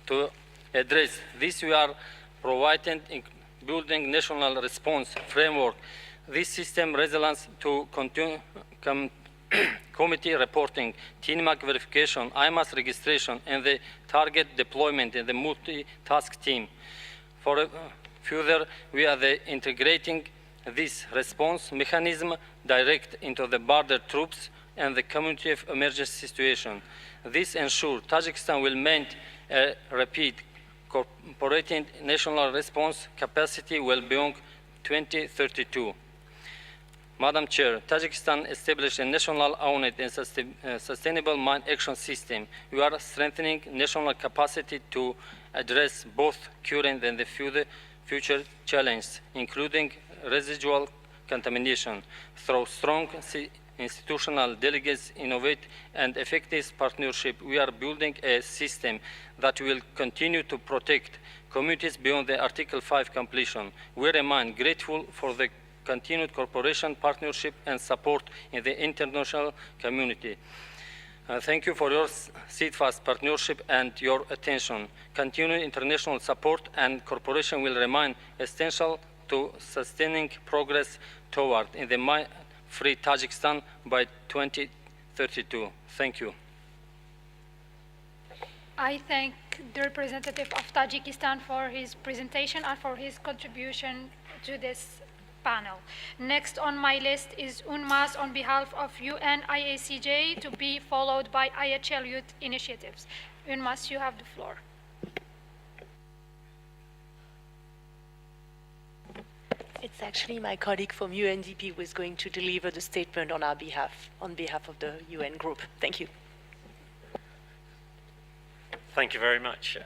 To address this, we are providing building national response framework. This system resilience to committee reporting, TNMAC verification, IMAS registration, and the target deployment in the multitask team. Further, we are integrating this response mechanism direct into the border troops and the community of emergency situation. This ensures Tajikistan will maintain a rapid cooperating national response capacity well beyond 2032. Madam Chair, Tajikistan established a national owned and sustainable mine action system. We are strengthening national capacity to address both current and the future challenges, including residual contamination, through strong institutional delegates, innovate and effective partnership. We are building a system that will continue to protect communities beyond the Article 5 completion. We remain grateful for the continued cooperation, partnership, and support in the international community. Thank you for your steadfast partnership and your attention. Continued international support and cooperation will remain essential to sustaining progress toward in the free Tajikistan by 2032. Thank you.
I thank the representative of Tajikistan for his presentation and for his contribution to this panel. Next on my list is UNMAS on behalf of UNIACJ, to be followed by IHL Youth Initiatives. UNMAS, you have the floor.
It's actually my colleague from UNDP who is going to deliver the statement on our behalf, on behalf of the UN group. Thank you.
Thank you very much.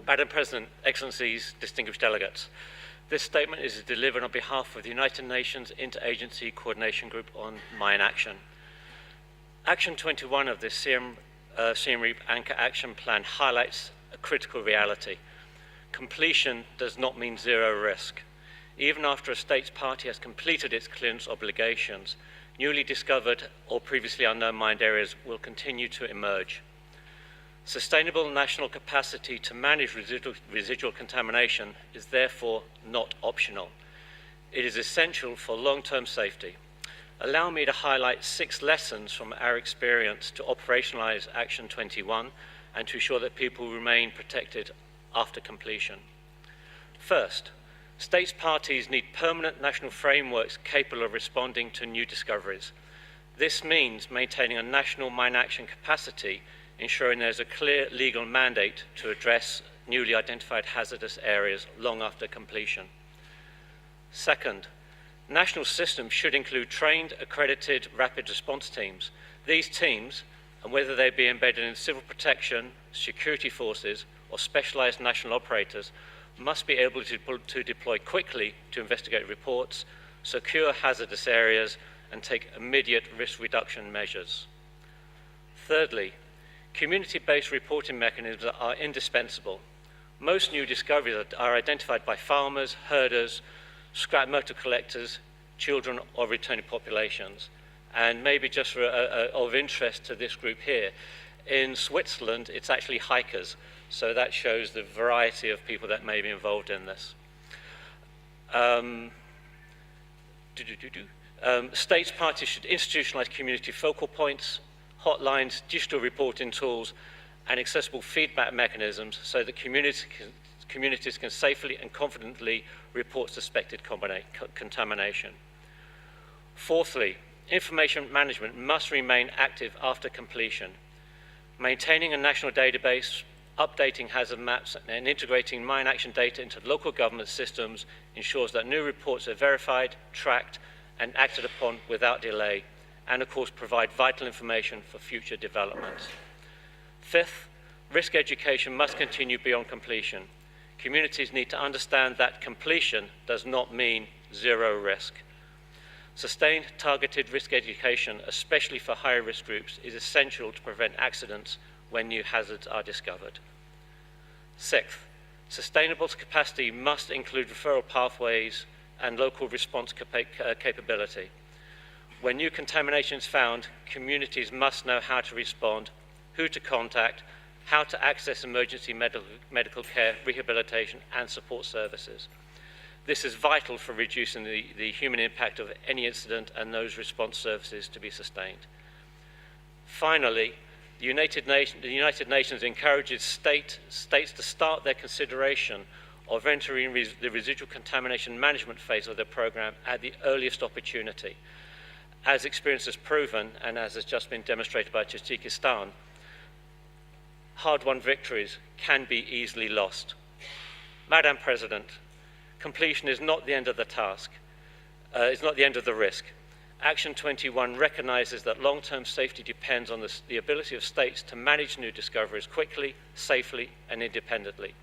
Madam President, Excellencies, distinguished delegates, this statement is delivered on behalf of the United Nations Interagency Coordination Group on Mine Action. Action 21 of the Siem Reap Anchor Action Plan highlights a critical reality. Completion does not mean zero risk. Even after a state's party has completed its clearance obligations, newly discovered or previously unknown mined areas will continue to emerge. Sustainable national capacity to manage residual contamination is therefore not optional. It is essential for long-term safety. Allow me to highlight 6 lessons from our experience to operationalize Action 21 and to ensure that people remain protected after completion. First, states parties need permanent national frameworks capable of responding to new discoveries. This means maintaining a national mine action capacity, ensuring there's a clear legal mandate to address newly identified hazardous areas long after completion. Second, national systems should include trained, accredited rapid response teams. These teams, and whether they be embedded in civil protection, security forces, or specialized national operators, must be able to deploy quickly to investigate reports, secure hazardous areas, and take immediate risk reduction measures. Thirdly, community-based reporting mechanisms are indispensable. Most new discoveries are identified by farmers, herders, scrap metal collectors, children, or returning populations. And maybe just of interest to this group here, in Switzerland, it's actually hikers. So that shows the variety of people that may be involved in this. States parties should institutionalize community focal points, hotlines, digital reporting tools, and accessible feedback mechanisms so that communities can safely and confidently report suspected contamination. Fourthly, information management must remain active after completion. Maintaining a national database, updating hazard maps, and integrating mine action data into local government systems ensures that new reports are verified, tracked, and acted upon without delay, and of course provide vital information for future developments. Fifth, risk education must continue beyond completion. Communities need to understand that completion does not mean zero risk. Sustained targeted risk education, especially for higher risk groups, is essential to prevent accidents when new hazards are discovered. Sixth, sustainable capacity must include referral pathways and local response capability. When new contamination is found, communities must know how to respond, who to contact, how to access emergency medical care, rehabilitation, and support services. This is vital for reducing the human impact of any incident and those response services to be sustained. Finally, the United Nations encourages states to start their consideration of entering the residual contamination management phase of their program at the earliest opportunity. As experience has proven, and as has just been demonstrated by Tajikistan, hard-won victories can be easily lost. Madam President, completion is not the end of the task, it's not the end of the risk. Action 21 recognises that long-term safety depends on the ability of states to manage new discoveries quickly, safely, and independently.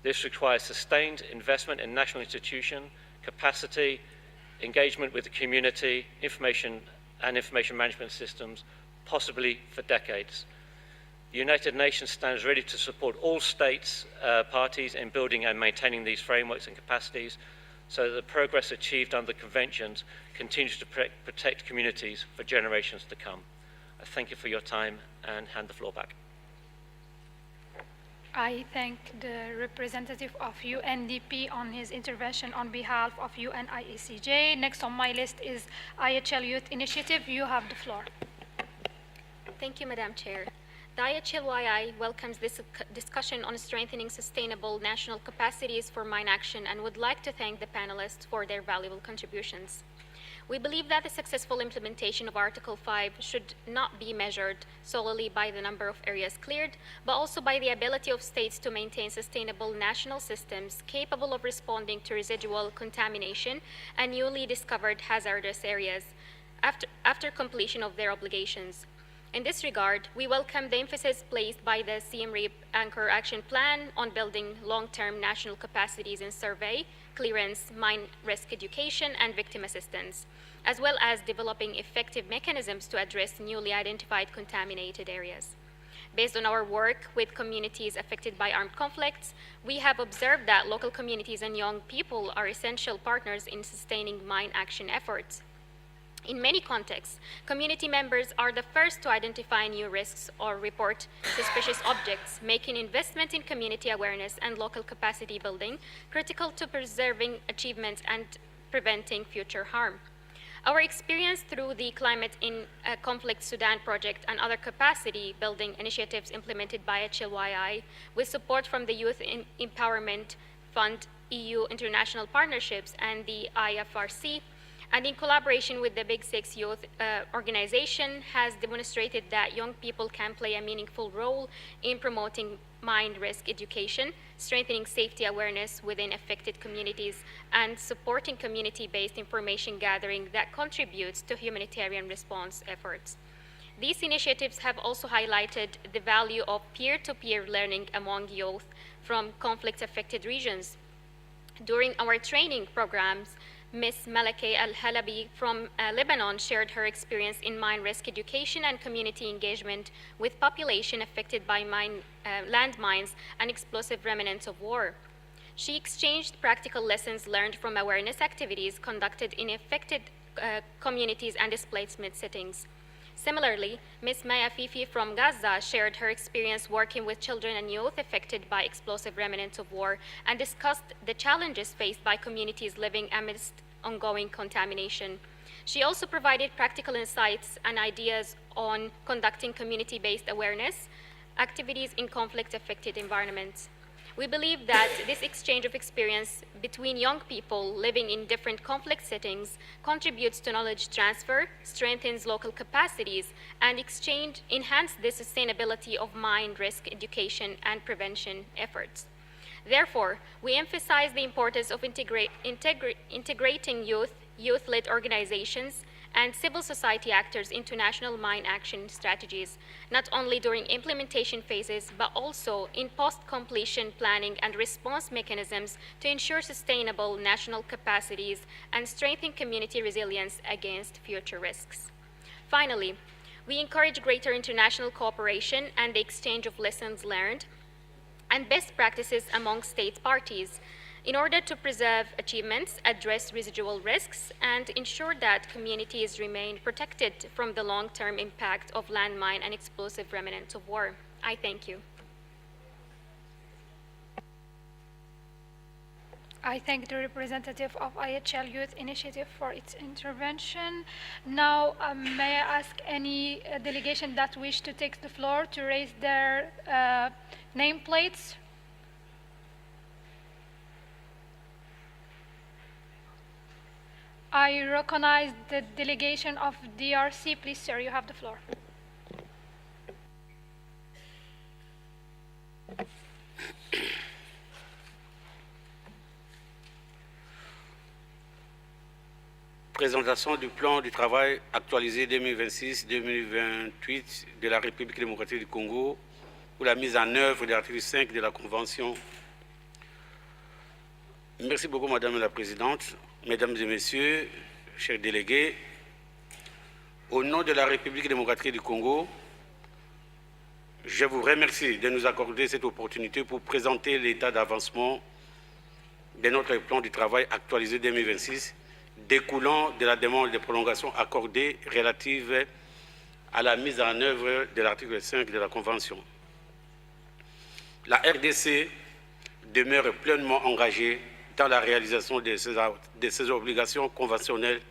This requires sustained investment in national institution, capacity, engagement with the community, information management systems, possibly for decades. The United Nations stands ready to support all states, parties in building and maintaining these frameworks and capacities so that the progress achieved under the conventions continues to protect communities for generations to come. I thank you for your time and hand the floor back.
I thank the representative of UNDP on his intervention on behalf of UNIECJ. Next on my list is IHL Youth Initiative. You have the floor.
Thank you, Madam Chair. The IHLYI welcomes this discussion on strengthening sustainable national capacities for mine action and would like to thank the panelists for their valuable contributions. We believe that the successful implementation of Article 5 should not be measured solely by the number of areas cleared, but also by the ability of states to maintain sustainable national systems capable of responding to residual contamination and newly discovered hazardous areas after completion of their obligations. In this regard, we welcome the emphasis placed by the Siem Reap Anchor Action Plan on building long-term national capacities in survey, clearance, mine risk education, and victim assistance, as well as developing effective mechanisms to address newly identified contaminated areas. Based on our work with communities affected by armed conflicts, we have observed that local communities and young people are essential partners in sustaining mine action efforts. In many contexts, community members are the first to identify new risks or report suspicious objects, making investment in community awareness and local capacity building critical to preserving achievements and preventing future harm. Our experience through the Climate in Conflict Sudan project and other capacity building initiatives implemented by HLYI with support from the Youth Empowerment Fund, EU International Partnerships, and the IFRC, and in collaboration with the Big Six Youth Organization, has demonstrated that young people can play a meaningful role in promoting mine risk education, strengthening safety awareness within affected communities, and supporting community-based information gathering that contributes to humanitarian response efforts. These initiatives have also highlighted the value of peer-to-peer learning among youth from conflict-affected regions. During our training programs, Ms. Malakeh Al-Halabi from Lebanon shared her experience in mine risk education and community engagement with population affected by landmines and explosive remnants of war. She exchanged practical lessons learned from awareness activities conducted in affected communities and displacement settings. Similarly, Ms. Maya Fifi from Gaza shared her experience working with children and youth affected by explosive remnants of war and discussed the challenges faced by communities living amidst ongoing contamination. She also provided practical insights and ideas on conducting community-based awareness activities in conflict-affected environments. We believe that this exchange of experience between young people living in different conflict settings contributes to knowledge transfer, strengthens local capacities, and enhance the sustainability of mine risk education and prevention efforts. Therefore, we emphasize the importance of integrating youth-led organizations, and civil society actors into national mine action strategies, not only during implementation phases, but also in post-completion planning and response mechanisms to ensure sustainable national capacities and strengthen community resilience against future risks. Finally, we encourage greater international cooperation and the exchange of lessons learned and best practices among state parties in order to preserve achievements, address residual risks, and ensure that communities remain protected from the long-term impact of landmine and explosive remnants of war. I thank you.
I thank the representative of IHL Youth Initiative for its intervention. Now, may I ask any delegation that wish to take the floor to raise their nameplates? I recognize the delegation of DRC. Please, sir, you have the floor.
Présentation du plan du travail actualisé 2026-2028 de la République démocratique du Congo pour la mise en œuvre de l'article 5 de la Convention. Merci beaucoup, Madame la Présidente, Mesdames et Messieurs, chers délégués. Au nom de la République démocratique du Congo, je vous remercie de nous accorder cette opportunité pour présenter l'état d'avancement de notre plan du travail actualisé 2026, découlant de la demande de prolongation accordée relative à la mise en œuvre de l'article 5 de la Convention. La RDC demeure pleinement engagée dans la réalisation de ses obligations conventionnelles,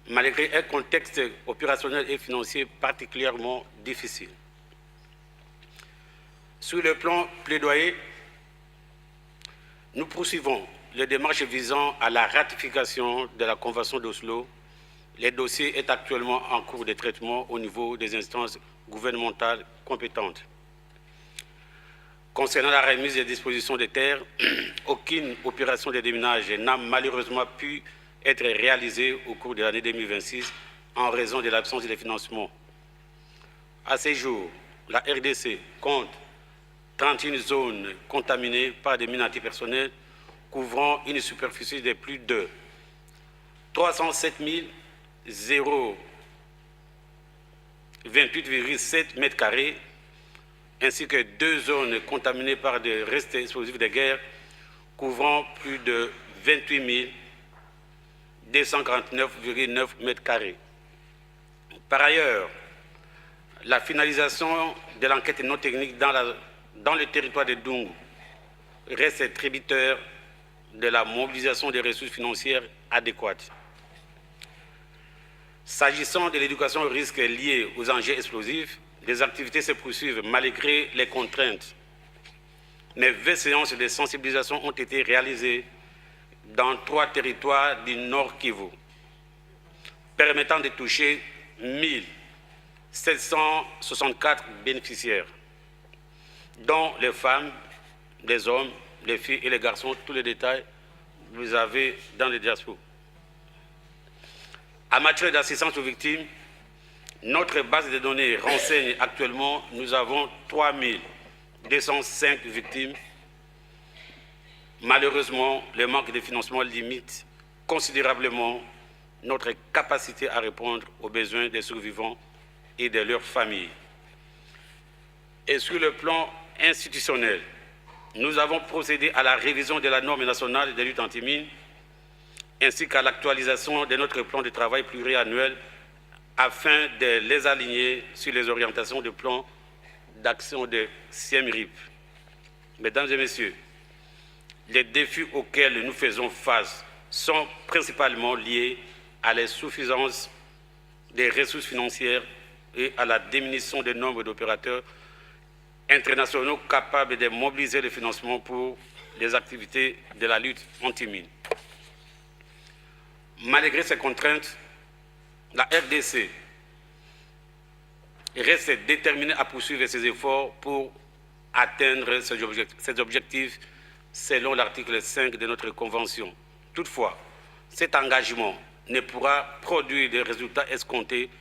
malgré un contexte opérationnel et financier particulièrement difficile. Sur le plan plaidoyer, nous poursuivons les démarches visant à la ratification de la Convention d'Oslo. Le dossier est actuellement en cours de traitement au niveau des instances gouvernementales compétentes. Concernant la remise des dispositions des terres, aucune opération de déminage n'a malheureusement pu être réalisée au cours de l'année 2026 en raison de l'absence de financement. À ce jour, la RDC compte 31 zones contaminées par des mines antipersonnelles couvrant une superficie de plus de 307 028,7 m², ainsi que 2 zones contaminées par des restes explosifs de guerre couvrant plus de 28 249,9 m². Par ailleurs, la finalisation de l'enquête non technique dans le territoire de Dungu reste tributaire de la mobilisation des ressources financières adéquates. S'agissant de l'éducation aux risques liés aux engins explosifs, les activités se poursuivent malgré les contraintes. Mais 20 séances de sensibilisation ont été réalisées dans 3 territoires du Nord Kivu, permettant de toucher 1764 bénéficiaires, dont les femmes, les hommes, les filles et les garçons. Tous les détails, vous avez dans les diaspos. En matière d'assistance aux victimes, notre base de données renseigne actuellement, nous avons 3205 victimes. Malheureusement, le manque de financement limite considérablement notre capacité à répondre aux besoins des survivants et de leurs familles. Et sur le plan institutionnel, nous avons procédé à la révision de la norme nationale de lutte anti-mine ainsi qu'à l'actualisation de notre plan de travail pluriannuel afin de les aligner sur les orientations du plan d'action de Siem Reap. Mesdames et Messieurs, les défis auxquels nous faisons face sont principalement liés à l'insuffisance des ressources financières et à la diminution du nombre d'opérateurs internationaux capables de mobiliser le financement pour les activités de la lutte anti-mine. Malgré ces contraintes, la RDC reste déterminée à poursuivre ses efforts pour atteindre ces objectifs selon l'article 5 de notre Convention. Toutefois, cet engagement ne pourra produire des résultats escomptés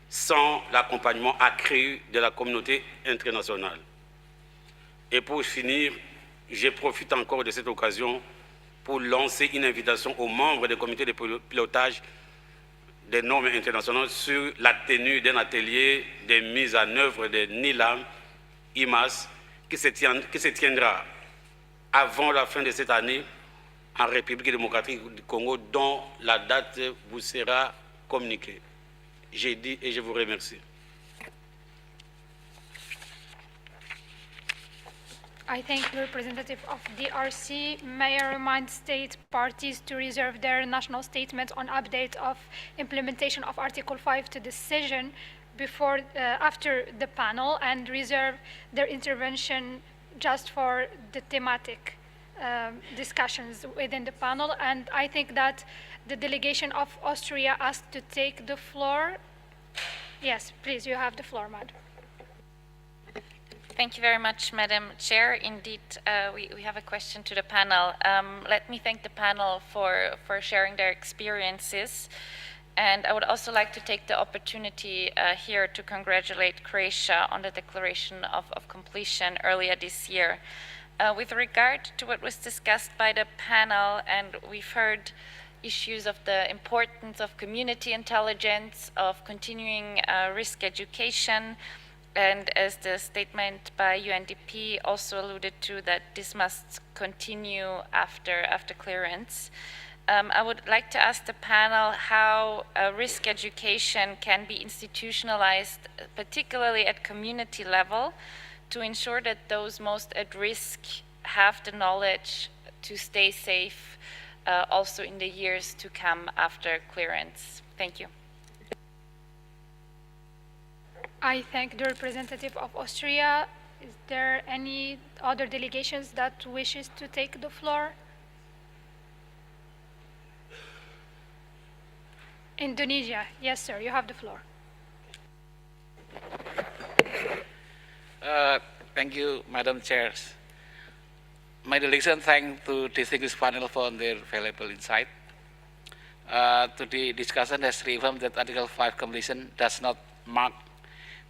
sans l'accompagnement accru de la communauté internationale. Et pour finir, je profite encore de cette occasion pour lancer une invitation aux membres des comités de pilotage des normes internationales sur la tenue d'un atelier de mise en œuvre de NILAM, IMAS, qui se tiendra avant la fin de cette année en République démocratique du Congo, dont la date vous sera communiquée. J'ai dit et je vous remercie.
I thank the representative of DRC. May I remind state parties to reserve their national statements on update of implementation of Article 5 to decision before, after the panel, and reserve their intervention just for the thematic discussions within the panel. And I think that the delegation of Austria asked to take the floor. Yes, please, you have the floor, madam.
Thank you very much, Madam Chair. Indeed, we have a question to the panel. Let me thank the panel for sharing their experiences. And I would also like to take the opportunity here to congratulate Croatia on the declaration of completion earlier this year. With regard to what was discussed by the panel, and we've heard issues of the importance of community intelligence, of continuing risk education, and as the statement by UNDP also alluded to, that this must continue after clearance. I would like to ask the panel how risk education can be institutionalized, particularly at community level, to ensure that those most at risk have the knowledge to stay safe also in the years to come after clearance. Thank you.
I thank the representative of Austria. Is there any other delegations that wishes to take the floor? Indonesia. Yes, sir, you have the floor.
Thank you, Madam Chair. My delegation thanks to distinguished panel for their valuable insight. The discussion has reaffirmed that Article 5 completion does not mark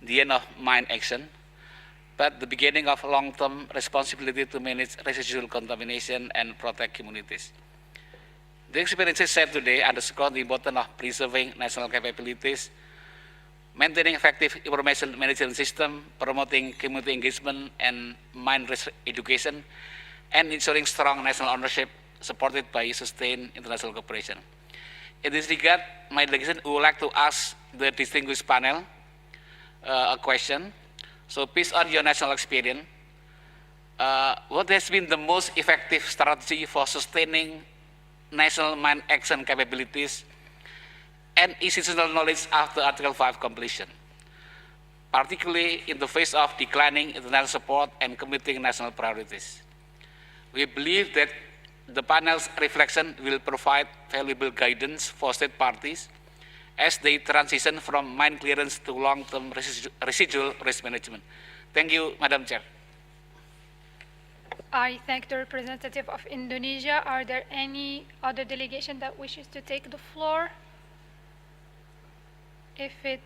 the end of mine action, but the beginning of long-term responsibility to manage residual contamination and protect communities. The experiences shared today underscore the importance of preserving national capabilities, maintaining effective information management system, promoting community engagement and mine risk education, and ensuring strong national ownership supported by sustained international cooperation. In this regard, my delegation would like to ask the distinguished panel a question. So based on your national experience, what has been the most effective strategy for sustaining national mine action capabilities and institutional knowledge after Article 5 completion, particularly in the face of declining international support and committing national priorities? We believe that the panel's reflection will provide valuable guidance for state parties as they transition from mine clearance to long-term residual risk management. Thank you, Madam Chair.
I thank the representative of Indonesia. Are there any other delegation that wishes to take the floor? If it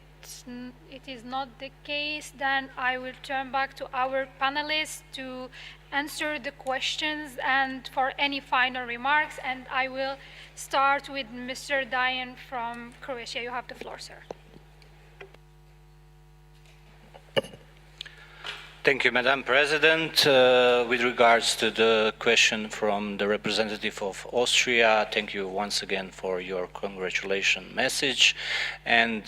is not the case, then I will turn back to our panelists to answer the questions and for any final remarks. And I will start with Mr. Dayan from Croatia. You have the floor, sir.
Thank you, Madam President. With regards to the question from the representative of Austria, thank you once again for your congratulation message. And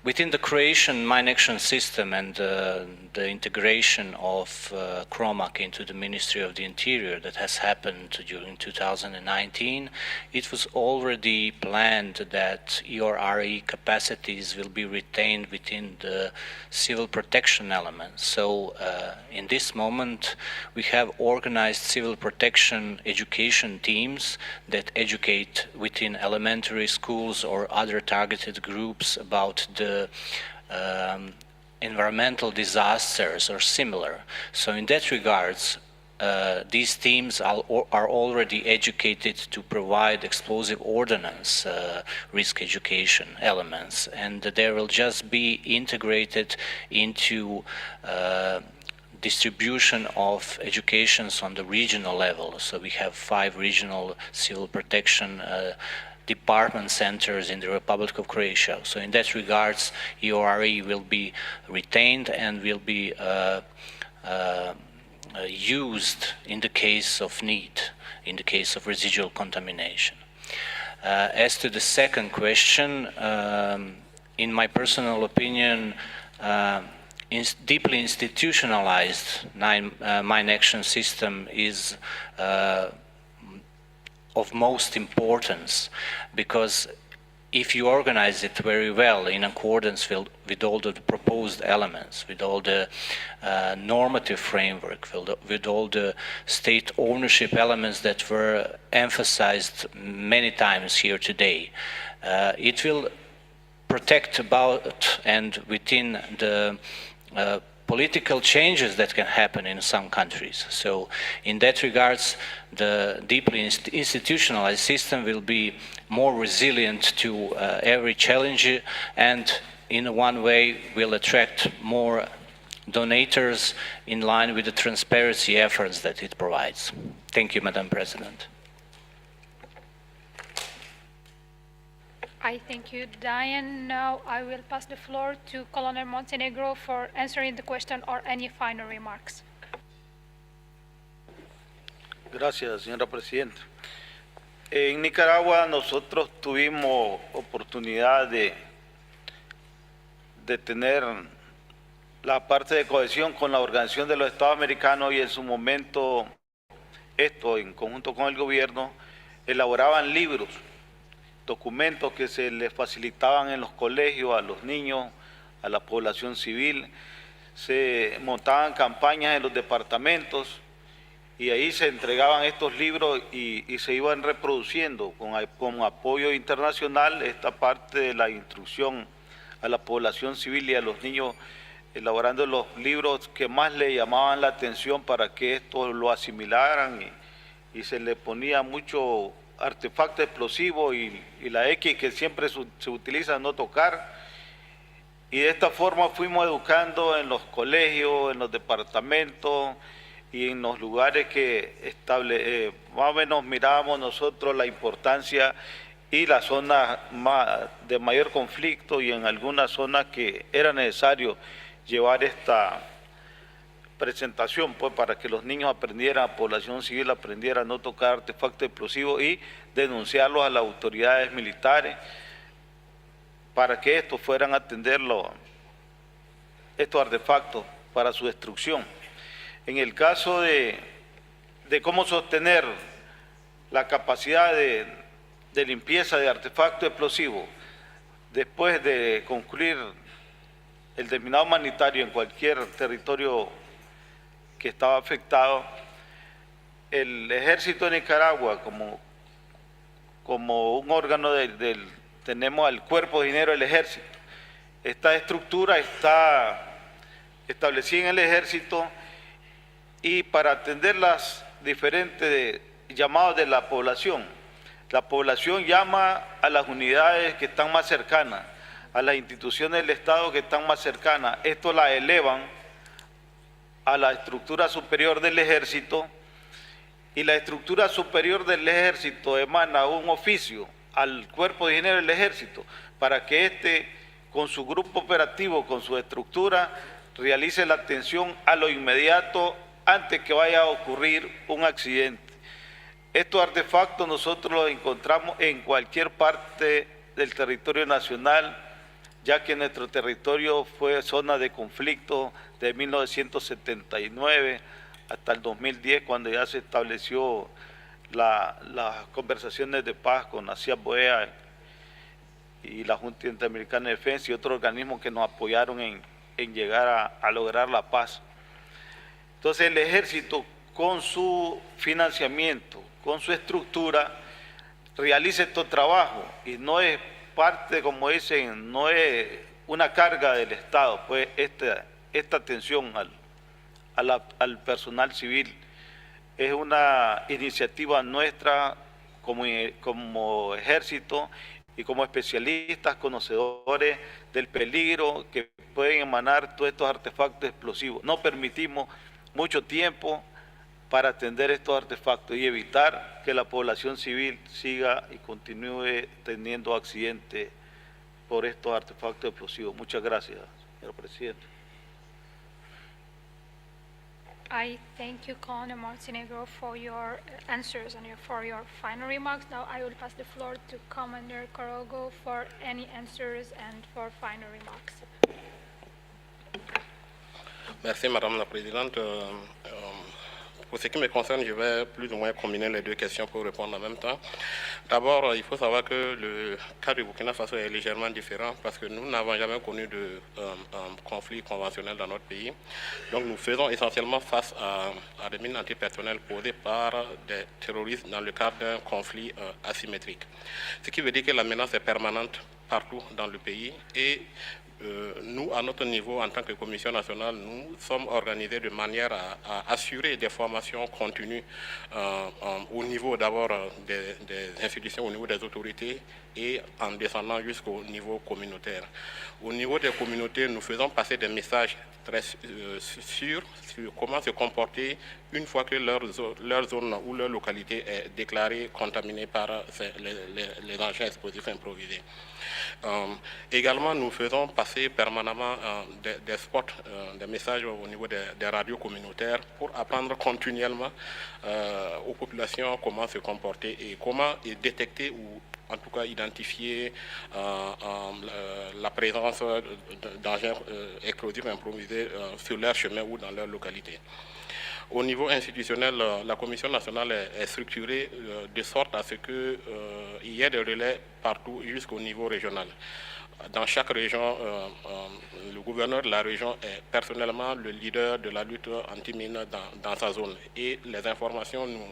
within the Croatian mine action system and the integration of CROMAC into the Ministry of the Interior that has happened during 2019, it was already planned that EORRE capacities will be retained within the civil protection element. So in this moment, we have organized civil protection education teams that educate within elementary schools or other targeted groups about the environmental disasters or similar. So in that regards, these teams are already educated to provide explosive ordnance risk education elements, and they will just be integrated into distribution of educations on the regional level. So we have 5 regional civil protection department centers in the Republic of Croatia. So in that regards, EORRE will be retained and will be used in the case of need, in the case of residual contamination. As to the second question, in my personal opinion, deeply institutionalized mine action system is of most importance, because if you organize it very well in accordance with all the proposed elements, with all the normative framework, with all the state ownership elements that were emphasized many times here today, it will protect about and within the political changes that can happen in some countries. So in that regards, the deeply institutionalized system will be more resilient to every challenge, and in one way will attract more donators in line with the transparency efforts that it provides. Thank you, Madam President.
I thank you, Diane. Now I will pass the floor to Colonel Montenegro for answering the question or any final remarks.
Gracias, señora Presidenta. En Nicaragua nosotros tuvimos oportunidad de tener la parte de cohesión con la Organización de los Estados Americanos, y en su momento esto, en conjunto con el gobierno, elaboraban libros, documentos que se les facilitaban en los colegios a los niños, a la población civil. Se montaban campañas en los departamentos y ahí se entregaban estos libros y se iban reproduciendo con apoyo internacional esta parte de la instrucción a la población civil y a los niños, elaborando los libros que más le llamaban la atención para que esto lo asimilaran, y se le ponía mucho artefacto explosivo y la X que siempre se utiliza, no tocar. Y de esta forma fuimos educando en los colegios, en los departamentos y en los lugares que más o menos mirábamos nosotros la importancia y las zonas de mayor conflicto, y en algunas zonas que era necesario llevar esta presentación, pues, para que los niños aprendieran, la población civil aprendiera a no tocar artefactos explosivos y denunciarlos a las autoridades militares para que estos fueran a atender estos artefactos para su destrucción. En el caso de cómo sostener la capacidad de limpieza de artefactos explosivos después de concluir el terminado humanitario en cualquier territorio que estaba afectado, el Ejército de Nicaragua como un órgano tenemos al Cuerpo de Ingenieros del Ejército. Esta estructura está establecida en el Ejército, y para atender las diferentes llamados de la población llama a las unidades que están más cercanas, a las instituciones del Estado que están más cercanas. Esto la elevan a la estructura superior del Ejército, y la estructura superior del Ejército emana un oficio al Cuerpo de Ingenieros del Ejército para que éste, con su grupo operativo, con su estructura, realice la atención a lo inmediato antes que vaya a ocurrir un accidente. Estos artefactos nosotros los encontramos en cualquier parte del territorio nacional, ya que nuestro territorio fue zona de conflicto de 1979 hasta el 2010, cuando ya se estableció las conversaciones de paz con la CIA y la Junta Interamericana de Defensa y otros organismos que nos apoyaron en llegar a lograr la paz. Entonces el Ejército, con su financiamiento, con su estructura, realiza estos trabajos, y no es parte, como dicen, no es una carga del Estado, pues esta atención al personal civil es una iniciativa nuestra como ejército y como especialistas, conocedores del peligro que pueden emanar todos estos artefactos explosivos. No permitimos mucho tiempo para atender estos artefactos y evitar que la población civil siga y continúe teniendo accidentes por estos artefactos explosivos. Muchas gracias, señor presidente.
I thank you, Colonel Montenegro, for your answers and for your final remarks. Now I will pass the floor to Commander Corogo for any answers and for final remarks.
Merci, Madame la Présidente. Pour ce qui me concerne, je vais plus ou moins combiner les deux questions pour répondre en même temps. D'abord, il faut savoir que le cas du Burkina Faso est légèrement différent parce que nous n'avons jamais connu de conflit conventionnel dans notre pays. Donc nous faisons essentiellement face à des mines antipersonnelles posées par des terroristes dans le cadre d'un conflit asymétrique. Ce qui veut dire que la menace est permanente partout dans le pays et nous, à notre niveau, en tant que Commission nationale, nous sommes organisés de manière à assurer des formations continues au niveau d'abord des institutions, au niveau des autorités et en descendant jusqu'au niveau communautaire. Au niveau des communautés, nous faisons passer des messages très sûrs sur comment se comporter une fois que leur zone ou leur localité est déclarée contaminée par les engins explosifs improvisés. Également, nous faisons passer permanemment des spots, des messages au niveau des radios communautaires pour apprendre continuellement aux populations comment se comporter et comment détecter ou en tout cas identifier la présence d'engins explosifs improvisés sur leur chemin ou dans leur localité. Au niveau institutionnel, la Commission nationale est structurée de sorte à ce qu'il y ait des relais partout jusqu'au niveau régional. Dans chaque région, le gouverneur de la région est personnellement le leader de la lutte anti-mine dans sa zone. Et les informations nous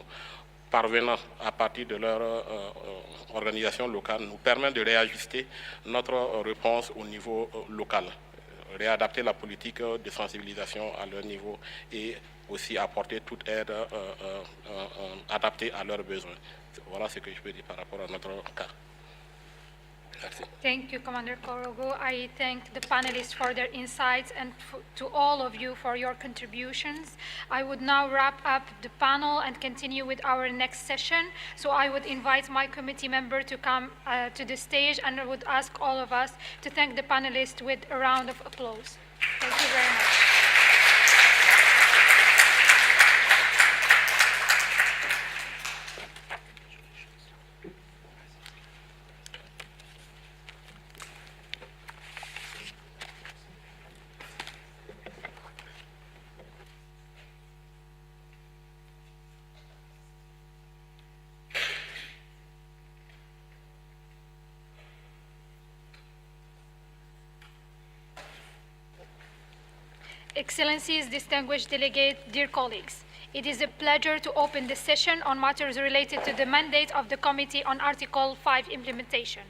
parvenant à partir de leur organisation locale nous permettent de réajuster notre réponse au niveau local, réadapter la politique de sensibilisation à leur niveau et aussi apporter toute aide adaptée à leurs besoins. Voilà ce que je peux dire par rapport à notre cas. Merci.
Thank you, Commander Korogo. I thank the panelists for their insights and to all of you for your contributions. I would now wrap up the panel and continue with our next session. So I would invite my committee member to come to the stage, and I would ask all of us to thank the panelists with a round of applause. Thank you very much. Excellencies, distinguished delegates, dear colleagues, it is a pleasure to open the session on matters related to the mandate of the Committee on Article 5 implementation.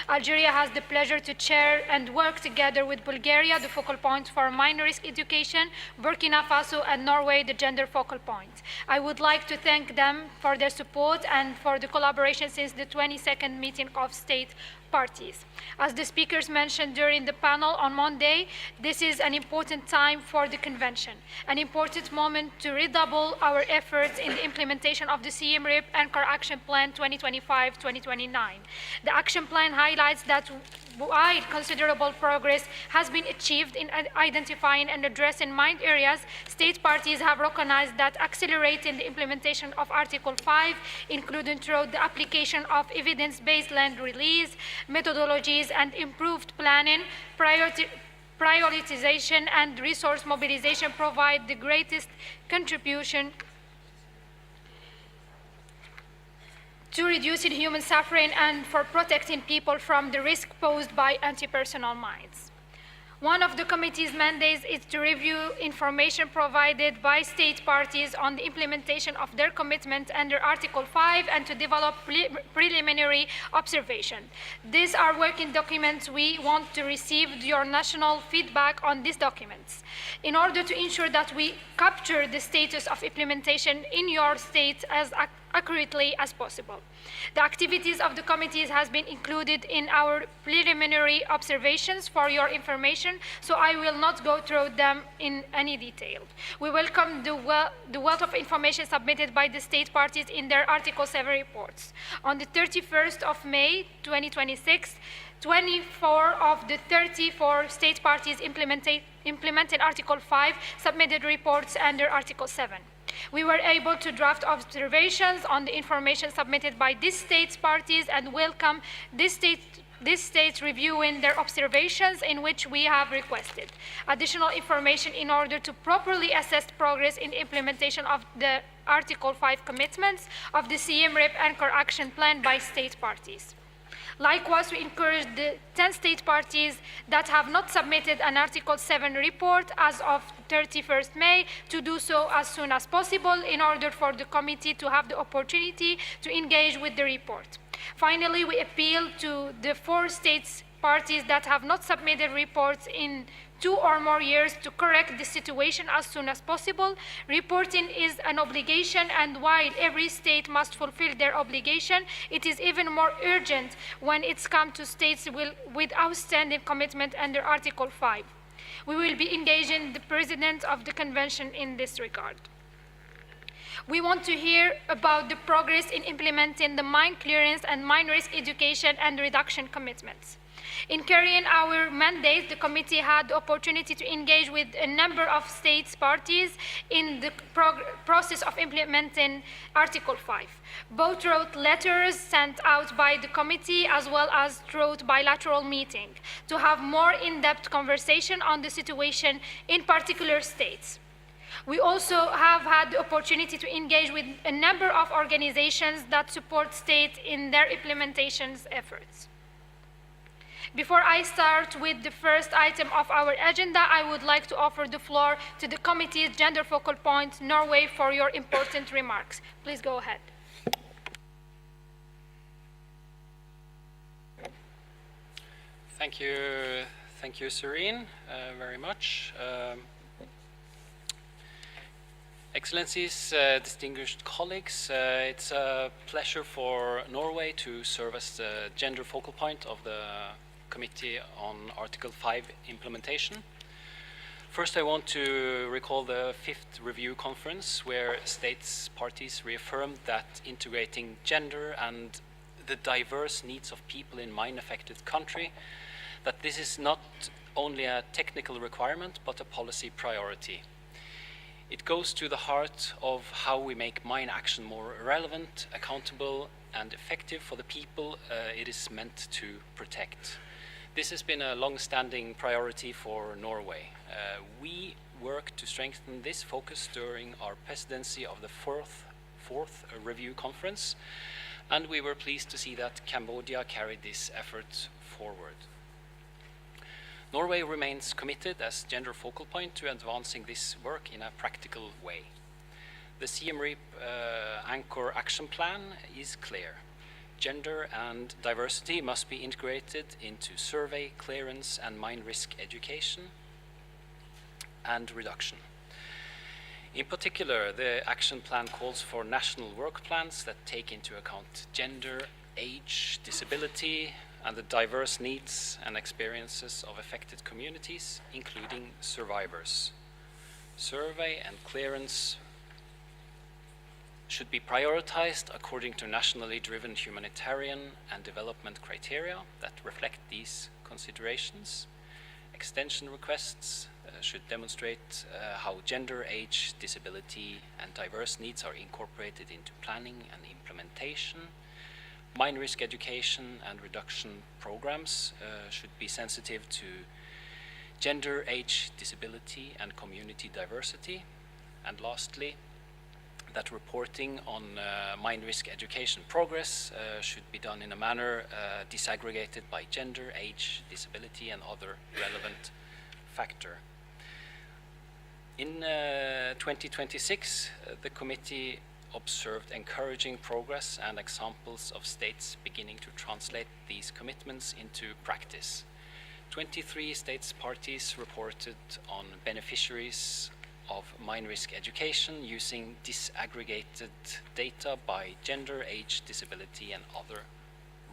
Algeria has the pleasure to chair and work together with Bulgaria, the focal point for minor risk education, Burkina Faso, and Norway, the gender focal point. I would like to thank them for their support and for the collaboration since the 22nd meeting of state parties. As the speakers mentioned during the panel on Monday, this is an important time for the convention, an important moment to redouble our efforts in the implementation of the CMRIP Anchor Action Plan 2025-2029. The action plan highlights that while considerable progress has been achieved in identifying and addressing mined areas, state parties have recognized that accelerating the implementation of Article 5, including through the application of evidence-based land release, methodologies, and improved planning, prioritization, and resource mobilization provide the greatest contribution to reducing human suffering and for protecting people from the risk posed by anti-personnel mines. One of the committee's mandates is to review information provided by state parties on the implementation of their commitment under Article 5 and to develop preliminary observation. These are working documents. We want to receive your national feedback on these documents in order to ensure that we capture the status of implementation in your state as accurately as possible. The activities of the committees has been included in our preliminary observations for your information, so I will not go through them in any detail. We welcome the wealth of information submitted by the state parties in their Article 7 reports. On the 31st of May 2026, 24 of the 34 state parties implemented Article 5 submitted reports under Article 7. We were able to draft observations on the information submitted by these state parties and welcome these state these states reviewing their observations in which we have requested additional information in order to properly assess progress in implementation of the Article 5 commitments of the CM RIP Anchor Action Plan by state parties. Likewise, we encourage the 10 state parties that have not submitted an Article 7 report as of 31st May to do so as soon as possible in order for the committee to have the opportunity to engage with the report. Finally, we appeal to the 4 states parties that have not submitted reports in 2 or more years to correct the situation as soon as possible. Reporting is an obligation, and while every state must fulfill their obligation, it is even more urgent when it's come to states with outstanding commitment under Article 5. We will be engaging the President of the Convention in this regard. We want to hear about the progress in implementing the mine clearance and mine risk education and reduction commitments. In carrying our mandate, the committee had the opportunity to engage with a number of states parties in the process of implementing Article 5. Both wrote letters sent out by the committee as well as wrote bilateral meetings to have more in-depth conversation on the situation in particular states. We also have had the opportunity to engage with a number of organizations that support states in their implementation efforts. Before I start with the first item of our agenda, I would like to offer the floor to the committee's Gender Focal Point, Norway, for your important remarks. Please go ahead.
Thank you, Serene, very much. Excellencies, distinguished colleagues, it's a pleasure for Norway to serve as the gender focal point of the Committee on Article 5 implementation. First, I want to recall the 5th review conference where states parties reaffirmed that integrating gender and the diverse needs of people in mine-affected country, that this is not only a technical requirement but a policy priority. It goes to the heart of how we make mine action more relevant, accountable, and effective for the people it is meant to protect. This has been a long-standing priority for Norway. We work to strengthen this focus during our presidency of the fourth review conference, and we were pleased to see that Cambodia carried this effort forward. Norway remains committed as gender focal point to advancing this work in a practical way. The CM RIP Anchor Action Plan is clear. Gender and diversity must be integrated into survey, clearance, and mine risk education and reduction. In particular, the action plan calls for national work plans that take into account gender, age, disability, and the diverse needs and experiences of affected communities, including survivors. Survey and clearance should be prioritized according to nationally driven humanitarian and development criteria that reflect these considerations. Extension requests should demonstrate how gender, age, disability, and diverse needs are incorporated into planning and implementation. Mine risk education and reduction programs should be sensitive to gender, age, disability, and community diversity. And lastly, that reporting on mine risk education progress should be done in a manner disaggregated by gender, age, disability, and other relevant factor. In 2026, the committee observed encouraging progress and examples of states beginning to translate these commitments into practice. 23 states parties reported on beneficiaries of mine risk education using disaggregated data by gender, age, disability, and other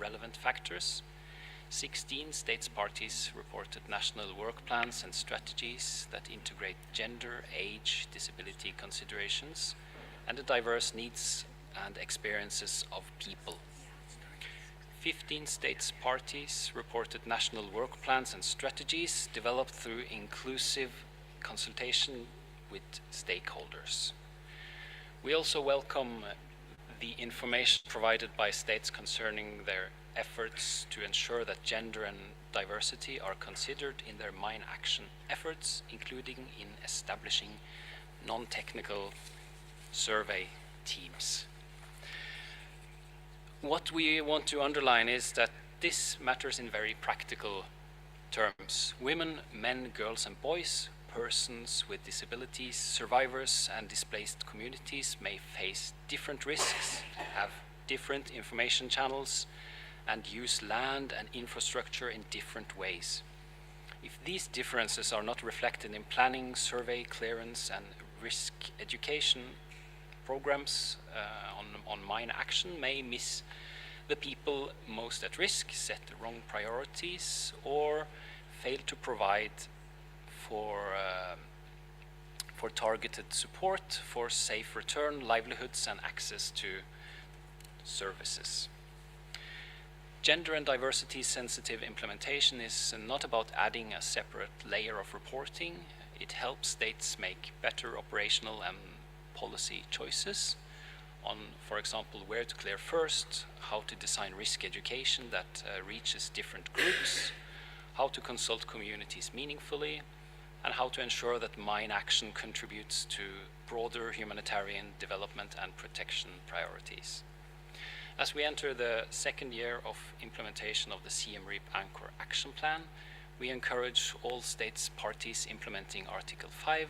relevant factors. 16 states parties reported national work plans and strategies that integrate gender, age, disability considerations, and the diverse needs and experiences of people. 15 states parties reported national work plans and strategies developed through inclusive consultation with stakeholders. We also welcome the information provided by states concerning their efforts to ensure that gender and diversity are considered in their mine action efforts, including in establishing non-technical survey teams. What we want to underline is that this matters in very practical terms. Women, men, girls and boys, persons with disabilities, survivors and displaced communities may face different risks, have different information channels, and use land and infrastructure in different ways. If these differences are not reflected in planning, survey, clearance and risk education programs on mine action, may miss the people most at risk, set the wrong priorities, or fail to provide for targeted support for safe return, livelihoods and access to services. Gender and diversity sensitive implementation is not about adding a separate layer of reporting. It helps states make better operational and policy choices on, for example, where to clear first, how to design risk education that reaches different groups, how to consult communities meaningfully, and how to ensure that mine action contributes to broader humanitarian development and protection priorities. As we enter the second year of implementation of the Siem Reap Anchor Action Plan, we encourage all states parties implementing Article 5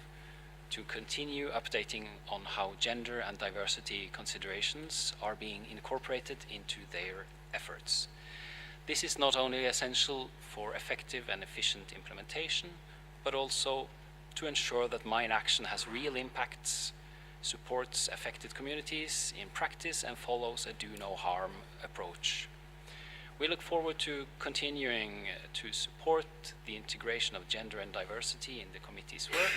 to continue updating on how gender and diversity considerations are being incorporated into their efforts. This is not only essential for effective and efficient implementation, but also to ensure that mine action has real impacts, supports affected communities in practice, and follows a do-no-harm approach. We look forward to continuing to support the integration of gender and diversity in the committee's work,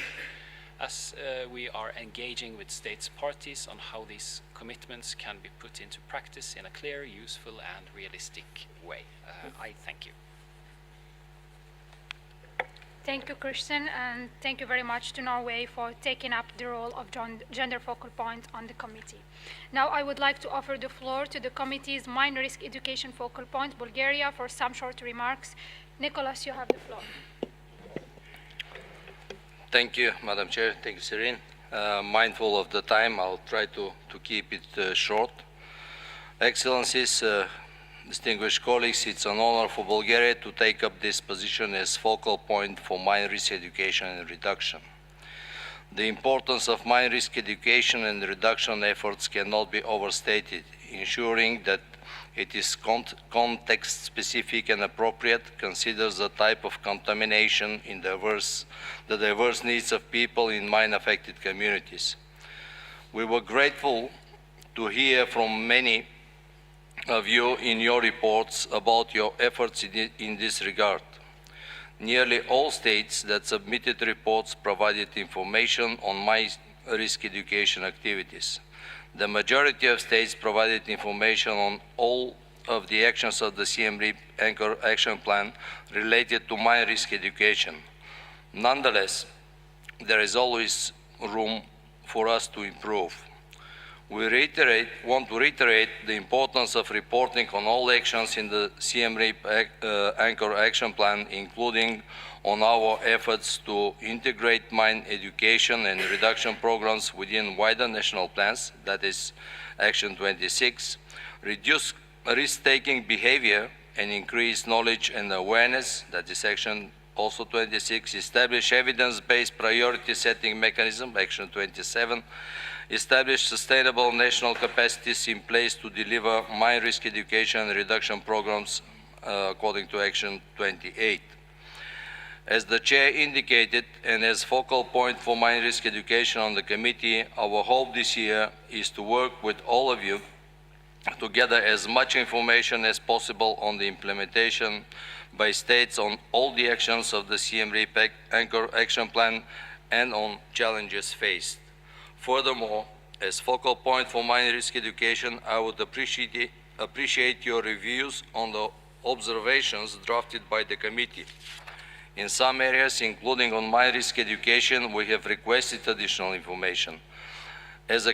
as we are engaging with states parties on how these commitments can be put into practice in a clear, useful and realistic way. I thank you.
Thank you, Christian, and thank you very much to Norway for taking up the role of gender focal point on the committee. Now I would like to offer the floor to the committee's mine risk education focal point, Bulgaria, for some short remarks. Nicholas, you have the floor.
Thank you, Madam Chair. Thank you, Serene. Mindful of the time, I'll try to keep it short. Excellencies, distinguished colleagues, it's an honor for Bulgaria to take up this position as focal point for mine risk education and reduction. The importance of mine risk education and reduction efforts cannot be overstated, ensuring that it is context-specific and appropriate, considers the type of contamination in the diverse needs of people in mine-affected communities. We were grateful to hear from many of you in your reports about your efforts in this regard. Nearly all states that submitted reports provided information on mine risk education activities. The majority of states provided information on all of the actions of the Siem Reap Anchor Action Plan related to mine risk education. Nonetheless, there is always room for us to improve. We want to reiterate the importance of reporting on all actions in the Siem Reap Anchor Action Plan, including on our efforts to integrate mine education and reduction programs within wider national plans, that is Action 26, reduce risk-taking behavior and increase knowledge and awareness, that is Action also 26, establish evidence-based priority setting mechanism, Action 27, establish sustainable national capacities in place to deliver mine risk education and reduction programs according to Action 28. As the Chair indicated, and as focal point for mine risk education on the committee, our hope this year is to work with all of you to gather as much information as possible on the implementation by states on all the actions of the Siem Reap Anchor Action Plan and on challenges faced. Furthermore, as focal point for mine risk education, I would appreciate your reviews on the observations drafted by the committee. In some areas, including on mine risk education, we have requested additional information. As a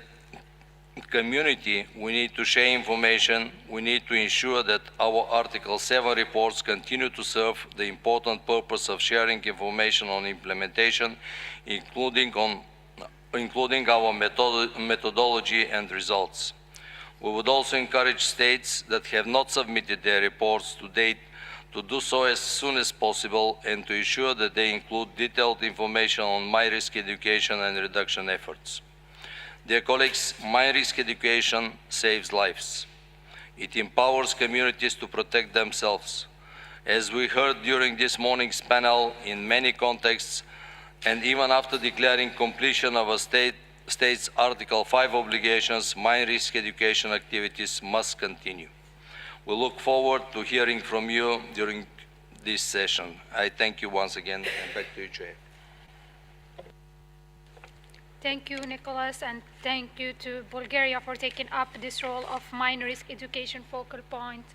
community, we need to share information. We need to ensure that our Article 7 reports continue to serve the important purpose of sharing information on implementation, including our methodology and results. We would also encourage states that have not submitted their reports to date to do so as soon as possible and to ensure that they include detailed information on mine risk education and reduction efforts. Dear colleagues, mine risk education saves lives. It empowers communities to protect themselves. As we heard during this morning's panel, in many contexts, and even after declaring completion of a state's Article 5 obligations, mine risk education activities must continue. We look forward to hearing from you during this session. I thank you once again, and back to you, Chair.
Thank you, Nicholas, and thank you to Bulgaria for taking up this role of mine risk education focal point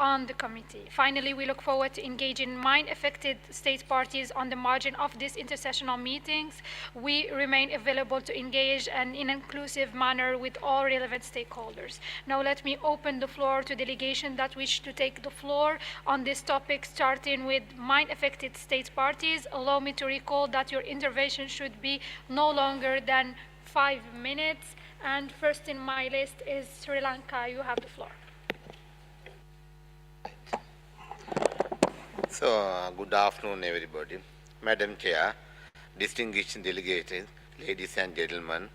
on the committee. Finally, we look forward to engaging mine-affected state parties on the margin of these intersessional meetings. We remain available to engage in an inclusive manner with all relevant stakeholders. Now let me open the floor to delegations that wish to take the floor on this topic, starting with mine-affected state parties. Allow me to recall that your intervention should be no longer than 5 minutes. And first in my list is Sri Lanka. You have the floor.
So, good afternoon, everybody. Madam Chair, distinguished delegates, ladies and gentlemen.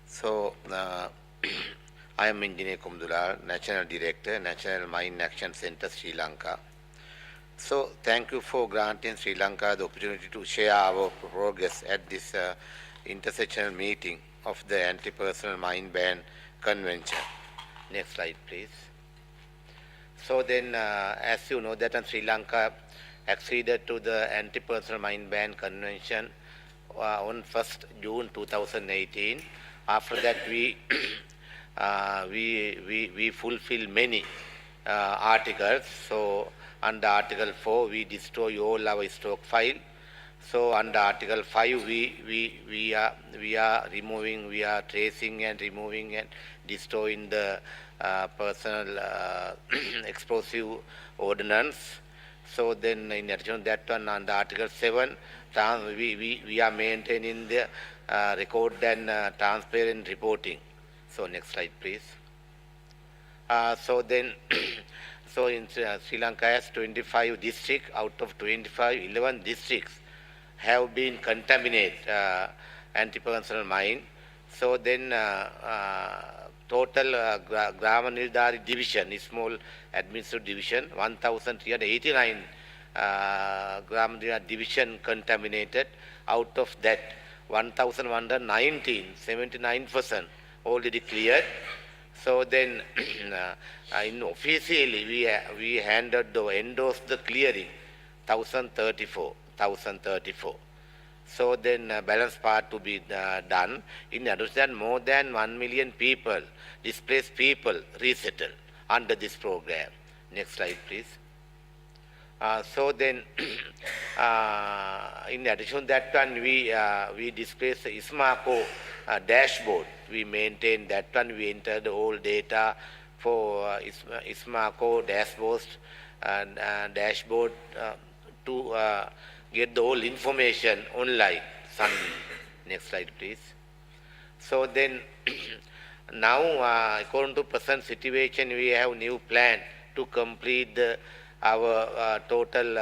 So, I am Engineer Kumdula, National Director, National Mine Action Center, Sri Lanka. So, thank you for granting Sri Lanka the opportunity to share our progress at this intersessional meeting of the Anti-Personal Mine Ban Convention. Next slide, please. So then, as you know, that Sri Lanka acceded to the Anti-Personal Mine Ban Convention on 1st June 2018. After that, we fulfill many articles. So under Article 4, we destroy all our stock file. So under Article 5, we are removing, we are tracing and removing and destroying the personal explosive ordnance. So then in addition to that one, under Article 7, we are maintaining the record and transparent reporting. So next slide, please. So then, so in Sri Lanka has 25 districts. Out of 25, 11 districts have been contaminated anti-personal mine. So then total Grama Nildari division, small administrative division, 1,389 Grama Nildari division contaminated. Out of that, 1,119, 79% already cleared. So then, officially we endorsed the clearing, 1,034. So then balance part to be done. In addition, more than 1 million people, displaced people, resettled under this program. Next slide, please. So then, in addition to that one, we displaced ISMACO dashboard. We maintain that one. We entered all data for ISMACO dashboard to get the whole information online. Next slide, please. So then, now according to present situation, we have new plan to complete our total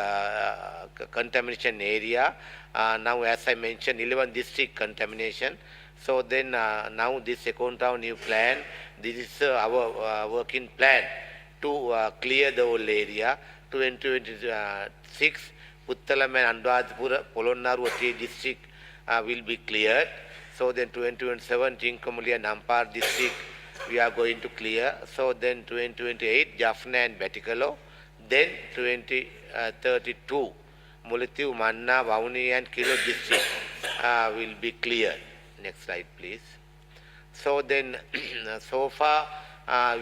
contamination area. Now, as I mentioned, 11 district contamination. So then, now this account of new plan. This is our working plan to clear the whole area. 2026. Puttalam and Anuradhapura, Polonnaru, 3 district will be cleared. So then 2027, Chinkamuli and Ampar district we are going to clear. So then 2028, Jaffna and Batikalo. Then 2032, Mulitiu, Manna, Vauni and Kilo district will be cleared. Next slide, please. So then, so far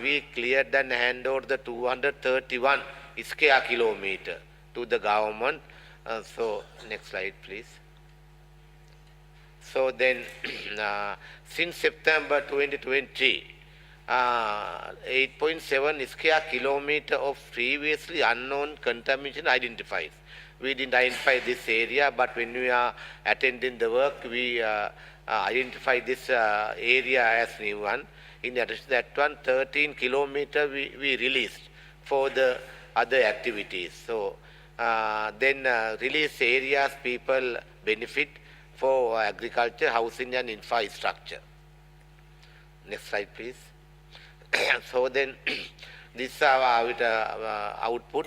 we cleared and hand over the 231 square kilometer to the government. So next slide, please. So then, since September 2020, 8.7 square kilometer of previously unknown contamination identified. We didn't identify this area, but when we are attending the work, we identify this area as new one. In addition to that one, 13 kilometer we released for the other activities. So then release areas people benefit for agriculture, housing and infrastructure. Next slide, please. So then this is our output.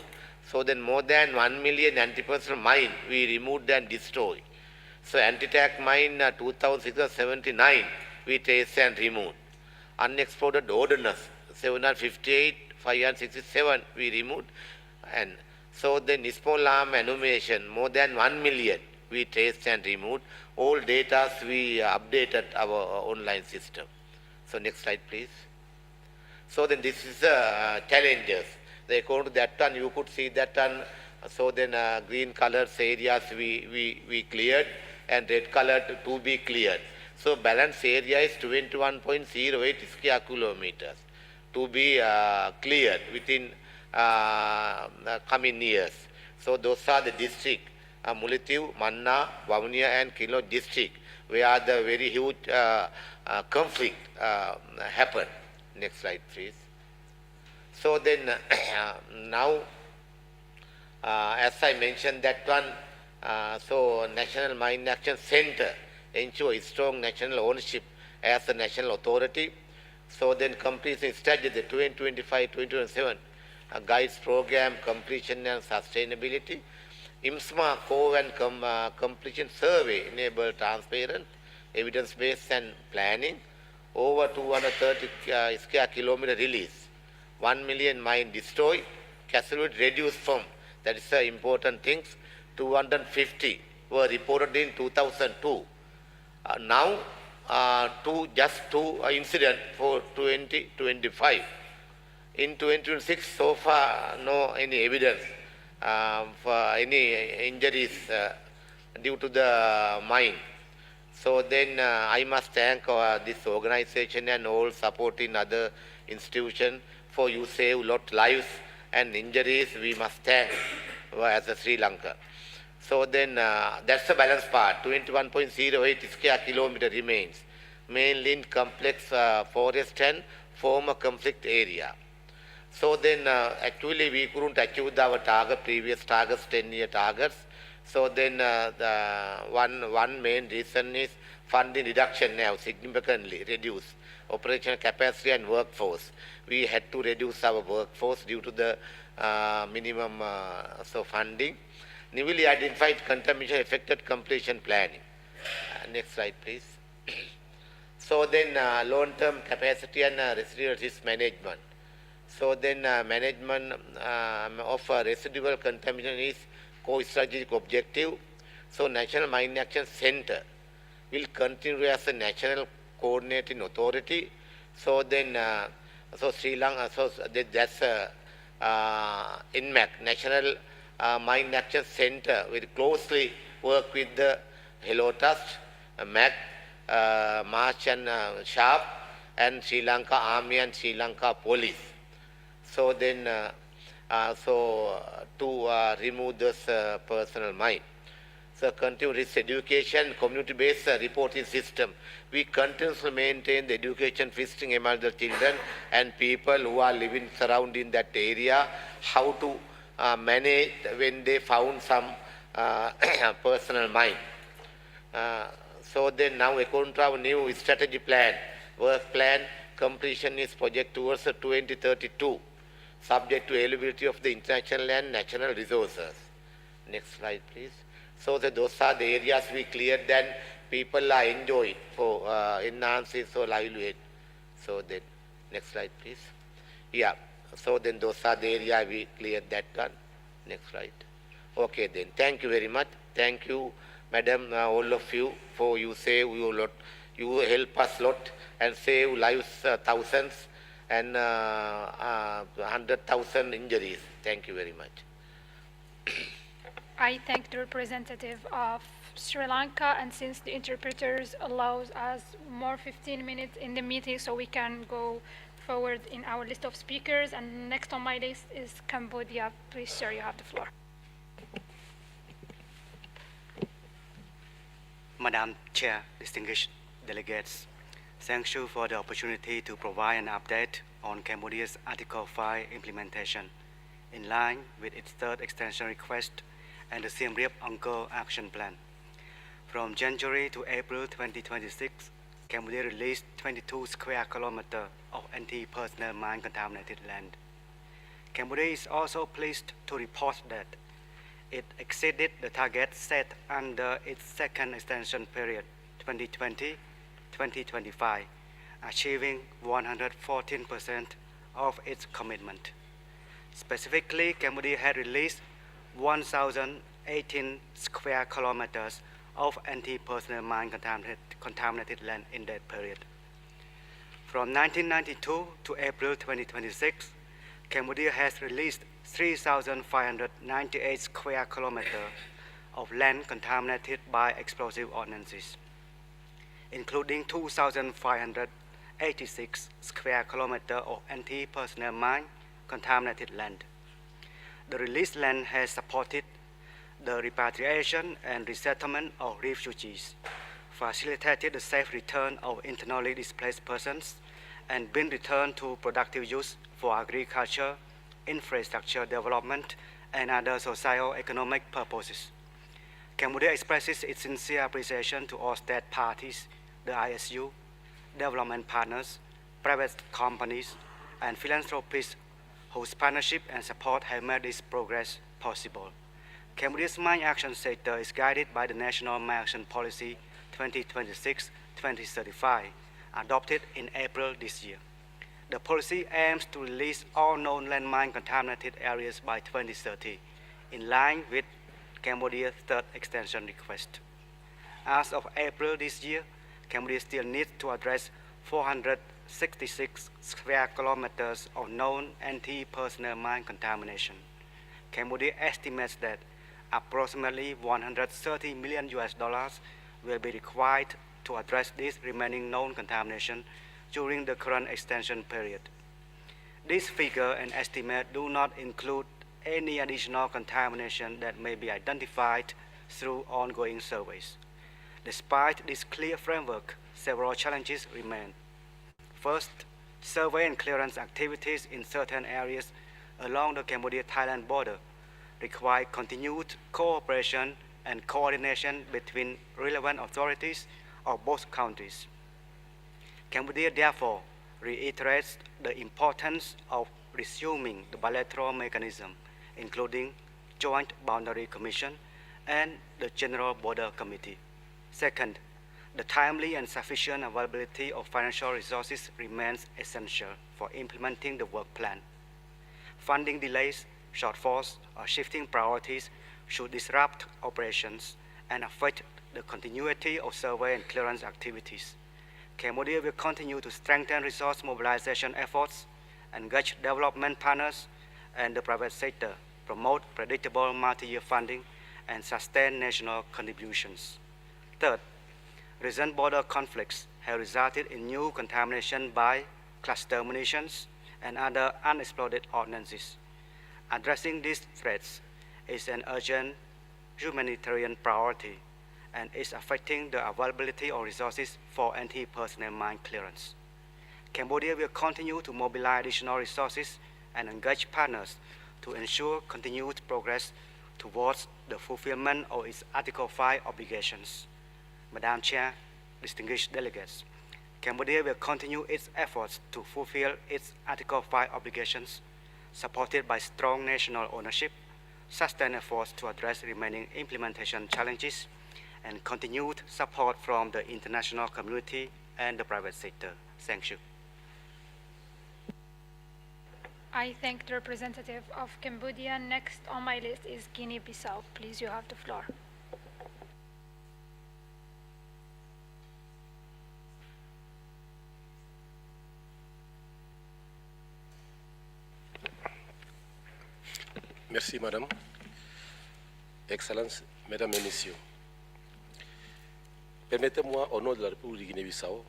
So then more than 1 million anti-personnel mine we removed and destroyed. So anti-tank mine 2,679 we traced and removed. Unexploded ordnance 758, 567 we removed. And so then small arm ammunition more than 1 million we traced and removed. All data we updated our online system. So next slide, please. So then this is challenges. According to that one, you could see that one. So then green colors areas we cleared and red colored to be cleared. So balance area is 21.08 square kilometers to be cleared within coming years. So those are the district, Mulitiu, Manna, Vavuniya and Kilo district, where the very huge conflict happened. Next slide, please. So then now, as I mentioned that one, so National Mine Action Center ensure strong national ownership as a national authority. So then completion study the 2025-2027 guides program completion and sustainability. IMSMA core and completion survey enable transparent, evidence-based and planning. Over 230 square kilometer release. 1 million mine destroyed, casualty reduced from, that is the important things, 250 were reported in 2002. Now, just two incidents for 2025. In 2026, so far, no any evidence for any injuries due to the mine. So then I must thank this organization and all supporting other institutions for you save a lot lives and injuries. We must thank as a Sri Lanka. So then that's the balance part. 21.08 square kilometer remains, mainly in complex forest and former conflict area. So then actually we couldn't achieve our target, previous targets, 10-year targets. So then the one main reason is funding reduction now significantly reduced operational capacity and workforce. We had to reduce our workforce due to the minimum funding. Newly identified contamination affected completion planning. Next slide, please. So then long-term capacity and residual risk management. So then management of residual contamination is core strategic objective. So National Mine Action Center will continue as a national coordinating authority. So then, so Sri Lanka, so that's INMAC, National Mine Action Center, will closely work with the Hello Trust, MAC, March and Sharp, and Sri Lanka Army and Sri Lanka Police. So then, to remove this personal mine. So continue risk education, community-based reporting system. We continuously maintain the education visiting among the children and people who are living surrounding that area, how to manage when they found some personal mine. So then now according to our new strategy plan, work plan, completion is project towards 2032, subject to availability of the international and national resources. Next slide, please. So those are the areas we cleared, then people are enjoying for enhancing so livelihood. So then, next slide, please. Yeah, so then those are the area we cleared that one. Next slide. Okay then, thank you very much. Thank you, madam, all of you, for you save you lot. You help us lot and save lives thousands and 100,000 injuries. Thank you very much.
I thank the representative of Sri Lanka, and since the interpreters allows us more 15 minutes in the meeting, so we can go forward in our list of speakers. And next on my list is Cambodia. Please, sir, you have the floor.
Madam Chair, distinguished delegates, thank you for the opportunity to provide an update on Cambodia's Article 5 implementation in line with its third extension request and the Siem Reap Angkor Action Plan. From January to April 2026, Cambodia released 22 square kilometers of anti-personnel mine-contaminated land. Cambodia is also pleased to report that it exceeded the target set under its second extension period, 2020-2025, achieving 114% of its commitment. Specifically, Cambodia had released 1,018 square kilometers of anti-personnel mine-contaminated land in that period. From 1992 to April 2026, Cambodia has released 3,598 square kilometers of land contaminated by explosive ordnances, including 2,586 square kilometers of anti-personnel mine-contaminated land. The released land has supported the repatriation and resettlement of refugees, facilitated the safe return of internally displaced persons, and been returned to productive use for agriculture, infrastructure development, and other socio-economic purposes. Cambodia expresses its sincere appreciation to all state parties, the ISU, development partners, private companies, and philanthropists whose partnership and support have made this progress possible. Cambodia's mine action sector is guided by the National Mine Action Policy 2026-2035, adopted in April this year. The policy aims to release all known landmine contaminated areas by 2030, in line with Cambodia's third extension request. As of April this year, Cambodia still needs to address 466 square kilometers of known anti-personnel mine contamination. Cambodia estimates that approximately $130 million will be required to address this remaining known contamination during the current extension period. This figure and estimate do not include any additional contamination that may be identified through ongoing surveys. Despite this clear framework, several challenges remain. First, survey and clearance activities in certain areas along the Cambodia-Thailand border require continued cooperation and coordination between relevant authorities of both countries. Cambodia therefore reiterates the importance of resuming the bilateral mechanism, including Joint Boundary Commission and the General Border Committee. Second, the timely and sufficient availability of financial resources remains essential for implementing the work plan. Funding delays, shortfalls, or shifting priorities should disrupt operations and affect the continuity of survey and clearance activities. Cambodia will continue to strengthen resource mobilization efforts, engage development partners and the private sector, promote predictable multi-year funding, and sustain national contributions. Third, recent border conflicts have resulted in new contamination by cluster munitions and other unexploded ordnances. Addressing these threats is an urgent humanitarian priority and is affecting the availability of resources for anti-personnel mine clearance. Cambodia will continue to mobilize additional resources and engage partners to ensure continued progress towards the fulfillment of its Article 5 obligations. Madam Chair, distinguished delegates, Cambodia will continue its efforts to fulfill its Article 5 obligations, supported by strong national ownership, sustained efforts to address remaining implementation challenges, and continued support from the international community and the private sector. Thank you.
I thank the representative of Cambodia. Next on my list is Guinea-Bissau. Please, you have the floor.
Merci, Madame. Excellences, Mesdames et Messieurs, permettez-moi, au nom de la République de Guinée-Bissau,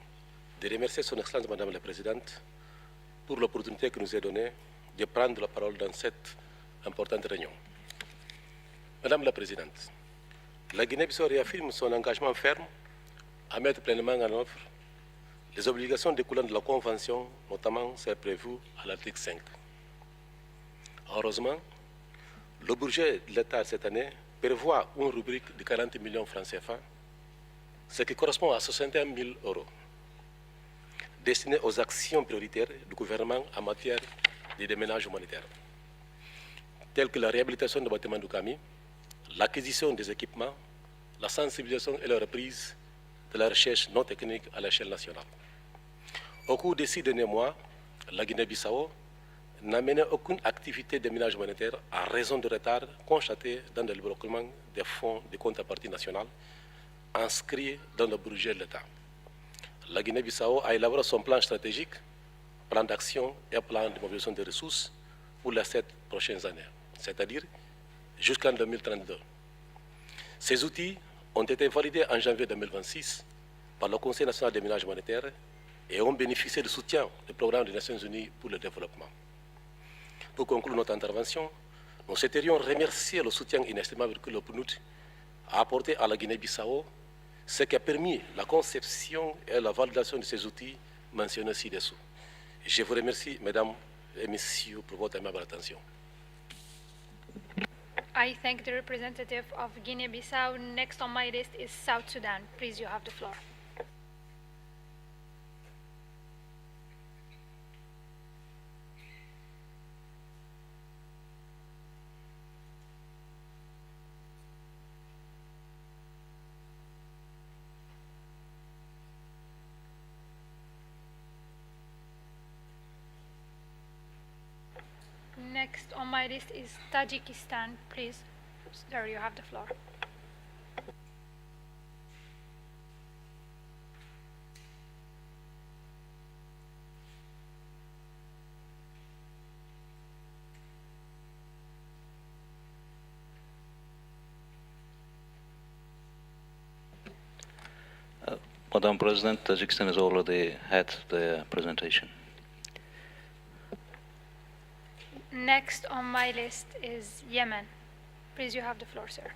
de remercier Son Excellence Madame la Présidente pour l'opportunité que nous est donnée de prendre la parole dans cette importante réunion. Madame la Présidente, la Guinée-Bissau réaffirme son engagement ferme à mettre pleinement en œuvre les obligations découlant de la Convention, notamment celles prévues à l'article 5. Heureusement, le budget de l'État cette année prévoit une rubrique de 40 millions de francs CFA, ce qui correspond à 61 000 euros, destinés aux actions prioritaires du gouvernement en matière de déménage humanitaire, telles que la réhabilitation des bâtiments du CAMI, l'acquisition des équipements, la sensibilisation et la reprise de la recherche non technique à l'échelle nationale. Au cours des 6 derniers mois, la Guinée-Bissau n'a mené aucune activité de ménage humanitaire à raison de retard constaté dans le débloquement des fonds de contrepartie nationale inscrits dans le budget de l'État. La Guinée-Bissau a élaboré son plan stratégique, plan d'action et plan de mobilisation des ressources pour les 7 prochaines années, c'est-à-dire jusqu'en 2032. Ces outils ont été validés en janvier 2026 par le Conseil national des ménages humanitaires et ont bénéficié du soutien du programme des Nations Unies pour le développement. Pour conclure notre intervention, nous souhaiterions remercier le soutien inestimable que le PNUD a apporté à la Guinée-Bissau, ce qui a permis la conception et la validation de ces outils mentionnés ci-dessous. Je vous remercie, Mesdames et Messieurs, pour votre aimable attention.
I thank the representative of Guinea-Bissau. Next on my list is South Sudan. Please, you have the floor. Next on my list is Tajikistan. Please, sir, you have the floor.
Madam President, Tajikistan has already had the presentation.
Next on my list is Yemen. Please, you have the floor, sir.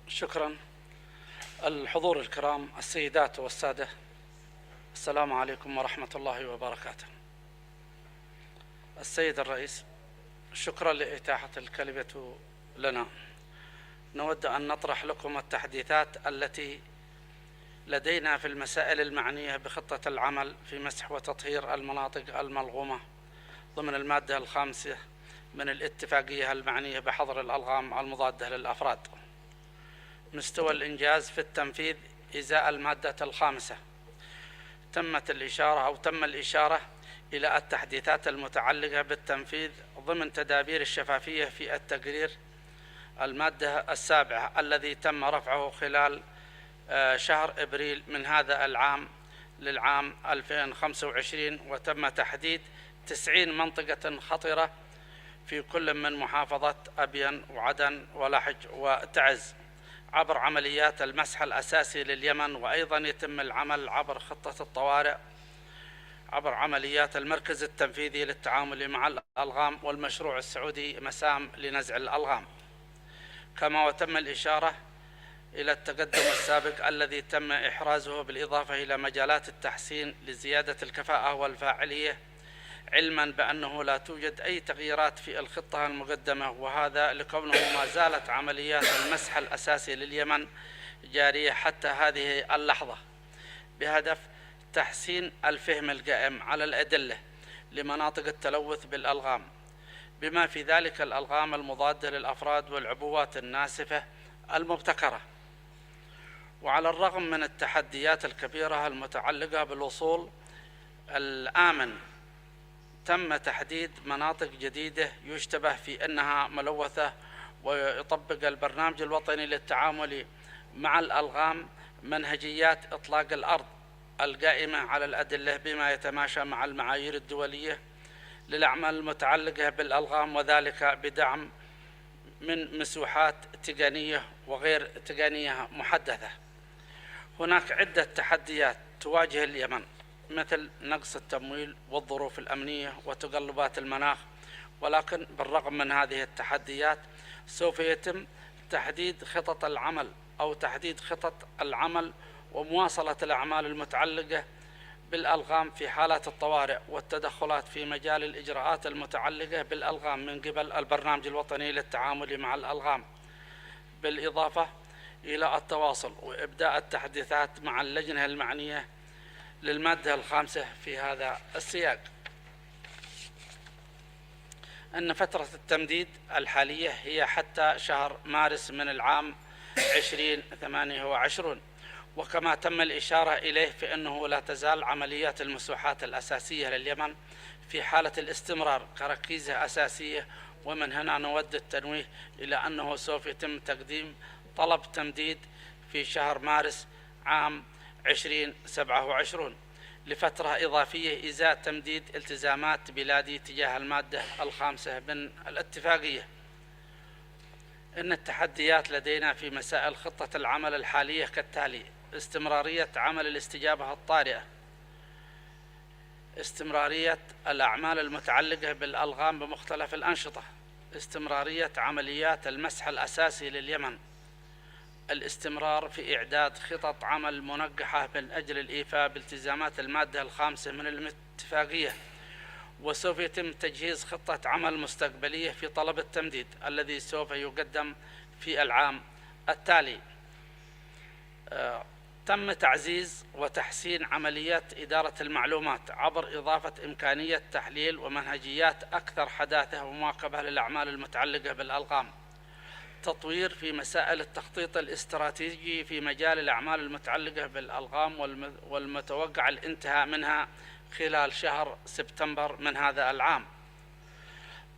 شكرا. الحضور الكرام، السيدات والسادة، السلام عليكم ورحمة الله وبركاته. السيد الرئيس، شكرا لإتاحة الكلمة لنا. نود أن نطرح لكم التحديثات التي لدينا في المسائل المعنية بخطة العمل في مسح وتطهير المناطق الملغومة ضمن المادة الخامسة من الاتفاقية المعنية بحظر الألغام المضادة للأفراد. مستوى الإنجاز في التنفيذ إزاء المادة الخامسة. تم الإشارة إلى التحديثات المتعلقة بالتنفيذ ضمن تدابير الشفافية في التقرير المادة السابعة الذي تم رفعه خلال شهر إبريل من هذا العام للعام 2025، وتم تحديد 90 منطقة خطرة في كل من محافظة أبين وعدن ولحج وتعز عبر عمليات المسح الأساسي لليمن. وأيضا يتم العمل عبر خطة الطوارئ عبر عمليات المركز التنفيذي للتعامل مع الألغام والمشروع السعودي مسام لنزع الألغام. كما وتم الإشارة إلى التقدم السابق الذي تم إحرازه بالإضافة إلى مجالات التحسين لزيادة الكفاءة والفاعلية، علما بأنه لا توجد أي تغييرات في الخطة المقدمة، وهذا لكونه ما زالت عمليات المسح الأساسي لليمن جارية حتى هذه اللحظة بهدف تحسين الفهم القائم على الأدلة لمناطق التلوث بالألغام، بما في ذلك الألغام المضادة للأفراد والعبوات الناسفة المبتكرة. وعلى الرغم من التحديات الكبيرة المتعلقة بالوصول الآمن، تم تحديد مناطق جديدة يشتبه في أنها ملوثة ويطبق البرنامج الوطني للتعامل مع الألغام منهجيات إطلاق الأرض القائمة على الأدلة بما يتماشى مع المعايير الدولية للأعمال المتعلقة بالألغام، وذلك بدعم من مسوحات تقنية وغير تقنية محددة. هناك عدة تحديات تواجه اليمن مثل نقص التمويل والظروف الأمنية وتقلبات المناخ، ولكن بالرغم من هذه التحديات سوف يتم تحديد خطط العمل أو تحديد خطط العمل ومواصلة الأعمال المتعلقة بالألغام في حالات الطوارئ والتدخلات في مجال الإجراءات المتعلقة بالألغام من قبل البرنامج الوطني للتعامل مع الألغام، بالإضافة إلى التواصل وإبداء التحديثات مع اللجنة المعنية للمادة الخامسة في هذا السياق. أن فترة التمديد الحالية هي حتى شهر مارس من العام 2028، وكما تم الإشارة إليه فإنه لا تزال عمليات المسوحات الأساسية لليمن في حالة الاستمرار كركيزة أساسية، ومن هنا نود التنويه إلى أنه سوف يتم تقديم طلب تمديد في شهر مارس عام 2027 لفترة إضافية إزاء تمديد التزامات بلادي تجاه المادة الخامسة من الاتفاقية. إن التحديات لدينا في مسائل خطة العمل الحالية كالتالي: استمرارية عمل الاستجابة الطارئة، استمرارية الأعمال المتعلقة بالألغام بمختلف الأنشطة، استمرارية عمليات المسح الأساسي لليمن، الاستمرار في إعداد خطط عمل منقحة من أجل الإيفاء بالتزامات المادة الخامسة من الاتفاقية، وسوف يتم تجهيز خطة عمل مستقبلية في طلب التمديد الذي سوف يقدم في العام التالي. تم تعزيز وتحسين عمليات إدارة المعلومات عبر إضافة إمكانية تحليل ومنهجيات أكثر حداثة ومواكبة للأعمال المتعلقة بالألغام. تطوير في مسائل التخطيط الاستراتيجي في مجال الأعمال المتعلقة بالألغام والمتوقع الانتهاء منها خلال شهر سبتمبر من هذا العام.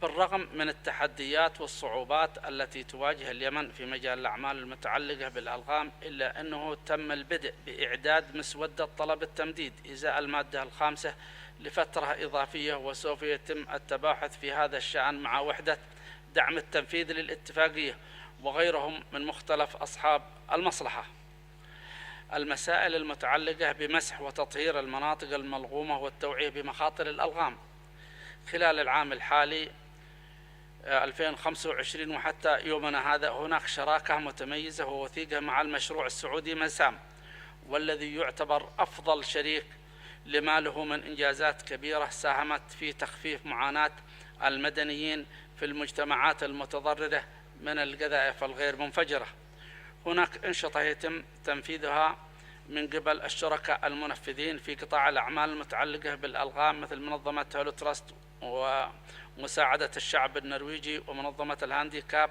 بالرغم من التحديات والصعوبات التي تواجه اليمن في مجال الأعمال المتعلقة بالألغام، إلا أنه تم البدء بإعداد مسودة طلب التمديد إزاء المادة الخامسة لفترة إضافية، وسوف يتم التباحث في هذا الشأن مع وحدة دعم التنفيذ للاتفاقية وغيرهم من مختلف أصحاب المصلحة. المسائل المتعلقة بمسح وتطهير المناطق الملغومة والتوعية بمخاطر الألغام خلال العام الحالي 2025 وحتى يومنا هذا هناك شراكة متميزة ووثيقة مع المشروع السعودي مسام، والذي يعتبر أفضل شريك لما له من إنجازات كبيرة ساهمت في تخفيف معاناة المدنيين في المجتمعات المتضررة من القذائف الغير منفجرة. هناك أنشطة يتم تنفيذها من قبل الشركاء المنفذين في قطاع الأعمال المتعلقة بالألغام مثل منظمة هولو تراست ومساعدة الشعب النرويجي ومنظمة الهانديكاب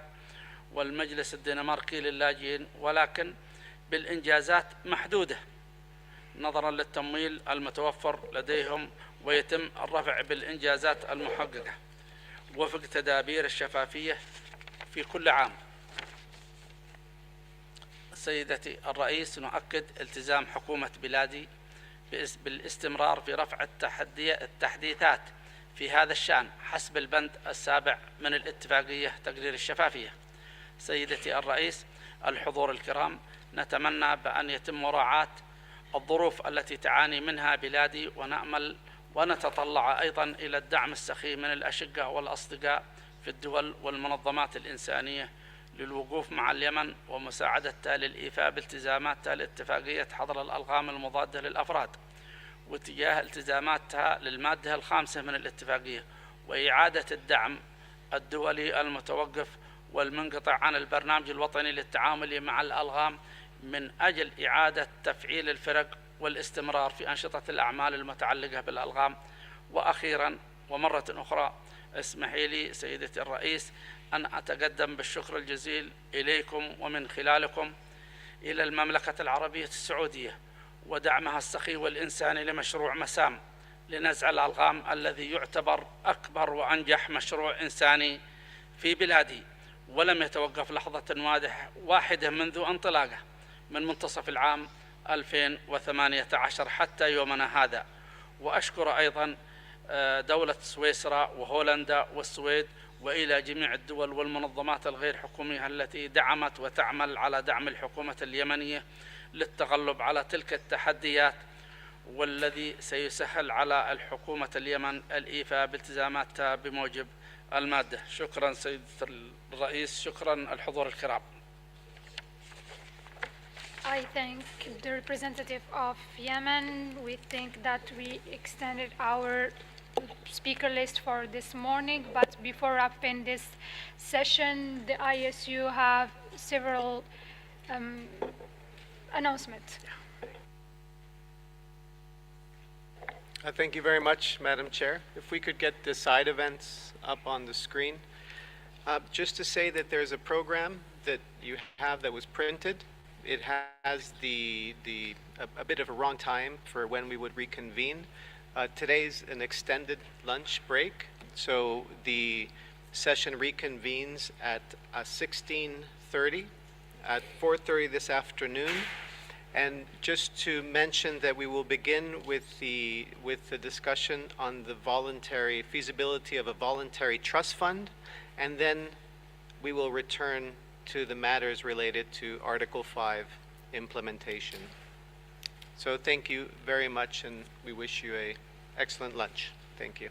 والمجلس الدنماركي للاجئين، ولكن بالإنجازات محدودة نظرا للتمويل المتوفر لديهم، ويتم الرفع بالإنجازات المحققة وفق تدابير الشفافية في كل عام. سيدتي الرئيس، نؤكد التزام حكومة بلادي بالاستمرار في رفع التحديثات في هذا الشأن حسب البند السابع من الاتفاقية تقرير الشفافية. سيدتي الرئيس، الحضور الكرام، نتمنى بأن يتم مراعاة الظروف التي تعاني منها بلادي، ونأمل ونتطلع أيضا إلى الدعم السخي من الأشقاء والأصدقاء في الدول والمنظمات الإنسانية للوقوف مع اليمن ومساعدتها للإيفاء بالتزاماتها لاتفاقية حظر الألغام المضادة للأفراد واتجاه التزاماتها للمادة الخامسة من الاتفاقية، وإعادة الدعم الدولي المتوقف والمنقطع عن البرنامج الوطني للتعامل مع الألغام من أجل إعادة تفعيل الفرق والاستمرار في أنشطة الأعمال المتعلقة بالألغام. وأخيرا ومرة أخرى اسمحي لي سيدتي الرئيس أن أتقدم بالشكر الجزيل إليكم ومن خلالكم إلى المملكة العربية السعودية ودعمها السخي والإنساني لمشروع مسام لنزع الألغام الذي يعتبر أكبر وأنجح مشروع إنساني في بلادي، ولم يتوقف لحظة واحدة منذ انطلاقه من منتصف العام 2018 حتى يومنا هذا. وأشكر أيضا دولة سويسرا وهولندا والسويد وإلى جميع الدول والمنظمات الغير حكومية التي دعمت وتعمل على دعم الحكومة اليمنية للتغلب على تلك التحديات، والذي سيسهل على الحكومة اليمن الإيفاء بالتزاماتها بموجب المادة. شكرا سيدة الرئيس، شكرا الحضور الكرام.
I thank the representative of Yemen. We think that we extended our speaker list for this morning, but before wrapping this session, the ISU have several announcements.
Thank you very much, Madam Chair. If we could get the side events up on the screen. Just to say that there's a program that you have that was printed. It has a bit of a wrong time for when we would reconvene. Today's an extended lunch break, so the session reconvenes at 16:30, at 4:30 this afternoon. And just to mention that we will begin with the discussion on the voluntary feasibility of a voluntary trust fund, and then we will return to the matters related to Article 5 implementation. So thank you very much, and we wish you an excellent lunch. Thank you.